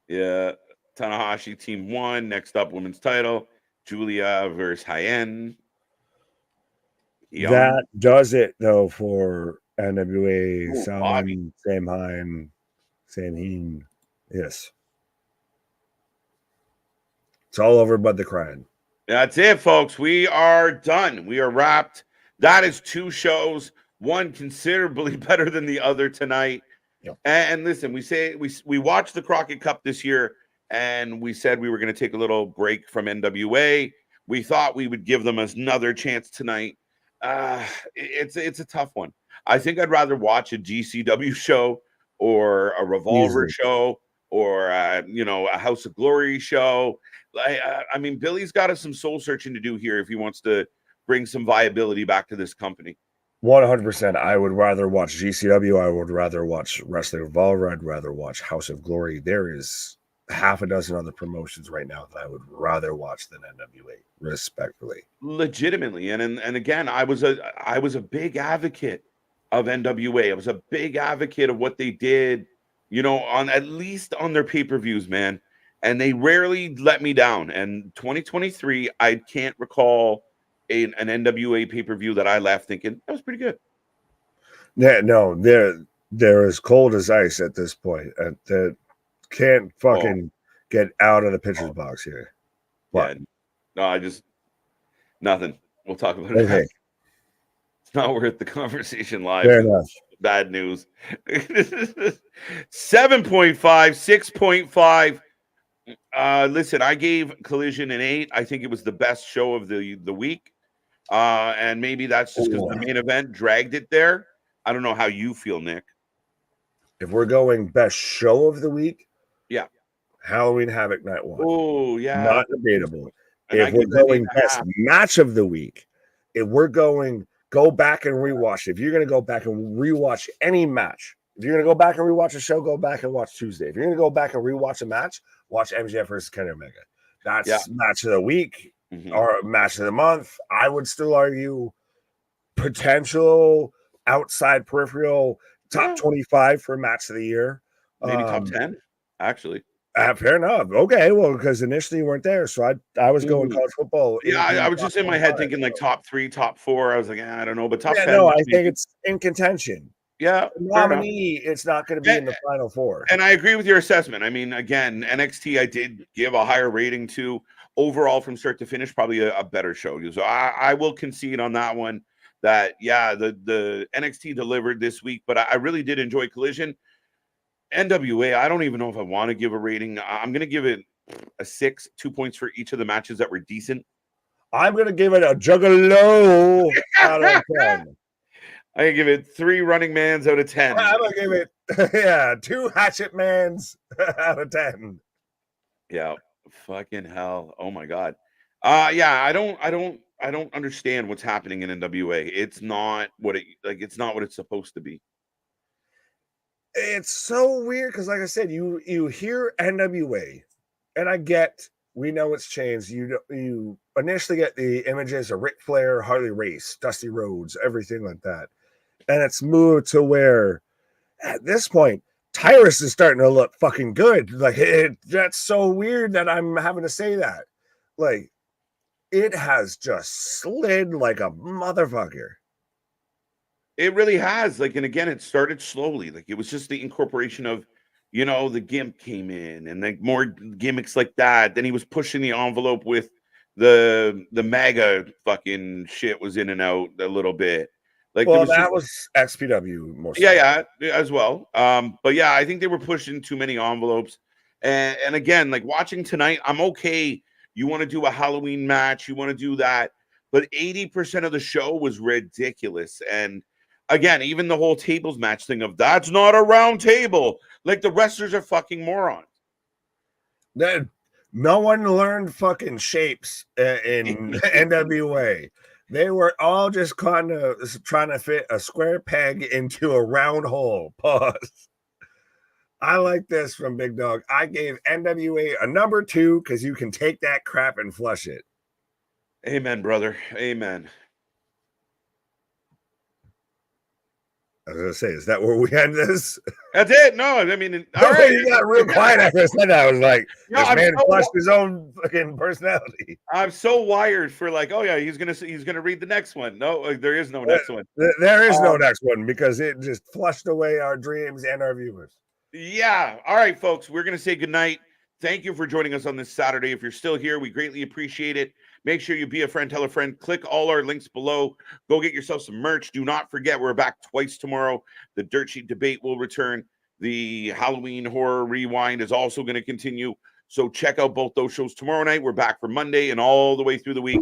Yeah. Tanahashi team 1. Next up, women's title. Julia versus Hyen.
That does it, though, for NWA Samhain. Yes. It's all over but the crying.
That's it, folks. We are done. We are wrapped. That is 2 shows, one considerably better than the other tonight.
Yep.
And listen, we watched the Crockett Cup this year, and we said we were going to take a little break from NWA. We thought we would give them another chance tonight. It's a tough one. I think I'd rather watch a GCW show or a Revolver show or a House of Glory show. I mean, Billy's got some soul searching to do here if he wants to bring some viability back to this company.
100%. I would rather watch GCW. I would rather watch Wrestling Revolver. I'd rather watch House of Glory. There is half a dozen other promotions right now that I would rather watch than NWA, respectfully.
Legitimately. And again, I was a big advocate of NWA. I was a big advocate of what they did, on at least on their pay-per-views, man. And they rarely let me down. And 2023, I can't recall an NWA pay-per-view that I left thinking that was pretty good.
Yeah, no, they're as cold as ice at this point. That can't fucking get out of the pitcher's box here.
What? Yeah, no, nothing. We'll talk about it. It's not worth the conversation live.
Fair enough.
Bad news. 7.5, 6.5. Listen, I gave Collision an 8. I think it was the best show of the week. And maybe that's just because the main event dragged it there. I don't know how you feel, Nick.
If we're going best show of the week,
yeah,
Halloween Havoc Night 1.
Oh, yeah.
Not debatable. If we're going best match of the week, if we're going go back and rewatch, if you're going to go back and rewatch any match, if you're going to go back and rewatch a show, go back and watch Tuesday. If you're going to go back and rewatch a match, watch MJF versus Kenny Omega. That's match of the week or match of the month. I would still argue potential outside peripheral top 25 for match of the year.
Maybe top 10, actually.
Fair enough. Okay, well, because initially you weren't there, so I was going college football.
Yeah, I was just in my head thinking like top 3, top 4. I was like, I don't know, but top 10.
No, I think it's in contention.
Yeah,
nominee, it's not going to be in the final 4.
And I agree with your assessment. I mean, again, NXT, I did give a higher rating to. Overall, from start to finish, probably a better show. So I will concede on that one that, the NXT delivered this week, but I really did enjoy Collision. NWA, I don't even know if I want to give a rating. I'm going to give it a 6, 2 points for each of the matches that were decent.
I'm going to give it a juggalo out of 10.
I'm going to give it 3 running mans out of 10.
I'm going to give it, 2 hatchet mans out of 10.
Yeah, fucking hell. Oh my God. I don't understand what's happening in NWA. It's not what it's supposed to be.
It's so weird because, like I said, you hear NWA, and I get we know it's changed. You initially get the images of Ric Flair, Harley Race, Dusty Rhodes, everything like that, and it's moved to where at this point Tyrus is starting to look fucking good. Like that's so weird that I'm having to say that. Like it has just slid like a motherfucker.
It really has. Like, and again, it started slowly. Like, it was just the incorporation of, the gimp came in and like more gimmicks like that. Then he was pushing the envelope with the MAGA fucking shit was in and out a little bit. Like,
well, that was XPW mostly.
Yeah, as well. But yeah, I think they were pushing too many envelopes. And again, like watching tonight, I'm okay. You want to do a Halloween match, you want to do that, but 80% of the show was ridiculous. And again, even the whole tables match thing of that's not a round table. Like the wrestlers are fucking morons.
No one learned fucking shapes in NWA. They were all just kind of trying to fit a square peg into a round hole. Pause. I like this from Big Dog. I gave NWA a number 2 because you can take that crap and flush it.
Amen, brother. Amen.
I was gonna say, is that where we end this?
That's it. No, I mean,
all right. You got real quiet after I said that. I was like, this man flushed his own fucking personality.
I'm so wired for like, oh yeah, he's gonna read the next one. No, there is no next one.
There is no next one because it just flushed away our dreams and our viewers.
Yeah. All right, folks, we're gonna say goodnight. Thank you for joining us on this Saturday. If you're still here, we greatly appreciate it. Make sure you be a friend, tell a friend, click all our links below. Go get yourself some merch. Do not forget, we're back twice tomorrow. The Dirt Sheet debate will return. The Halloween Horror Rewind is also going to continue. So check out both those shows tomorrow night. We're back for Monday and all the way through the week,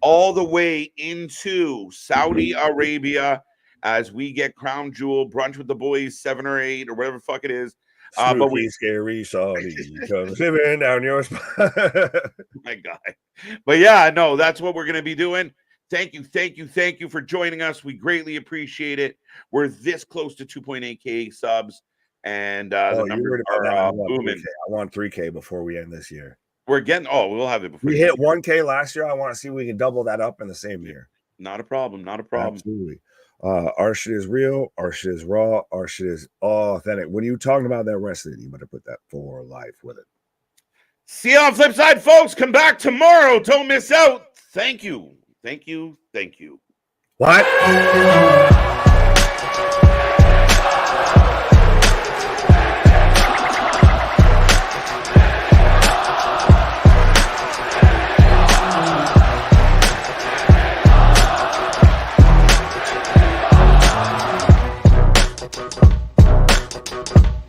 all the way into Saudi Arabia as we get Crown Jewel, Brunch with the Boys, 7 or 8 or whatever the fuck it is.
But we scary Saudi comes living down your spine.
My God. But yeah, no, that's what we're going to be doing. Thank you for joining us. We greatly appreciate it. We're this close to 2.8K subs, and the numbers are booming.
I want 3K before we end this year.
We're getting. Oh, we'll have it before
we hit 1K last year. I want to see if we can double that up in the same year.
Not a problem.
Absolutely. Our shit is real, our shit is raw, our shit is authentic. When you talking about that wrestling, you better put that for life with it.
See you on flip side, folks. Come back tomorrow. Don't miss out. Thank you.
What?